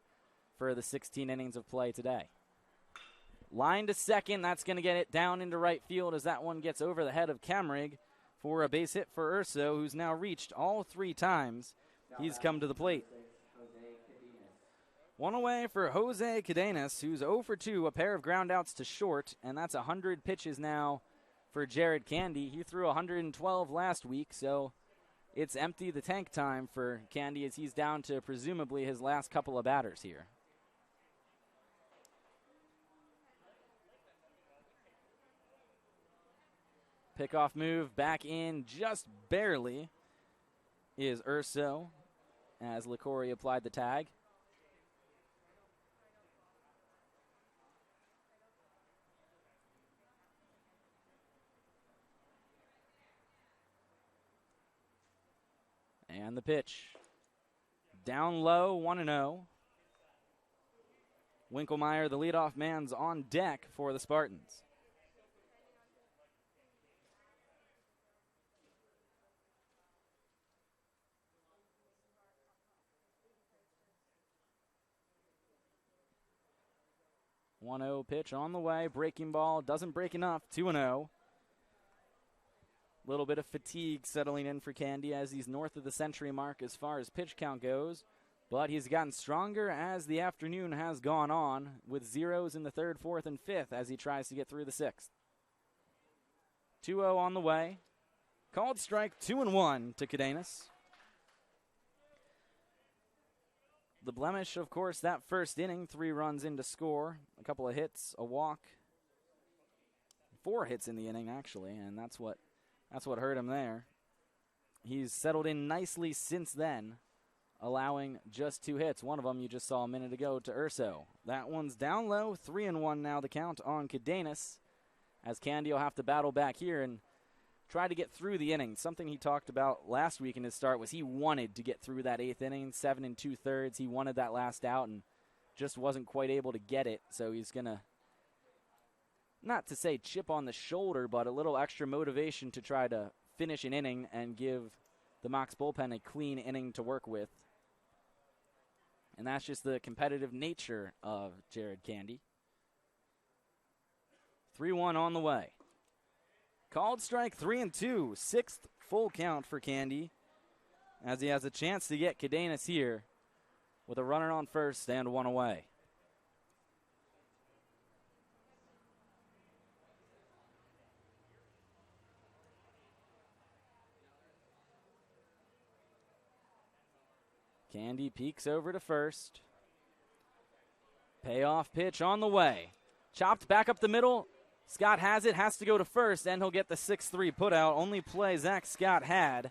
for the 16 innings of play today. Line to second, that's going to get it down into right field as that one gets over the head of Kemrig for a base hit for Urso, who's now reached all 3 times he's come to the plate. One away for Jose Cadenas, who's 0 for 2, a pair of groundouts to short, and that's 100 pitches now for Jared Candy. He threw 112 last week, so it's empty the tank time for Candy as he's down to presumably his last couple of batters here. Pickoff move back in just barely is Urso as LaCory applied the tag. And the pitch. Down low, 1-0. Winkelmeyer, the leadoff man's on deck for the Spartans. One-0 pitch on the way. Breaking ball doesn't break enough. 2-0. Little bit of fatigue settling in for Candy as he's north of the century mark as far as pitch count goes. But he's gotten stronger as the afternoon has gone on with zeros in the 3rd, 4th, and 5th as he tries to get through the 6th. 2-0 on the way. Called strike, 2-1 to Cadenas. The blemish, of course, that first inning, 3 runs in to score, a couple of hits, a walk. 4 hits in the inning, actually, and that's what hurt him there. He's settled in nicely since then, allowing just 2 hits. One of them you just saw a minute ago to Urso. That one's down low, 3-1 now the count on Cadenas, as Candy will have to battle back here and try to get through the inning. Something he talked about last week in his start was he wanted to get through that 8th inning, 7 2/3. He wanted that last out and just wasn't quite able to get it, so he's going to, not to say chip on the shoulder, but a little extra motivation to try to finish an inning and give the Mocs bullpen a clean inning to work with. And that's just the competitive nature of Jared Candy. 3-1 on the way. Called strike, 3-2. 6th full count for Candy as he has a chance to get Cadenas here with a runner on first and 1 away. Candy peeks over to first. Payoff pitch on the way. Chopped back up the middle. Scott has it, has to go to first, and he'll get the 6-3 putout. Only play Zack Scott had,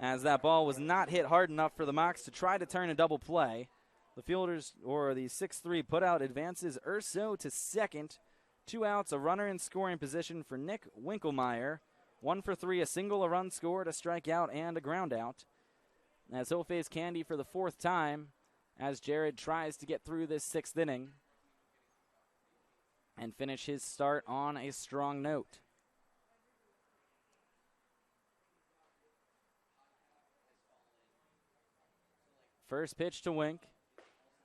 as that ball was not hit hard enough for the Mocs to try to turn a double play. The fielders, or the 6-3 putout, advances Urso to second. 2 outs, a runner in scoring position for Nick Winkelmeyer. 1 for 3, a single, a run scored, a strikeout, and a ground out. As he'll face Candy for the 4th time as Jared tries to get through this 6th inning and finish his start on a strong note. First pitch to Wink.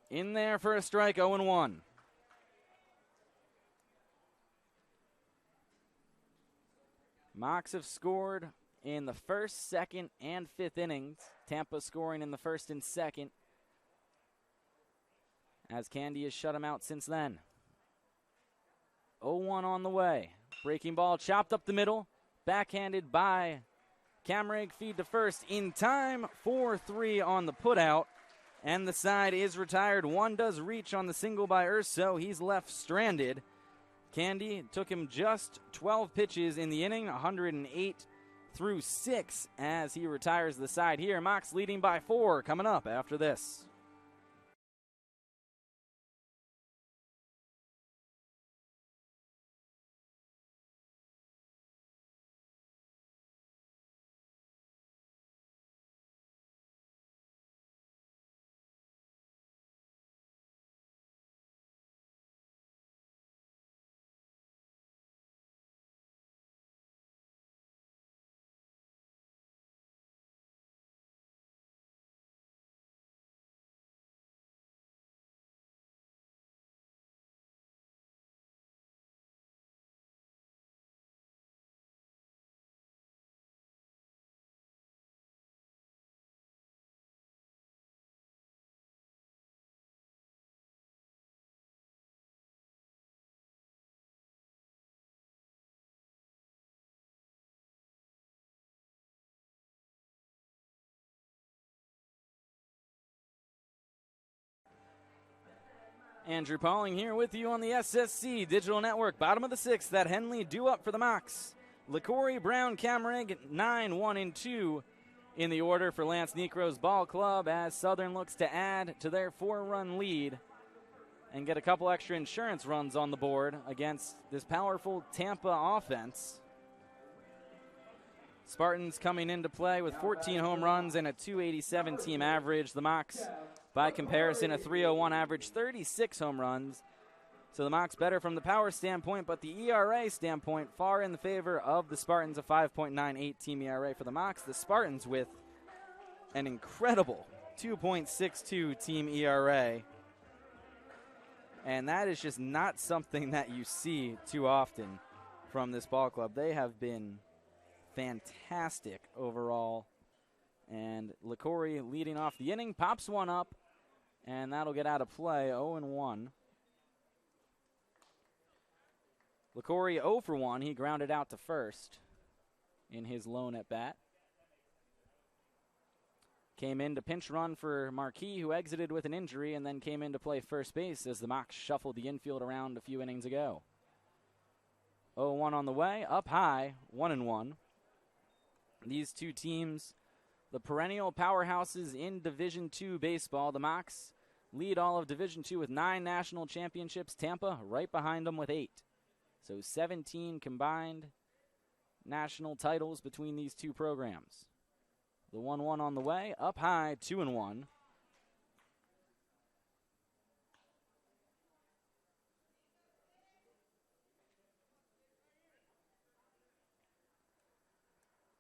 In there for a strike, 0-1. Mocs have scored in the first, second, and fifth innings. Tampa scoring in the first and second, as Candy has shut him out since then. 0-1 on the way. Breaking ball chopped up the middle. Backhanded by Camrig. Feed to first in time. 4-3 on the putout. And the side is retired. One does reach on the single by Urso. He's left stranded. Candy took him just 12 pitches in the inning, 108 through 6 as he retires the side here. Mocs leading by 4 coming up after this. Andrew Pauling here with you on the SSC Digital Network. Bottom of the sixth, that Henley due up for the Mocs. LaCorey, Brown, Camrig, 9, 1, and 2 in the order for Lance Negro's ball club as Southern looks to add to their 4-run lead and get a couple extra insurance runs on the board against this powerful Tampa offense. Spartans coming into play with 14 home runs and a .287 team average. The Mocs, by comparison, a .301 average, 36 home runs. So the Mocs better from the power standpoint, but the ERA standpoint far in the favor of the Spartans, a 5.98 team ERA for the Mocs. The Spartans with an incredible 2.62 team ERA. And that is just not something that you see too often from this ball club. They have been fantastic overall. And LaCorey leading off the inning, pops one up, and that'll get out of play, 0-1. LaCorey 0 for 1. He grounded out to first in his lone at bat. Came in to pinch run for Marquis, who exited with an injury, and then came in to play first base as the Mocs shuffled the infield around a few innings ago. 0-1 on the way, up high, 1-1. These two teams, the perennial powerhouses in Division II baseball. The Mocs lead all of Division II with 9 national championships. Tampa right behind them with 8. So 17 combined national titles between these two programs. The 1-1 on the way, up high, 2-1.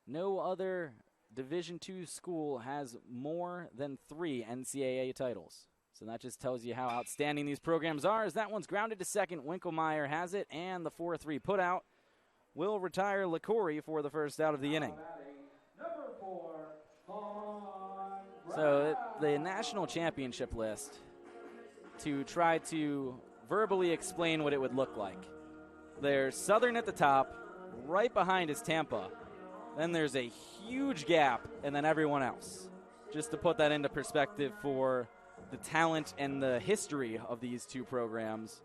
No other Division II school has more than 3 NCAA titles. So that just tells you how outstanding these programs are. As that one's grounded to second, Winkelmeyer has it, and the 4-3 putout will retire LaCorey for the first out of the inning. So the national championship list, to try to verbally explain what it would look like. There's Southern at the top, right behind is Tampa. Then there's a huge gap, and then everyone else. Just to put that into perspective for the talent and the history of these two programs,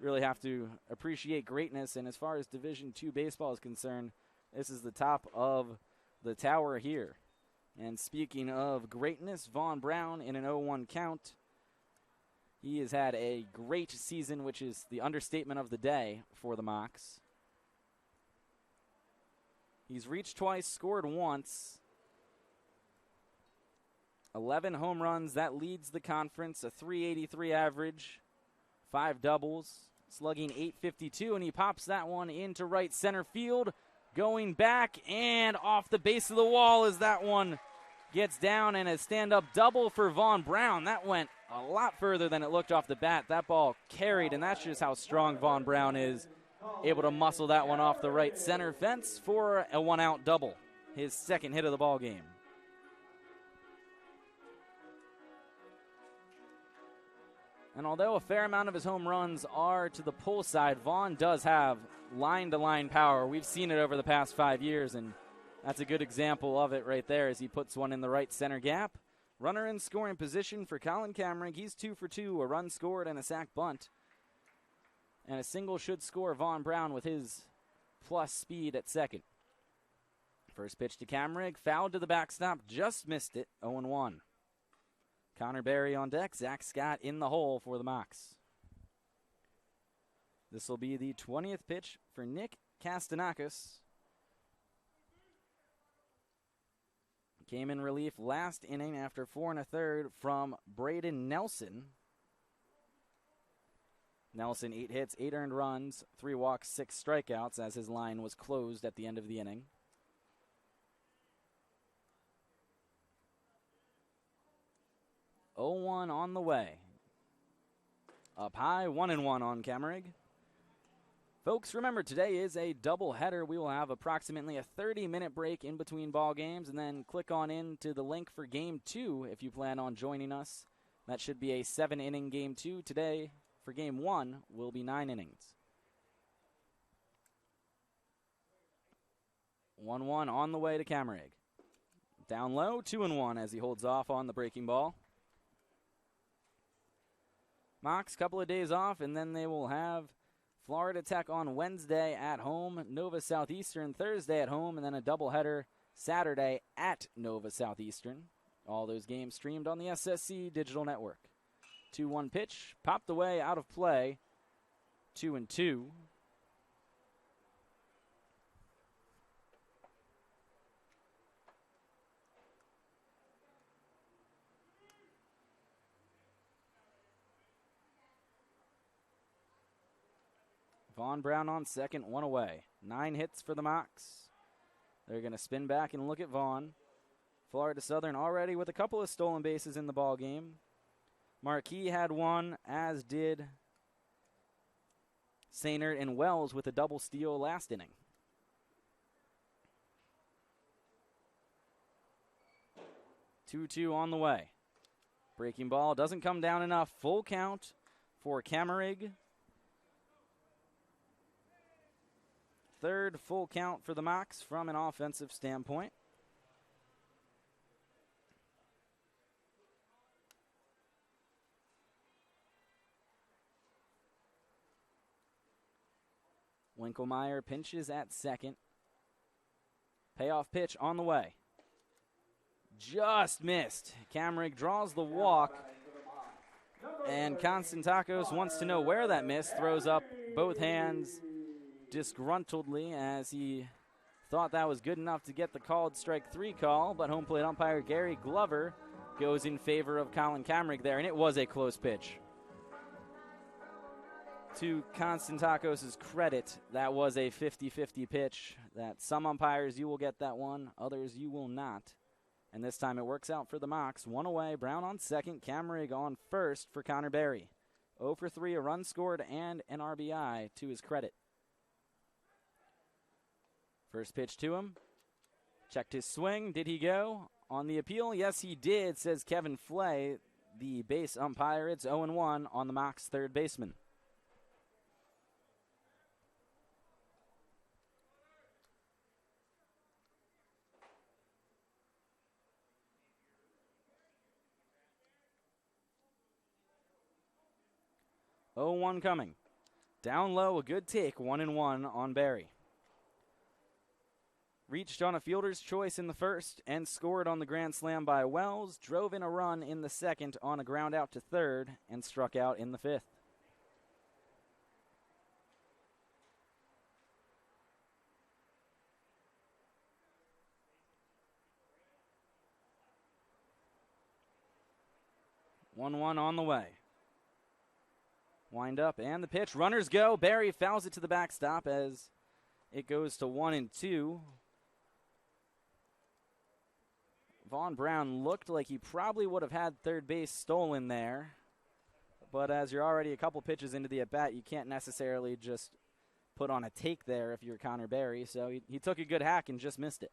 really have to appreciate greatness. And as far as Division II baseball is concerned, this is the top of the tower here. And speaking of greatness, Vaughn Brown in an 0-1 count. He has had a great season, which is the understatement of the day for the Mocs. He's reached twice, scored once. 11 home runs, that leads the conference, a .383 average, 5 doubles, slugging .852, and he pops that one into right center field, going back and off the base of the wall as that one gets down, and a stand-up double for Vaughn Brown. That went a lot further than it looked off the bat. That ball carried, and that's just how strong Vaughn Brown is. Able to muscle that one off the right center fence for a one-out double. His second hit of the ball game. And although a fair amount of his home runs are to the pull side, Vaughn does have line-to-line power. We've seen it over the past 5 years, and that's a good example of it right there as he puts one in the right center gap. Runner in scoring position for Colin Kamrig. He's 2 for 2, a run scored and a sac bunt. And a single should score Vaughn Brown with his plus speed at second. First pitch to Kamrig, fouled to the backstop, just missed it, 0-1. Connor Berry on deck, Zack Scott in the hole for the Mocs. This will be the 20th pitch for Nick Kastanakis. Came in relief last inning after 4 1/3 from Braden Nelson. Nelson, 8 hits, 8 earned runs, 3 walks, 6 strikeouts as his line was closed at the end of the inning. (0-1) on the way. Up high, 1-1 on Kamrig. Folks, remember today is a doubleheader. We will have approximately a 30-minute break in between ball games, and then click on into the link for Game 2 if you plan on joining us. That should be a 7-inning Game 2 today. For Game 1 will be 9 innings. 1-1 on the way to Kamrig. Down low, 2-1 as he holds off on the breaking ball. Mocs, couple of days off, and then they will have Florida Tech on Wednesday at home, Nova Southeastern Thursday at home, and then a doubleheader Saturday at Nova Southeastern. All those games streamed on the SSC Digital Network. 2-1 pitch, popped away, out of play, 2-2. Vaughn Brown on second, 1 away. 9 hits for the Mocs. They're going to spin back and look at Vaughn. Florida Southern already with a couple of stolen bases in the ball game. Marquis had 1, as did Sainert and Wells with a double steal last inning. (2-2) on the way. Breaking ball doesn't come down enough. Full count for Kamrig. Third full count for the Mocs from an offensive standpoint. Winkelmeyer pinches at second. Payoff pitch on the way. Just missed. Kamrig draws the walk. And Konstantakos wants to know where that missed. Throws up both hands disgruntledly as he thought that was good enough to get the called strike 3 call. But home plate umpire Gary Glover goes in favor of Colin Kamrig there. And it was a close pitch. To Konstantakos' credit, that was a 50-50 pitch. That some umpires, you will get that one. Others, you will not. And this time it works out for the Mocs. 1 away, Brown on second, Kamrig on first for Connor Berry. 0 for 3, a run scored and an RBI to his credit. First pitch to him. Checked his swing. Did he go on the appeal? Yes, he did, says Kevin Flay, the base umpire. It's 0-1 on the Mocs' third baseman. (0-1) coming. Down low, a good take, 1-1 on Berry. Reached on a fielder's choice in the first and scored on the grand slam by Wells. Drove in a run in the second on a ground out to third and struck out in the fifth. (1-1) on the way. Wind up and the pitch. Runners go. Berry fouls it to the backstop as it goes to 1-2. Vaughn Brown looked like he probably would have had third base stolen there. But as you're already a couple pitches into the at-bat, you can't necessarily just put on a take there if you're Connor Berry. So he took a good hack and just missed it.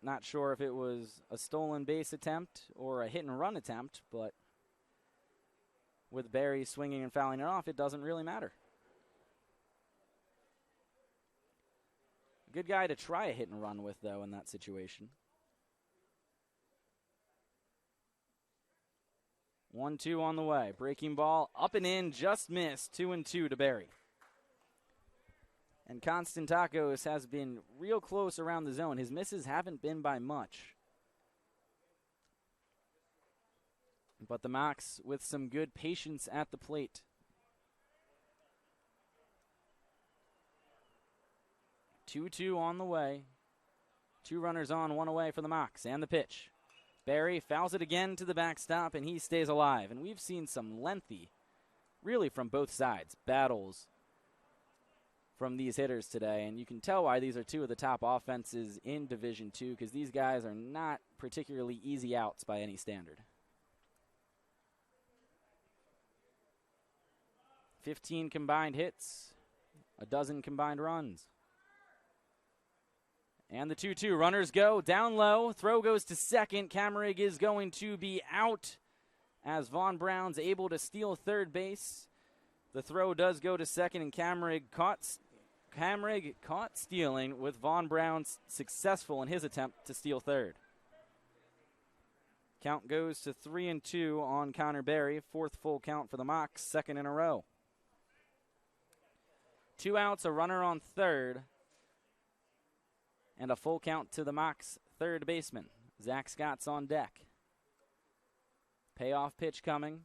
Not sure if it was a stolen base attempt or a hit-and-run attempt, but with Berry swinging and fouling it off, it doesn't really matter. Good guy to try a hit-and-run with, though, in that situation. 1-2 on the way. Breaking ball up and in, just missed. 2-2 to Berry. And Konstantakos has been real close around the zone. His misses haven't been by much. But the Mocs with some good patience at the plate. 2-2 on the way. 2 runners on, 1 away for the Mocs. And the pitch. Berry fouls it again to the backstop, and he stays alive. And we've seen some lengthy, really from both sides, battles from these hitters today. And you can tell why these are 2 of the top offenses in Division II, because these guys are not particularly easy outs by any standard. 15 combined hits, a dozen combined runs. And the 2-2, runners go down low. Throw goes to second. Kammerig is going to be out as Vaughn Brown's able to steal third base. The throw does go to second, and Kammerig caught stealing with Vaughn Brown successful in his attempt to steal third. Count goes to 3-2 on Connor Berry. 4th full count for the Mocs, 2nd in a row. 2 outs, a runner on third. And a full count to the Mocs' third baseman. Zack Scott's on deck. Payoff pitch coming.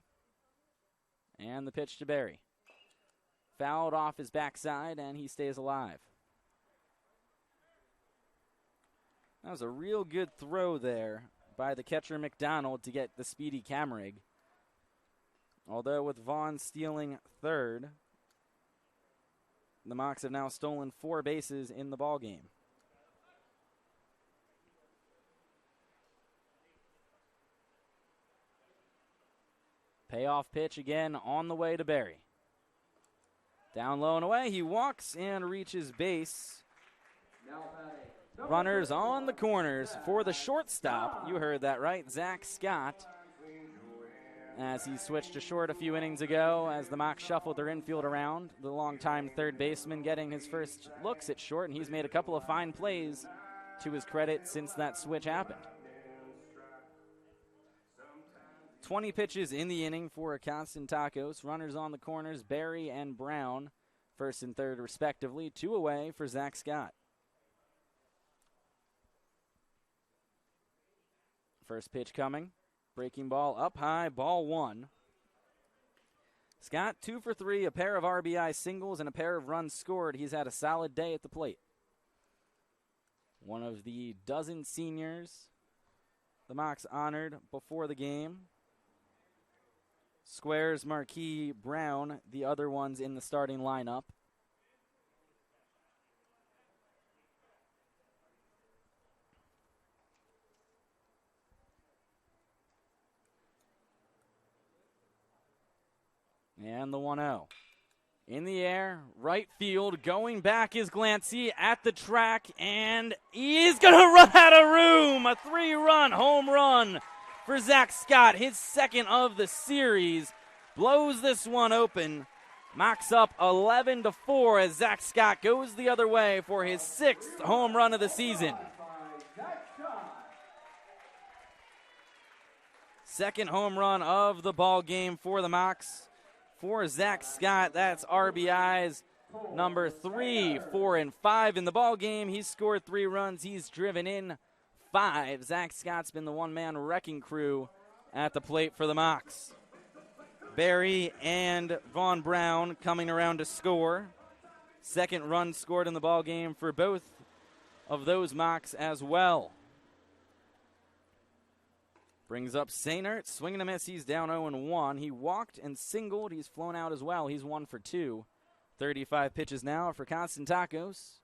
And the pitch to Berry. Fouled off his backside, and he stays alive. That was a real good throw there by the catcher McDonald to get the speedy Kammerig. Although with Vaughn stealing third, the Mocs have now stolen 4 bases in the ballgame. Payoff pitch again on the way to Berry. Down low and away, he walks and reaches base. Runners on the corners for the shortstop. You heard that right, Zack Scott. As he switched to short a few innings ago, as the Mocs shuffled their infield around. The longtime third baseman getting his first looks at short, and he's made a couple of fine plays to his credit since that switch happened. 20 pitches in the inning for Konstantakos. Runners on the corners, Berry and Brown, 1st and 3rd respectively. 2 away for Zack Scott. First pitch coming. Breaking ball up high, ball 1. Scott 2 for 3, a pair of RBI singles and a pair of runs scored. He's had a solid day at the plate. One of the dozen seniors the Mocs honored before the game. Squares, Marquis, Brown, the other ones in the starting lineup. And the 1-0. In the air, right field, going back is Glancy at the track, and he's going to run out of room. A 3-run home run for Zack Scott, his 2nd of the series. Blows this one open. Mocs up 11-4 as Zack Scott goes the other way for his 6th home run of the season. 2nd home run of the ball game for the Mocs. For Zack Scott, that's RBIs number 3, 4, and 5 in the ball game. He's scored 3 runs. He's driven in 5. Zack Scott's been the one-man wrecking crew at the plate for the Mocs. Berry and Vaughn Brown coming around to score. 2nd run scored in the ball game for both of those Mocs as well. Brings up Sainert, swinging a miss. He's down 0-1. He walked and singled. He's flown out as well. He's 1 for 2. 35 pitches now for Konstantakos.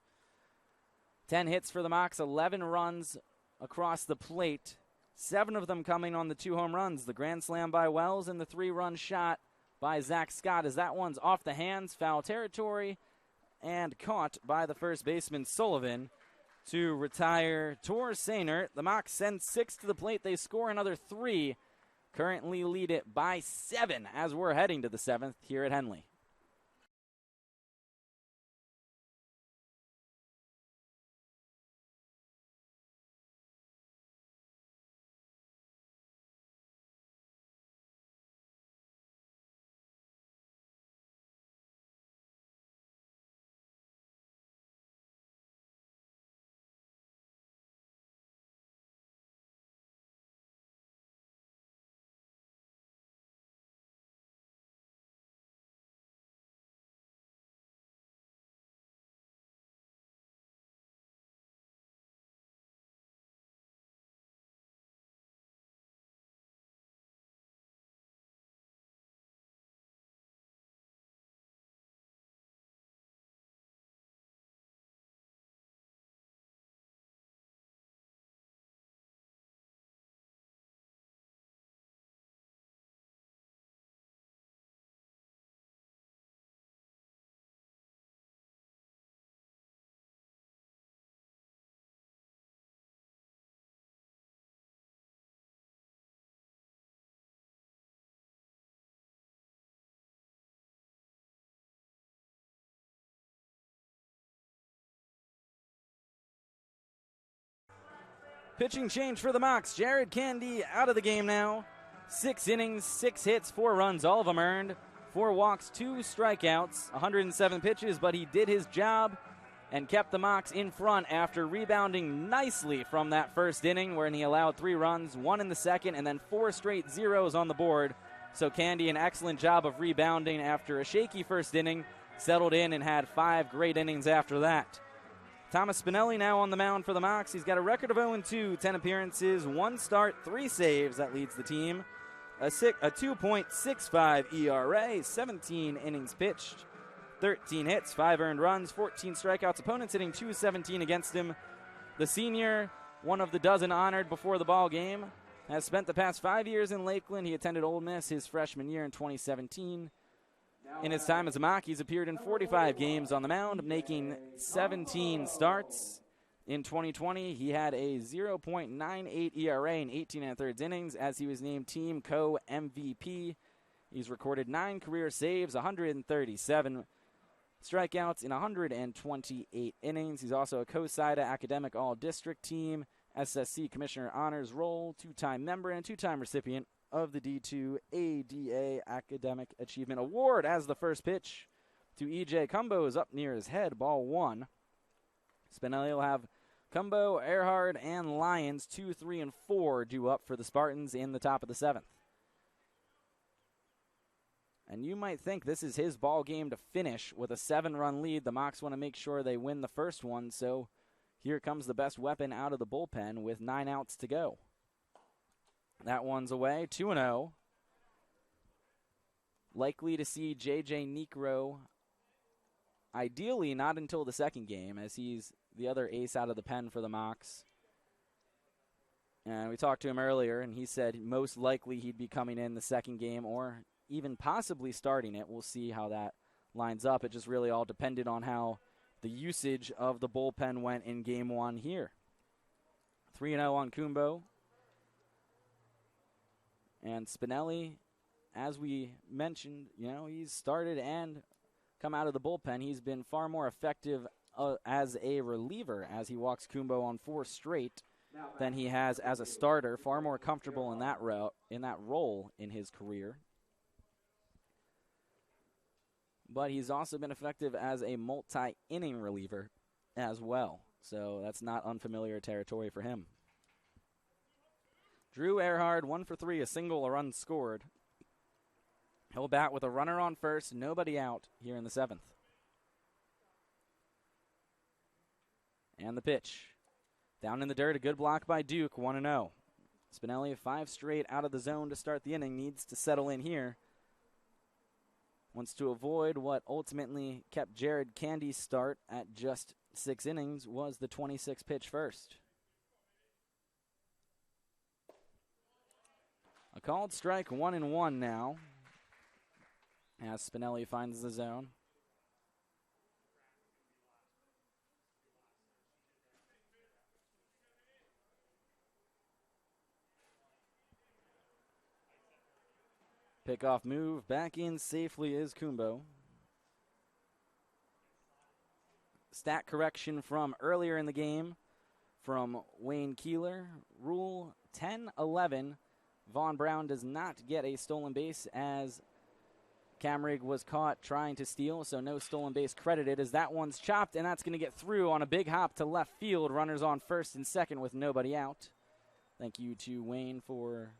10 hits for the Mocs, 11 runs across the plate, 7 of them coming on the 2 home runs. The grand slam by Wells and the 3-run shot by Zack Scott, as that one's off the hands, foul territory, and caught by the first baseman Sullivan to retire Tor Sainer. The Mocs send 6 to the plate. They score another 3, currently lead it by 7 as we're heading to the 7th here at Henley. Pitching change for the Mocs. Jared Candy out of the game now. 6 innings, 6 hits, 4 runs, all of them earned. 4 walks, 2 strikeouts, 107 pitches, but he did his job and kept the Mocs in front after rebounding nicely from that first inning, wherein he allowed 3 runs, 1 in the second, and then 4 straight zeros on the board. So Candy, an excellent job of rebounding after a shaky first inning, settled in and had 5 great innings after that. Thomas Spinelli now on the mound for the Mocs. He's got a record of 0-2, 10 appearances, 1 start, 3 saves. That leads the team. A 2.65 ERA, 17 innings pitched, 13 hits, 5 earned runs, 14 strikeouts. Opponents hitting .217 against him. The senior, one of the dozen honored before the ball game, has spent the past 5 years in Lakeland. He attended Ole Miss his freshman year in 2017. In his time as a Moc, he's appeared in 45 games on the mound, making 17 starts. In 2020, he had a 0.98 ERA in 18 1/3 innings as he was named Team Co-MVP. He's recorded 9 career saves, 137 strikeouts in 128 innings. He's also a COSIDA Academic All-District Team, SSC Commissioner Honors Roll, 2-time member, and 2-time recipient of the D2 ADA Academic Achievement Award. As the first pitch to E.J. Cumbo is up near his head, ball 1. Spinelli will have Cumbo, Erhard, and Lyons 2, 3, and 4 due up for the Spartans in the top of the 7th. And you might think this is his ball game to finish with a 7-run lead. The Mocs want to make sure they win the first one, so here comes the best weapon out of the bullpen with 9 outs to go. That one's away, 2-0. Likely to see J.J. Negro, ideally not until the second game, as he's the other ace out of the pen for the Mocs. And we talked to him earlier, and he said most likely he'd be coming in the second game or even possibly starting it. We'll see how that lines up. It just really all depended on how the usage of the bullpen went in game 1 here. 3-0 on Cumbo. And Spinelli, as we mentioned, he's started and come out of the bullpen. He's been far more effective as a reliever as he walks Cumbo on 4 straight than he has as a starter. Far more comfortable in that role in his career. But he's also been effective as a multi-inning reliever as well. So that's not unfamiliar territory for him. Drew Erhard, 1 for 3, a single, a run scored. He'll bat with a runner on first, nobody out here in the 7th. And the pitch. Down in the dirt, a good block by Duke, 1-0. Spinelli, 5 straight out of the zone to start the inning, needs to settle in here. Wants to avoid what ultimately kept Jared Candy's start at just 6 innings was the 26th pitch first. A called strike, 1-1 now, as Spinelli finds the zone. Pickoff move, back in safely is Kumbo. Stat correction from earlier in the game from Wayne Keeler. Rule 10-11. Vaughn Brown does not get a stolen base as Camrig was caught trying to steal, so no stolen base credited as that one's chopped, and that's going to get through on a big hop to left field. Runners on first and second with nobody out. Thank you to Wayne for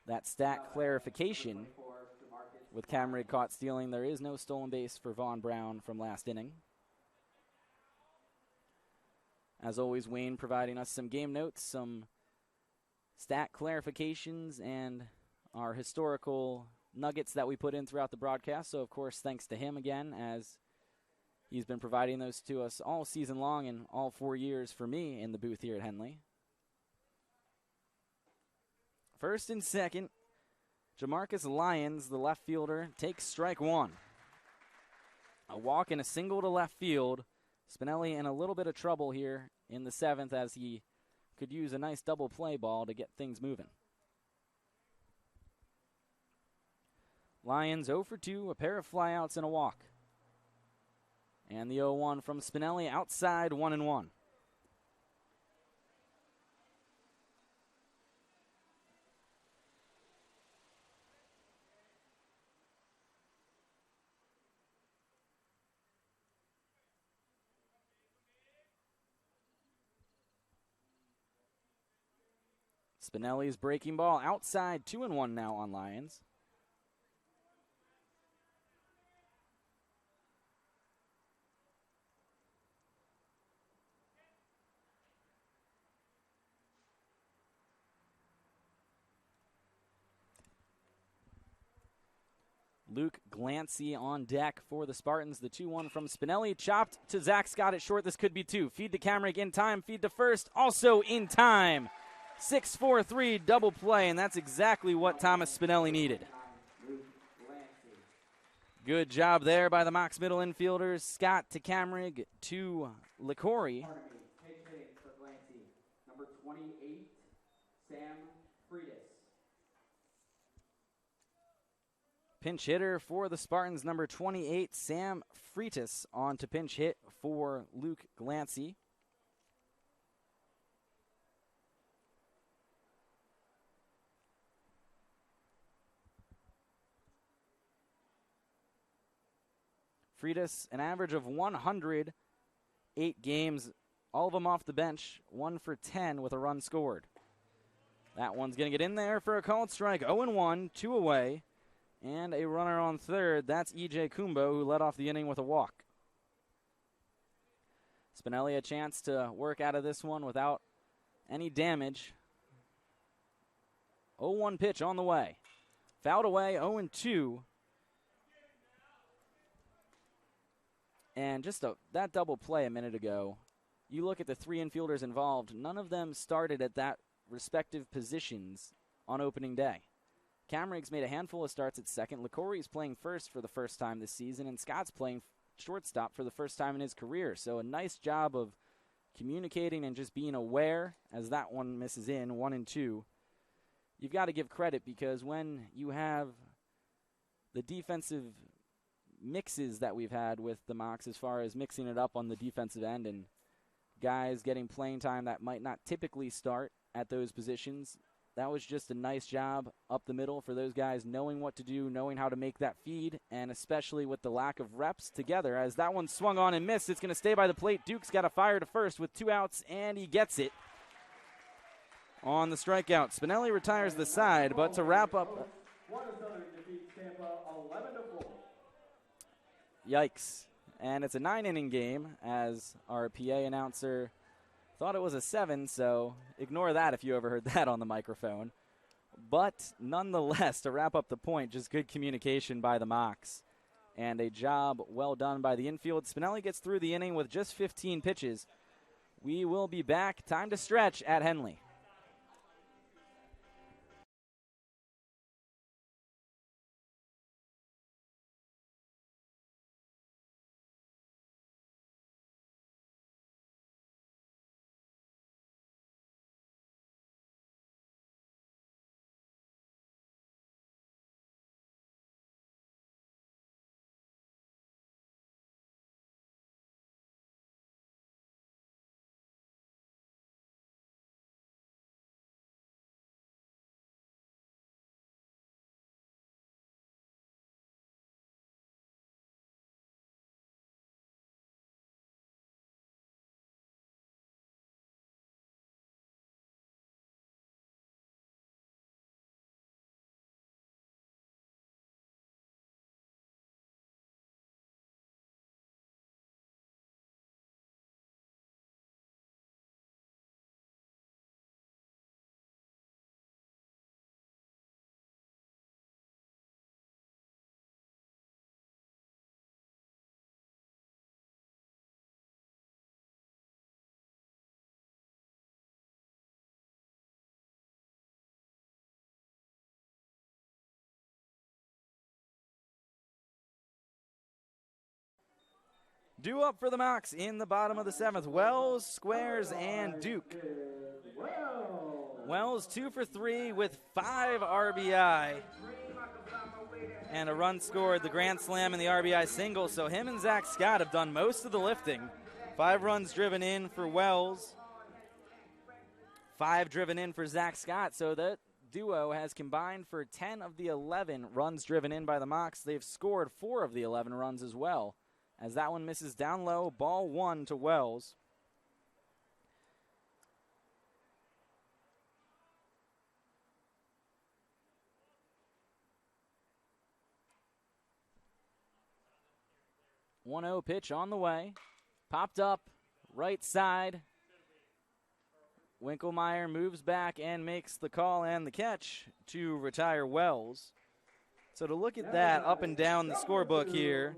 that stat clarification. With Camrig caught stealing, there is no stolen base for Vaughn Brown from last inning. As always, Wayne providing us some game notes, some stat clarifications, and our historical nuggets that we put in throughout the broadcast. So, of course, thanks to him again, as he's been providing those to us all season long and all 4 years for me in the booth here at Henley. First and second, Jamarcus Lyons, the left fielder, takes strike one. A walk and a single to left field. Spinelli in a little bit of trouble here in the 7th as he could use a nice double play ball to get things moving. Lyons 0 for 2, a pair of flyouts and a walk. And the 0-1 from Spinelli outside, 1-1. Spinelli's breaking ball outside, 2-1 now on Lyons. Luke Glancy on deck for the Spartans. The 2-1 from Spinelli, chopped to Zack Scott at short. This could be 2. Feed to Camrig in time, feed to first, also in time. 6-4-3 double play, and that's exactly what Thomas Spinelli needed. Good job there by the Mocs middle infielders. Scott to Camrig to LaCorey. Number 28, Sam Freitas. Pinch hitter for the Spartans, number 28, Sam Freitas, on to pinch hit for Luke Glancy. Freitas, an average of 108 games, all of them off the bench, 1 for 10 with a run scored. That one's going to get in there for a called strike. 0-1, 2 away, and a runner on third. That's E.J. Kumbo, who led off the inning with a walk. Spinelli a chance to work out of this one without any damage. 0-1 pitch on the way. Fouled away, 0-2. And just that double play a minute ago, you look at the 3 infielders involved, none of them started at that respective positions on opening day. Camrig's made a handful of starts at second. LaCorey's playing first for the first time this season, and Scott's playing shortstop for the first time in his career. So a nice job of communicating and just being aware as that one misses in, 1-2. You've got to give credit because when you have the defensive mixes that we've had with the Mocs as far as mixing it up on the defensive end and guys getting playing time that might not typically start at those positions, that was just a nice job up the middle for those guys knowing what to do, knowing how to make that feed, and especially with the lack of reps together. As that one swung on and missed, it's going to stay by the plate. Duke's got a fire to first with 2 outs, and he gets it on the strikeout. Spinelli retires the side, but to wrap up... Yikes. And it's a 9-inning game, as our PA announcer thought it was a 7, so ignore that if you ever heard that on the microphone. But nonetheless, to wrap up the point, just good communication by the Mocs. and a job well done by the infield. Spinelli gets through the inning with just 15 pitches. We will be back. Time to stretch at Henley. Due up for the Mocs in the bottom of the 7th. Wells, Squares, and Duke. Wells 2 for 3 with 5 RBI. And a run scored, the grand slam and the RBI single. So him and Zack Scott have done most of the lifting. 5 runs driven in for Wells. 5 driven in for Zack Scott. So that duo has combined for 10 of the 11 runs driven in by the Mocs. They've scored 4 of the 11 runs as well. As that one misses down low, ball 1 to Wells. One-0 pitch on the way. Popped up, right side. Winkelmeyer moves back and makes the call and the catch to retire Wells. So to look at that up and down the scorebook here,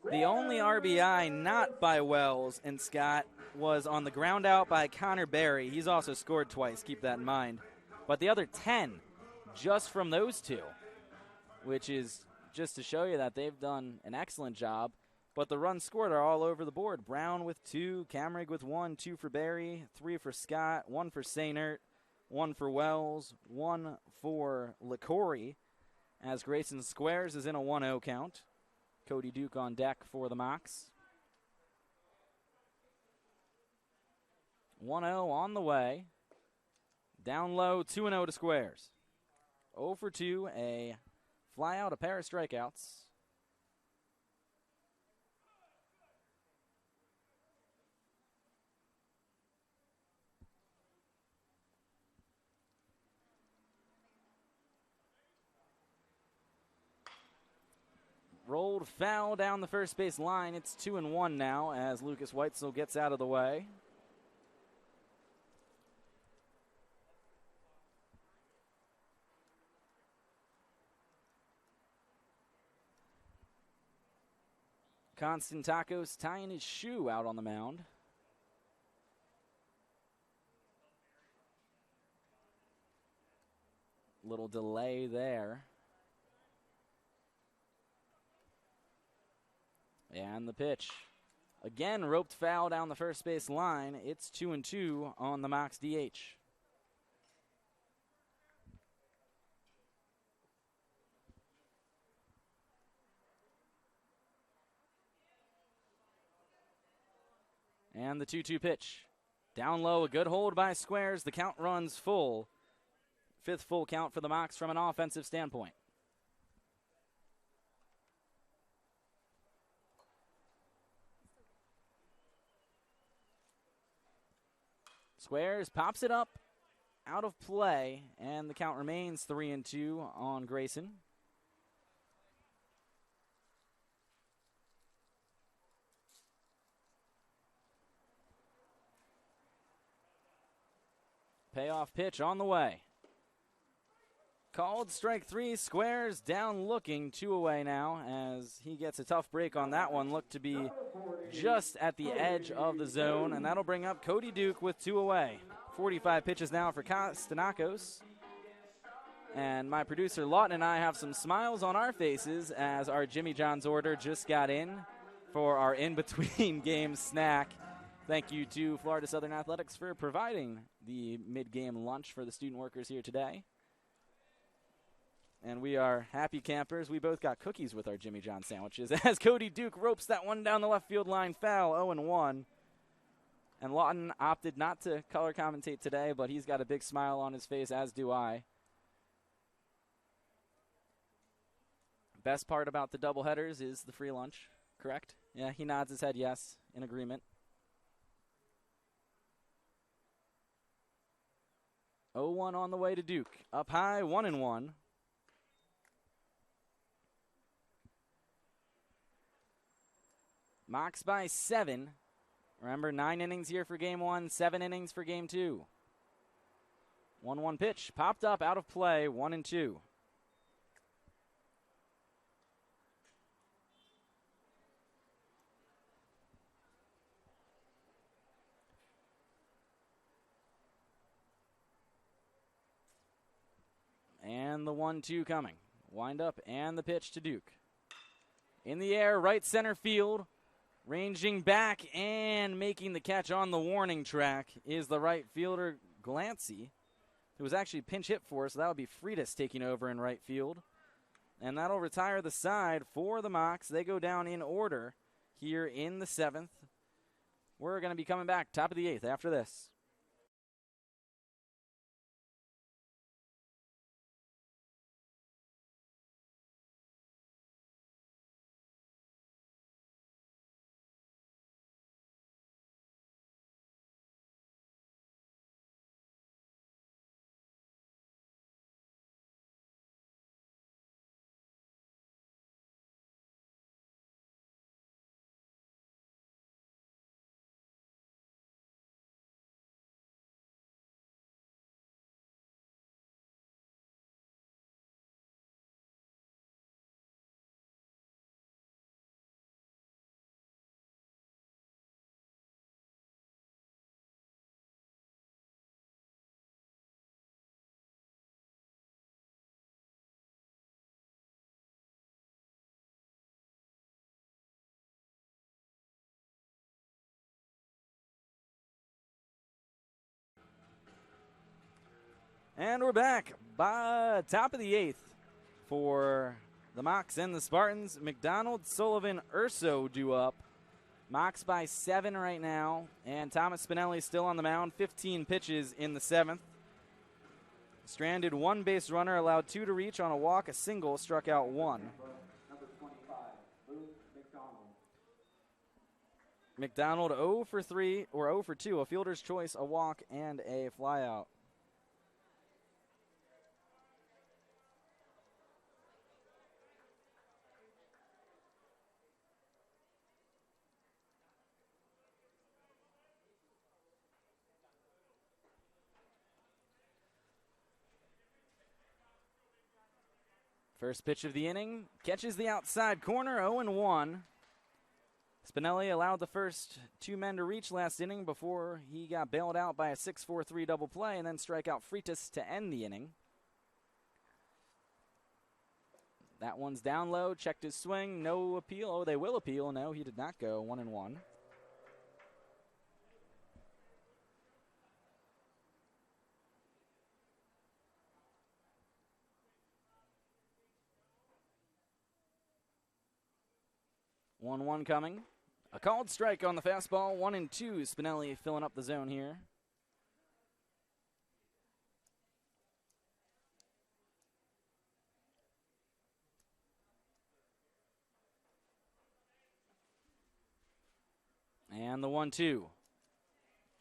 the only RBI not by Wells and Scott was on the ground out by Connor Berry. He's also scored twice, keep that in mind. But the other 10 just from those two, which is just to show you that they've done an excellent job. But the runs scored are all over the board. Brown with 2, Camrig with 1, 2 for Berry, 3 for Scott, 1 for Sainert, 1 for Wells, 1 for LaCory, as Grayson Squares is in a 1-0 count. Cody Duke on deck for the Mocs. 1-0 on the way. Down low, 2-0 to Squares. 0 for 2, a fly out, a pair of strikeouts. Rolled foul down the first base line. It's 2-1 now as Lucas Weitzel gets out of the way. Constantakos tying his shoe out on the mound. Little delay there. And the pitch. Again, roped foul down the first base line. It's 2-2 on the Mocs DH. And the 2-2 pitch. Down low, a good hold by Squares. The count runs full. 5th full count for the Mocs from an offensive standpoint. Squares pops it up, out of play, and the count remains 3-2 on Grayson. Payoff pitch on the way. Called strike 3, squares down looking, 2 away now as he gets a tough break on that one. Looked to be just at the edge of the zone, and that'll bring up Cody Duke with 2 away. 45 pitches now for Stanakos. And my producer Lawton and I have some smiles on our faces as our Jimmy John's order just got in for our in-between game snack. Thank you to Florida Southern Athletics for providing the mid-game lunch for the student workers here today. And we are happy campers. We both got cookies with our Jimmy John sandwiches as Cody Duke ropes that one down the left field line, foul, 0-1. And Lawton opted not to color commentate today, but he's got a big smile on his face, as do I. Best part about the doubleheaders is the free lunch, correct? Yeah, he nods his head yes, in agreement. 0-1 on the way to Duke. Up high, 1-1. Mocs by 7. Remember, 9 innings here for game 1, 7 innings for game 2. 1-1 pitch, popped up, out of play, 1-2. And the 1-2 coming. Wind up and the pitch to Duke. In the air, right center field. Ranging back and making the catch on the warning track is the right fielder, Glancy, who was actually pinch hit for, so that would be Freitas taking over in right field. And that'll retire the side for the Mocs. They go down in order here in the 7th. We're going to be coming back top of the 8th after this. And we're back by top of the 8th for the Mocs and the Spartans. McDonald, Sullivan, Urso due up. Mocs by 7 right now. And Thomas Spinelli still on the mound. 15 pitches in the 7th. Stranded 1 base runner, allowed 2 to reach on a walk, a single, struck out 1. Number 25, Luke McDonald. McDonald 0 for 3, or 0 for 2, a fielder's choice, a walk, and a flyout. First pitch of the inning, catches the outside corner, 0-1. Spinelli allowed the first 2 men to reach last inning before he got bailed out by a 6-4-3 double play and then strike out Freitas to end the inning. That one's down low, checked his swing, no appeal. Oh, they will appeal. No, he did not go, 1-1. 1-1 coming. A called strike on the fastball, 1-2. Spinelli filling up the zone here. And the 1-2.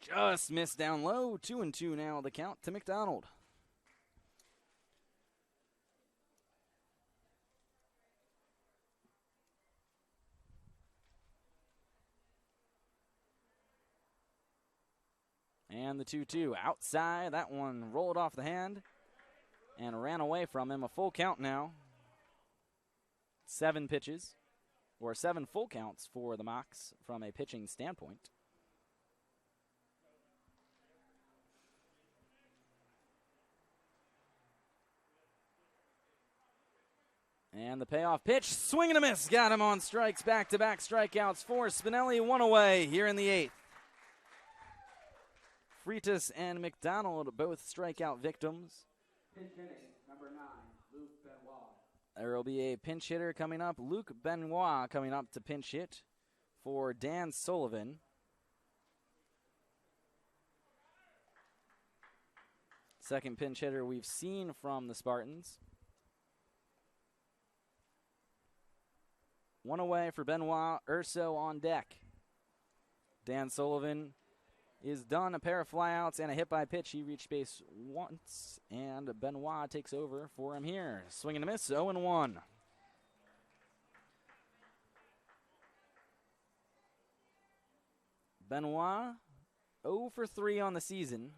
Just missed down low. 2-2 now the count to McDonald. And the 2-2 outside. That one rolled off the hand. and ran away from him. A full count now. 7 pitches, or 7 full counts for the Mocs from a pitching standpoint. And the payoff pitch, swing and a miss, got him on strikes, back-to-back strikeouts for Spinelli, 1 away here in the 8th. Freitas and McDonald both strikeout victims. Pinch hitting, number 9, Luke Benoit. There will be a pinch hitter coming up, Luke Benoit coming up to pinch hit for Dan Sullivan. Second pinch hitter we've seen from the Spartans. 1 away for Benoit. Urso on deck. Dan Sullivan is done. A pair of flyouts and a hit by pitch. He reached base once, and Benoit takes over for him here. Swing and a miss, 0-1. Benoit, 0 for 3 on the season.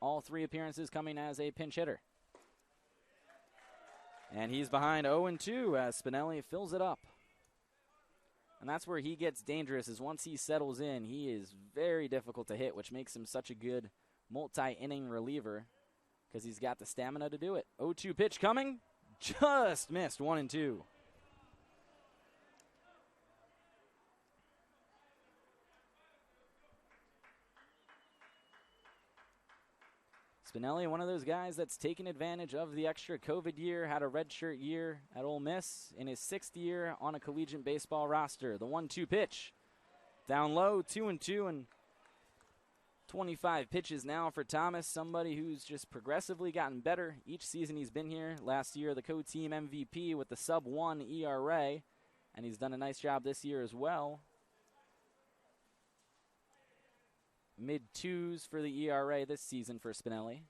All 3 appearances coming as a pinch hitter. And he's behind 0-2 as Spinelli fills it up. And that's where he gets dangerous, is once he settles in, he is very difficult to hit, which makes him such a good multi-inning reliever because he's got the stamina to do it. 0-2 pitch coming, just missed, 1-2. Spinelli, one of those guys that's taken advantage of the extra COVID year, had a redshirt year at Ole Miss in his 6th year on a collegiate baseball roster. The 1-2 pitch, down low, 2-2, and 25 pitches now for Thomas, somebody who's just progressively gotten better each season he's been here. Last year, the co-team MVP with the sub-1 ERA, and he's done a nice job this year as well. Mid-2s for the ERA this season for Spinelli.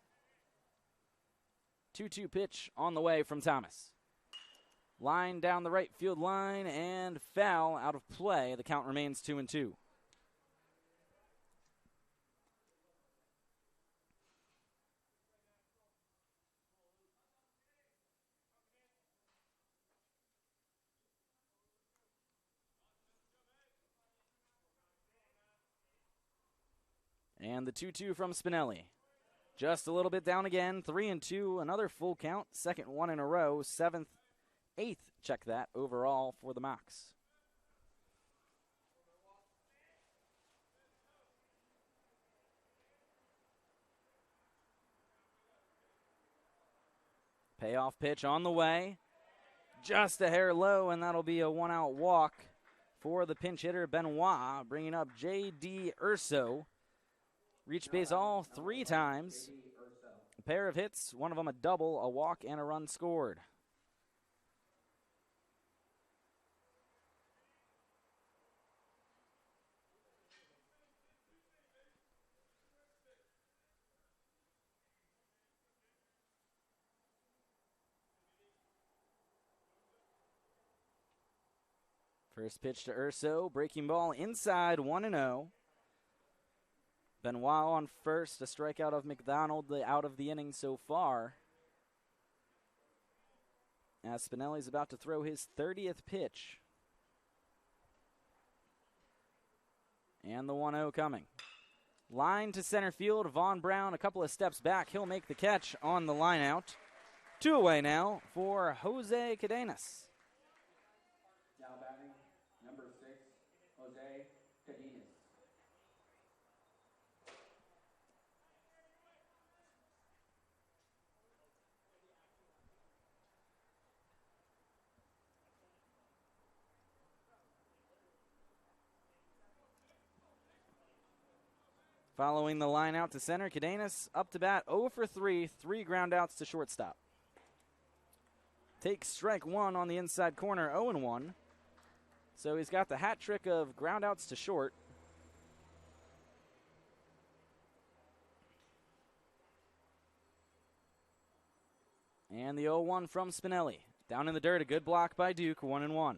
2-2 pitch on the way from Thomas. Line down the right field line and foul out of play. The count remains 2-2. And the 2-2 from Spinelli. Just a little bit down again. 3-2, another full count. Second one in a row. 7th, 8th, check that, overall for the Mocs. Payoff pitch on the way. Just a hair low, and that'll be a 1-out walk for the pinch hitter, Benoit, bringing up J.D. Urso. Reached base all 3 times. A pair of hits, one of them a double, a walk, and a run scored. First pitch to Urso, breaking ball inside, 1-0. Benoit on first, a strikeout of McDonald, the out of the inning so far. As Spinelli's about to throw his 30th pitch. And the 1-0 coming. Line to center field, Vaughn Brown a couple of steps back. He'll make the catch on the line out. 2 away now for Jose Cadenas. Now batting, number 6, Jose Cadenas. Following the line out to center, Cadenas up to bat 0 for 3, 3 ground outs to shortstop. Takes strike 1 on the inside corner, 0-1. So he's got the hat trick of ground outs to short. And the 0-1 from Spinelli. Down in the dirt, a good block by Duke, 1-1.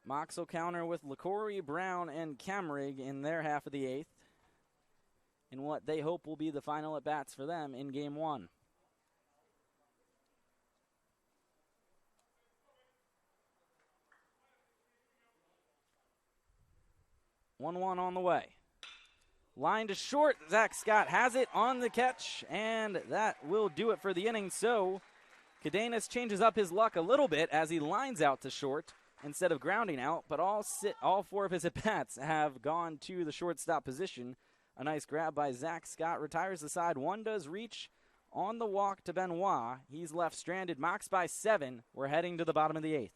Mocs will counter with LaCorey, Brown, and Camrig in their half of the 8th. in what they hope will be the final at-bats for them in Game 1. One on the way. Line to short. Zack Scott has it on the catch, and that will do it for the inning. So Cadenas changes up his luck a little bit as he lines out to short instead of grounding out, but all 4 of his at-bats have gone to the shortstop position. A nice grab by Zack Scott retires the side. One does reach on the walk to Benoit. He's left stranded. Mocs by 7. We're heading to the bottom of the 8th.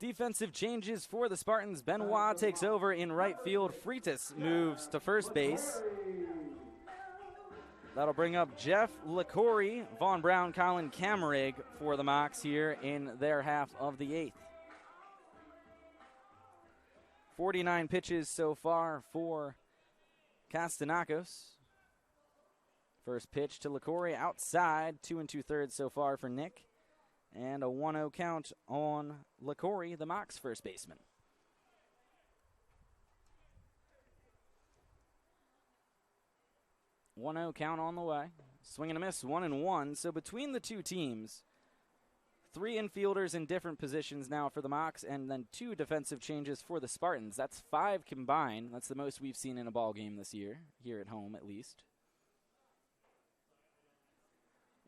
Defensive changes for the Spartans. Benoit takes over in right field. Freitas moves to first base. That'll bring up Jeff LaCory, Vaughn Brown, Colin Camarig for the Mocs here in their half of the 8th. 49 pitches so far for Castanacos. First pitch to LaCory outside, 2 2/3 so far for Nick. And a 1-0 count on LaCory, the Mocs first baseman. 1-0 count on the way. Swing and a miss, 1-1. So between the two teams, 3 infielders in different positions now for the Mocs, and then 2 defensive changes for the Spartans. That's 5 combined. That's the most we've seen in a ball game this year, here at home at least.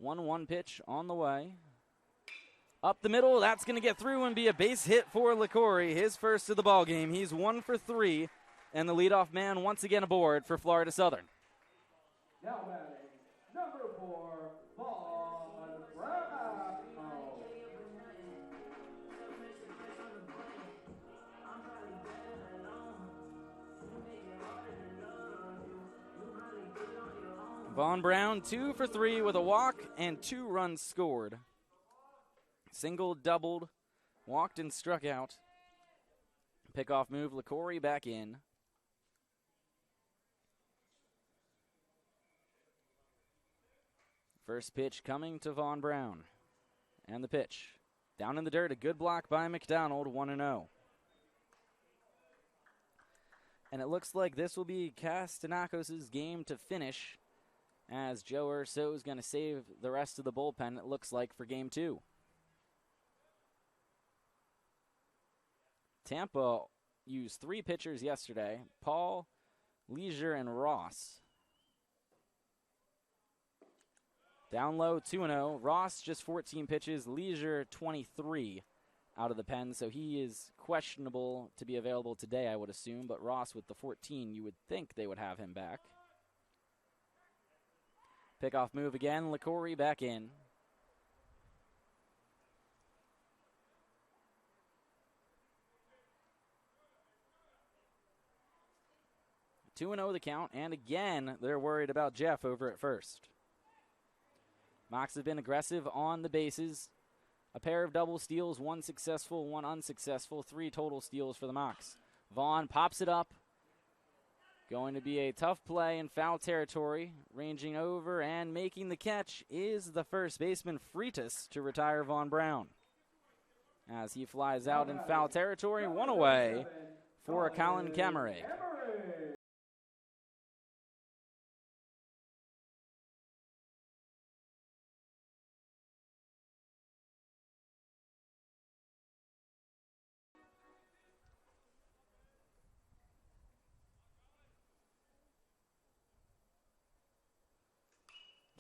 1-1 pitch on the way. Up the middle, that's going to get through and be a base hit for LaCory, his first of the ball game. He's 1 for 3, and the leadoff man once again aboard for Florida Southern. Now batting, number 4, Vaughn Brown. Vaughn Brown, 2 for 3 with a walk and 2 runs scored. Singled, doubled, walked, and struck out. Pickoff move, LaCory back in. First pitch coming to Vaughn Brown. And the pitch. Down in the dirt, a good block by McDonald, 1-0. And it looks like this will be Castanacos' game to finish, as Joe Urso is going to save the rest of the bullpen, it looks like, for game 2. Tampa used 3 pitchers yesterday, Paul, Leisure, and Ross. Down low, 2-0. Ross just 14 pitches, Leisure 23 out of the pen, so he is questionable to be available today, I would assume, but Ross with the 14, you would think they would have him back. Pickoff move again, LaCory back in. Two 2-0 the count, and again, they're worried about Jeff over at first. Mocs have been aggressive on the bases. A pair of double steals, 1 successful, 1 unsuccessful, 3 total steals for the Mocs. Vaughn pops it up. Going to be a tough play in foul territory. Ranging over and making the catch is the first baseman, Freitas, to retire Vaughn Brown. As he flies out in foul territory, one away for Colin Camerig.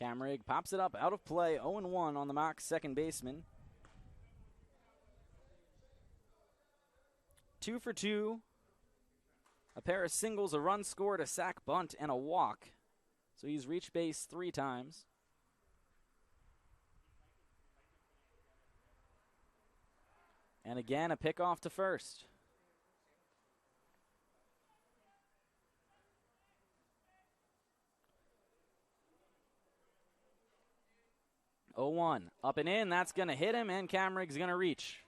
Camerig pops it up out of play, 0-1 on the mock second baseman. 2 for 2. A pair of singles, a run scored, a sac bunt, and a walk. So he's reached base 3 times. And again, a pickoff to first. Oh, 1 up and in. That's going to hit him, and Camerig's going to reach.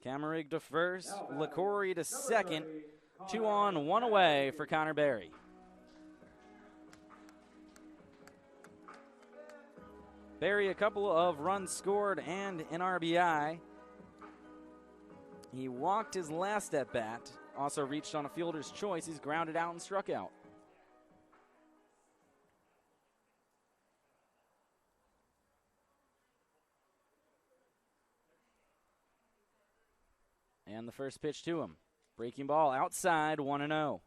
Camerig to first, LaCorey to second. 2 on, 1 away for Connor Berry. Berry, a couple of runs scored and an RBI. He walked his last at bat. Also reached on a fielder's choice. He's grounded out and struck out. And the first pitch to him. Breaking ball outside, 1-0.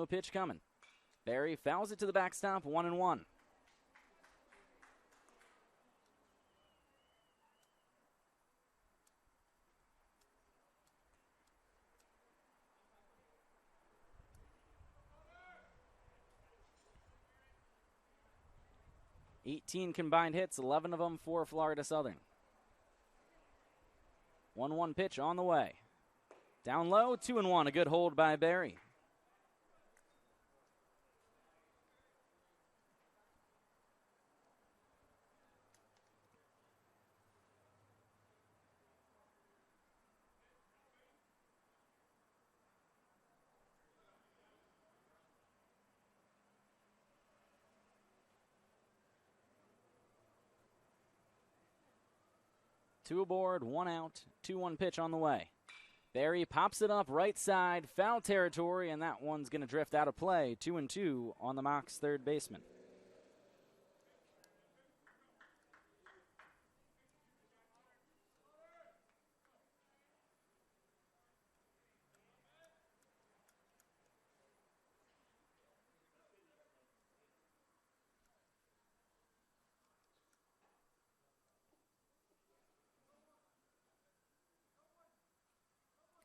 Pitch coming. Berry fouls it to the backstop, 1-1. $18 combined hits, 11 of them for Florida Southern. 1-1 pitch on the way. Down low, 2-1, a good hold by Berry. Two aboard, 1 out, 2-1 pitch on the way. Berry pops it up right side, foul territory, and that one's going to drift out of play. 2-2 on the Mocs third baseman.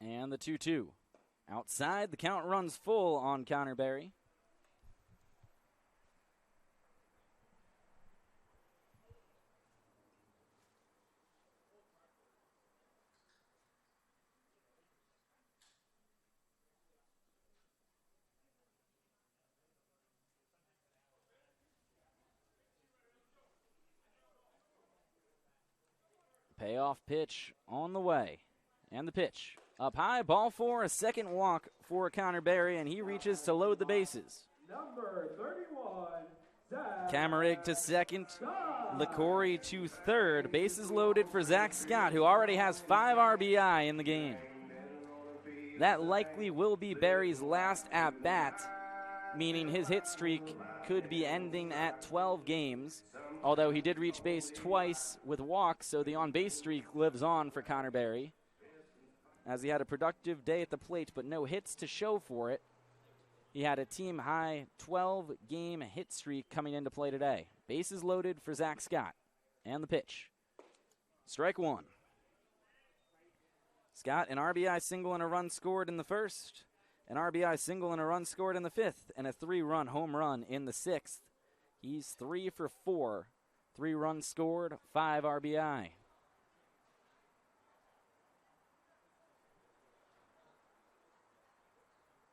And the 2-2. Outside, the count runs full on Connor Berry. Payoff pitch on the way. And the pitch. Up high, ball 4, a second walk for Connor Berry, and he reaches to load the bases. Number 31, Zack Camerig to second, LaCorey to third. Bases loaded for Zack Scott, who already has 5 RBI in the game. That likely will be Berry's last at-bat, meaning his hit streak could be ending at 12 games, although he did reach base twice with walks, so the on-base streak lives on for Connor Berry, as he had a productive day at the plate, but no hits to show for it. He had a team-high 12-game hit streak coming into play today. Bases loaded for Zack Scott. And the pitch. Strike 1. Scott, an RBI single and a run scored in the first, an RBI single and a run scored in the fifth, and a 3-run home run in the sixth. He's 3 for 4. 3 runs scored, 5 RBI.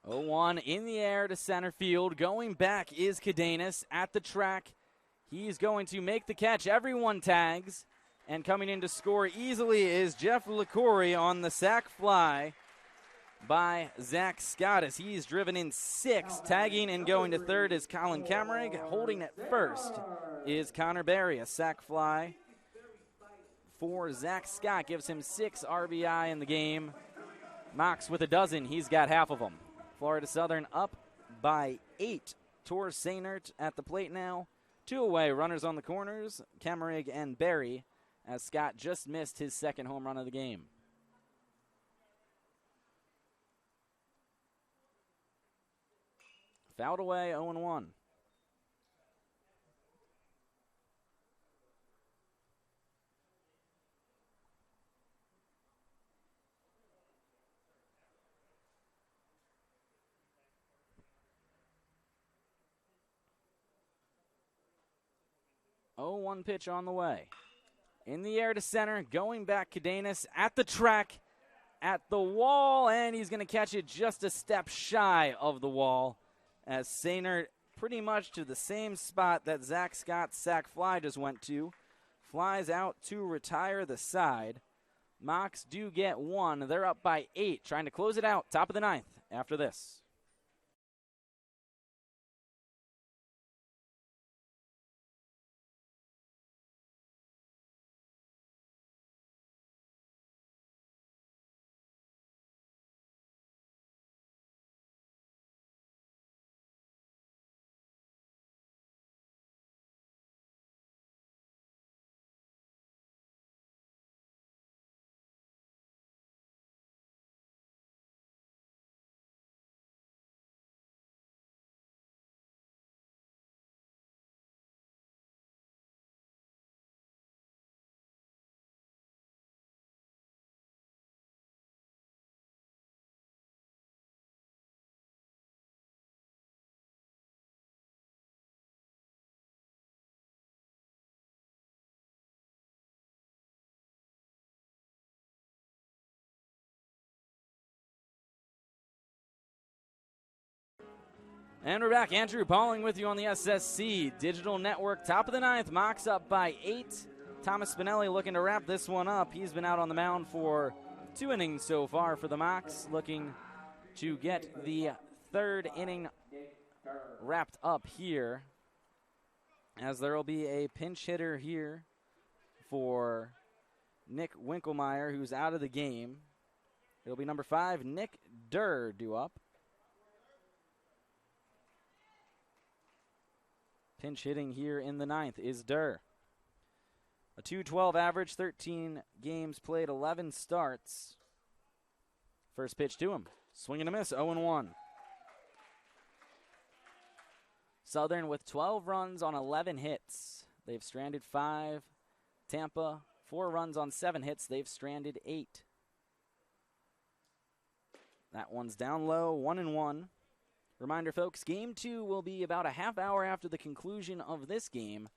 0-1 in the air to center field. Going back is Cadenas at the track. He's going to make the catch. Everyone tags. And coming in to score easily is Jeff LaCourie on the sac fly by Zack Scott as he's driven in 6. Tagging and going to third is Colin Kammerig. Holding at first is Connor Berry. A sac fly for Zack Scott gives him 6 RBI in the game. Mox with a dozen. He's got half of them. Florida Southern up by 8. Tor Sainert at the plate now. 2 away. Runners on the corners. Kammerig and Berry as Scott just missed his second home run of the game. Fouled away, 0-1. One pitch on the way. In the air to center, going back, Cadenas at the track, at the wall, and he's going to catch it just a step shy of the wall as Sainert pretty much to the same spot that Zack Scott's sac fly just went to. Flies out to retire the side. Mox do get 1. They're up by 8, trying to close it out. Top of the 9th after this. And we're back. Andrew Pauling with you on the SSC Digital Network. Top of the 9th. Mox up by 8. Thomas Spinelli looking to wrap this one up. He's been out on the mound for 2 innings so far for the Mox, looking to get the 3rd inning wrapped up here, as there will be a pinch hitter here for Nick Winkelmeyer, who's out of the game. It'll be number 5, Nick Durr, due up. Pinch hitting here in the 9th is Durr. A .212 average, 13 games played, 11 starts. First pitch to him. Swing and a miss, 0-1. Southern with 12 runs on 11 hits. They've stranded 5. Tampa, 4 runs on 7 hits. They've stranded 8. That one's down low, 1-1. Reminder, folks, Game 2 will be about a half hour after the conclusion of this game.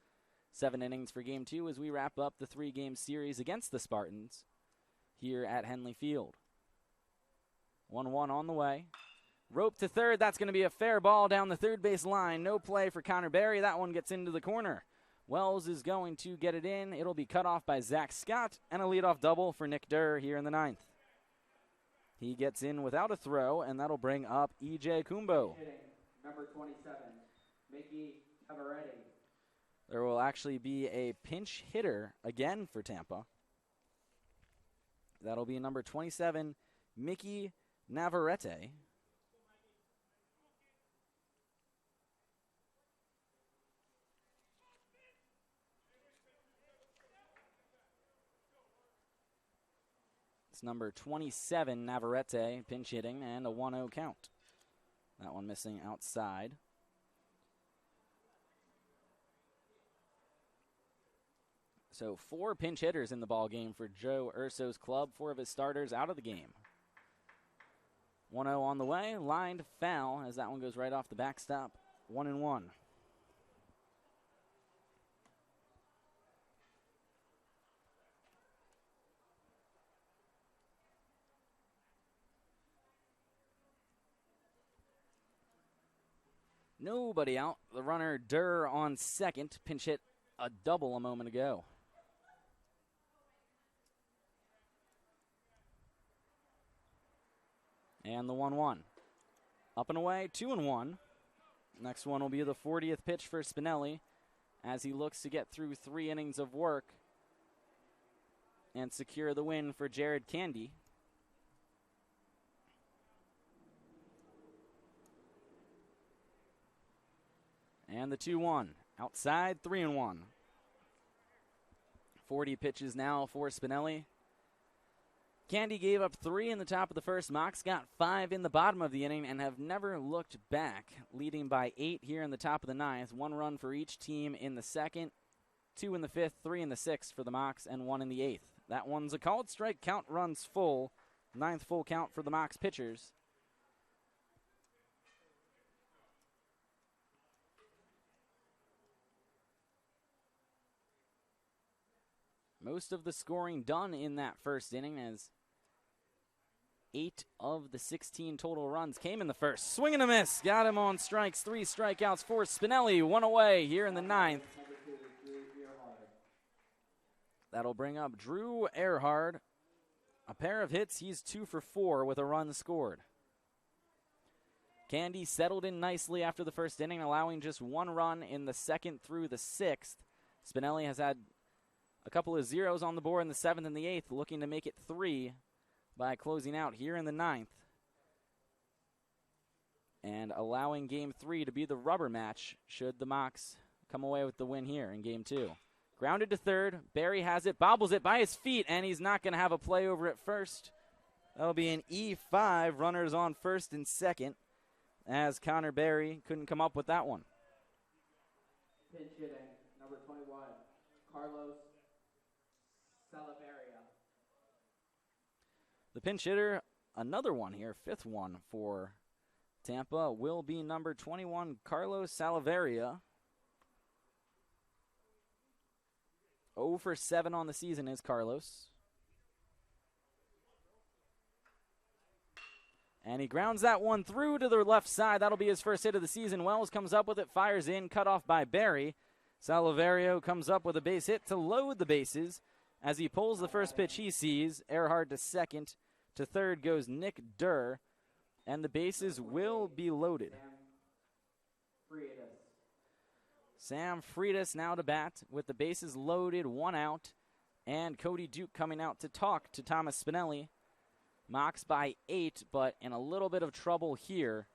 7 innings for Game 2 as we wrap up the 3-game series against the Spartans here at Henley Field. 1-1 on the way. Rope to third. That's going to be a fair ball down the third base line. No play for Connor Berry. That one gets into the corner. Wells is going to get it in. It'll be cut off by Zack Scott, and a leadoff double for Nick Durr here in the 9th. He gets in without a throw, and that'll bring up E.J. Kumbo. Number 27, Mickey Everetti. There will actually be a pinch hitter again for Tampa. That'll be number 27, Mickey Navarrete. It's number 27, Navarrete, pinch hitting, and a 1-0 count. That one missing outside. So 4 pinch hitters in the ball game for Joe Urso's club. 4 of his starters out of the game. 1-0 on the way. Lined foul as that one goes right off the backstop. 1-1. Nobody out. The runner Durr on second. Pinch hit a double a moment ago. And the 1-1. Up and away, 2-1. Next one will be the 40th pitch for Spinelli as he looks to get through 3 innings of work and secure the win for Jared Candy. And the 2-1. Outside, 3-1. 40 pitches now for Spinelli. Candy gave up 3 in the top of the first. Mox got 5 in the bottom of the inning and have never looked back, leading by 8 here in the top of the 9th. 1 run for each team in the 2nd, 2 in the 5th, 3 in the 6th for the Mox, and 1 in the 8th. That one's a called strike. Count runs full. 9th full count for the Mox pitchers. Most of the scoring done in that first inning as 8 of the 16 total runs came in the first. Swing and a miss. Got him on strikes. 3 strikeouts for Spinelli. 1 away here in the 9th. That'll bring up Drew Erhard. A pair of hits. He's 2 for 4 with a run scored. Candy settled in nicely after the first inning, allowing just 1 run in the 2nd through the 6th. Spinelli has had a couple of zeros on the board in the 7th and the 8th, looking to make it 3 by closing out here in the 9th. And allowing Game 3 to be the rubber match should the Mox come away with the win here in Game 2. Grounded to third. Barry has it, bobbles it by his feet, and he's not going to have a play over at first. That'll be an E5. Runners on first and second as Connor Barry couldn't come up with that one. Pinch hitting, number 21, Carlos Salaveria. The pinch hitter, another one here, 5th one for Tampa, will be number 21, Carlos Salaveria. 0 for 7 on the season is Carlos. And he grounds that one through to the left side. That'll be his first hit of the season. Wells comes up with it, fires in, cut off by Barry. Salaverio comes up with a base hit to load the bases. As he pulls the first pitch he sees, Erhard to second. To third goes Nick Durr. And the bases will be loaded. Sam Freitas now to bat with the bases loaded, 1 out. And Cody Duke coming out to talk to Thomas Spinelli. Mox by 8, but in a little bit of trouble here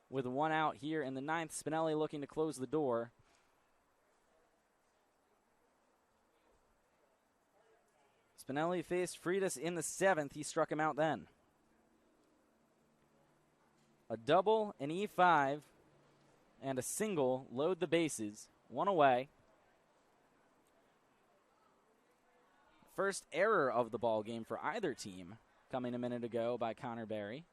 with 1 out here in the 9th. Spinelli looking to close the door. Spinelli faced Freitas in the 7th. He struck him out then. A double, an E5, and a single load the bases. 1 away. First error of the ball game for either team coming a minute ago by Connor Barry.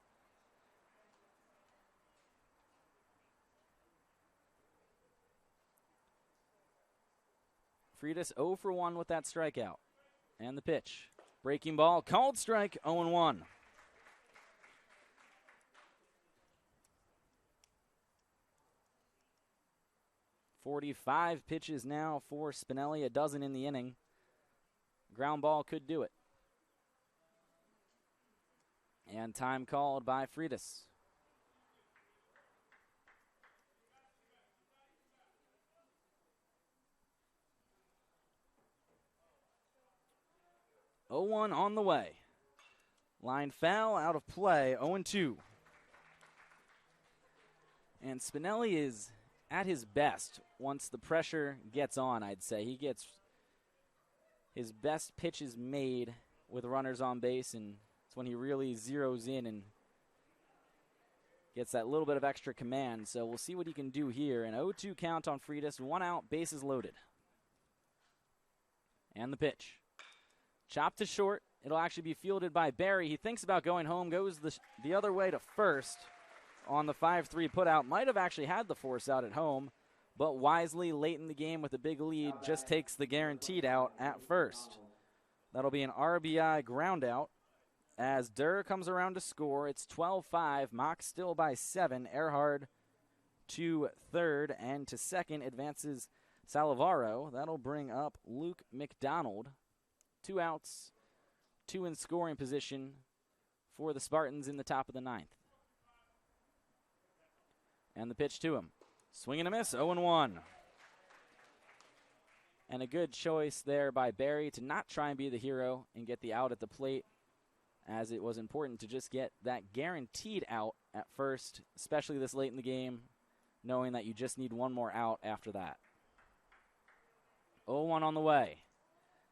Freitas 0 for 1 with that strikeout. And the pitch. Breaking ball, called strike, 0-1. "45 pitches now for Spinelli, a dozen in the inning. Ground ball could do it. And time called by Freitas. "0-1 on the way. Line foul, out of play, 0-2. And Spinelli is at his best once the pressure gets on, I'd say. He gets his best pitches made with runners on base, and it's when he really zeroes in and gets that little bit of extra command. So we'll see what he can do here. An 0-2 count on Freitas, 1 out, bases loaded. And the pitch. Chopped to short. It'll actually be fielded by Barry. He thinks about going home, goes the other way to first on the 5-3 putout. Might have actually had the force out at home, but wisely late in the game with a big lead just takes the guaranteed out at first. That'll be an RBI ground out as Durr comes around to score. It's 12-5. Mox still by 7. Erhard to third, and to second advances Salavaro. That'll bring up Luke McDonald. 2 outs, 2 in scoring position for the Spartans in the top of the 9th. And the pitch to him. Swing and a miss, 0-1. And a good choice there by Barry to not try and be the hero and get the out at the plate, as it was important to just get that guaranteed out at first, especially this late in the game, knowing that you just need one more out after that. 0-1 on the way.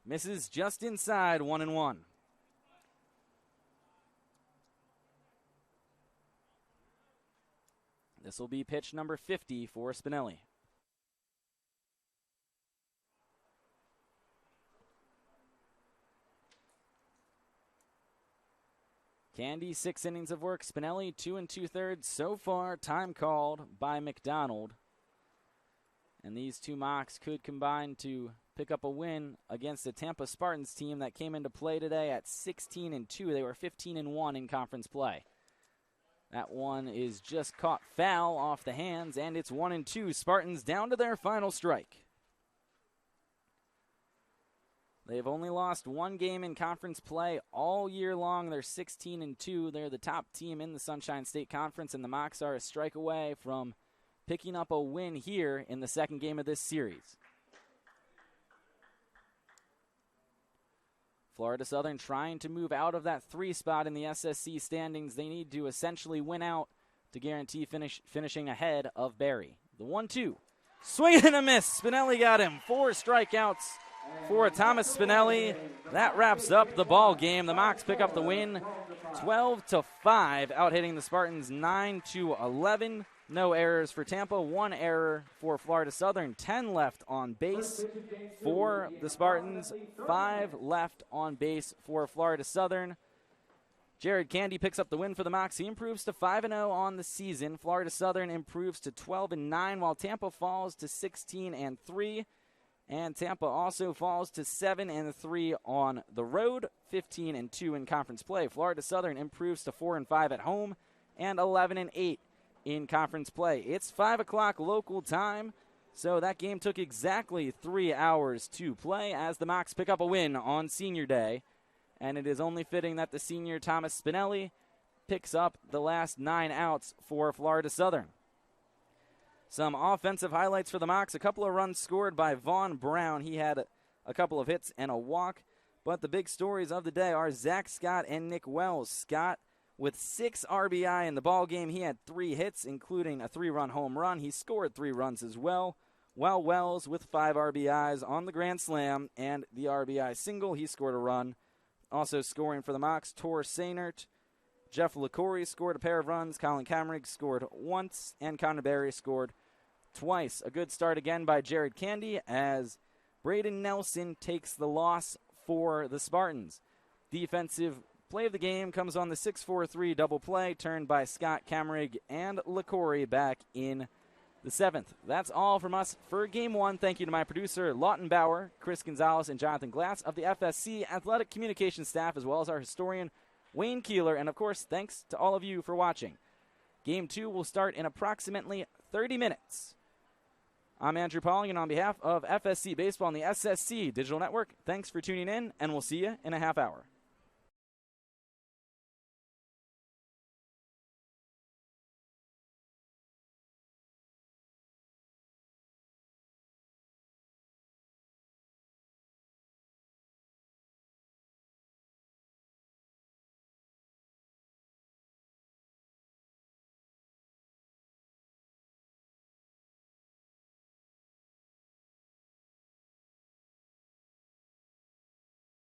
Misses just inside, 1-1. This will be pitch number 50 for Spinelli. Candy, 6 innings of work. Spinelli, 2 2/3 so far. Time called by McDonald. And these two mocks could combine to pick up a win against the Tampa Spartans team that came into play today at 16-2. They were 15-1 in conference play. That one is just caught foul off the hands, and it's 1-2. Spartans down to their final strike. They've only lost 1 game in conference play all year long. They're 16-2. They're the top team in the Sunshine State Conference, and the Mocs are a strike away from picking up a win here in the second game of this series. Florida Southern trying to move out of that 3 spot in the SSC standings. They need to essentially win out to guarantee finishing ahead of Barry. The 1-2. Swing and a miss. Spinelli got him. 4 strikeouts for Thomas Spinelli. That wraps up the ball game. The Mocs pick up the win 12-5, out-hitting the Spartans 9-11. No errors for Tampa, 1 error for Florida Southern. 10 left on base for the Spartans, 5 left on base for Florida Southern. Jared Candy picks up the win for the Mocs. He improves to 5-0 on the season. Florida Southern improves to 12-9, while Tampa falls to 16-3. And Tampa also falls to 7-3 on the road, 15-2 in conference play. Florida Southern improves to 4-5 at home and 11-8 in conference play. It's 5 o'clock local time, so that game took exactly 3 hours to play as the Mocs pick up a win on Senior Day. And it is only fitting that the senior Thomas Spinelli picks up the last 9 outs for Florida Southern. Some offensive highlights for the Mocs. A couple of runs scored by Vaughn Brown. He had a couple of hits and a walk. But the big stories of the day are Zack Scott and Nick Wells. Scott with 6 RBI in the ballgame. He had 3 hits, including a 3-run home run. He scored 3 runs as well. While Wells with 5 RBIs on the grand slam and the RBI single. He scored a run. Also scoring for the Mocs, Tor Sainert. Jeff LaCory scored a pair of runs. Colin Kamrig scored once, and Connor Berry scored twice. A good start again by Jared Candy as Braden Nelson takes the loss for the Spartans. Defensive play of the game comes on the 6-4-3 double play turned by Scott, Kamrig, and LaCory back in the 7th. That's all from us for Game 1. Thank you to my producer, Lawton Bauer, Chris Gonzalez, and Jonathan Glass of the FSC Athletic Communications staff, as well as our historian, Wayne Keeler. And, of course, thanks to all of you for watching. Game 2 will start in approximately 30 minutes. I'm Andrew Pauling, and on behalf of FSC Baseball and the SSC Digital Network, thanks for tuning in, and we'll see you in a half hour.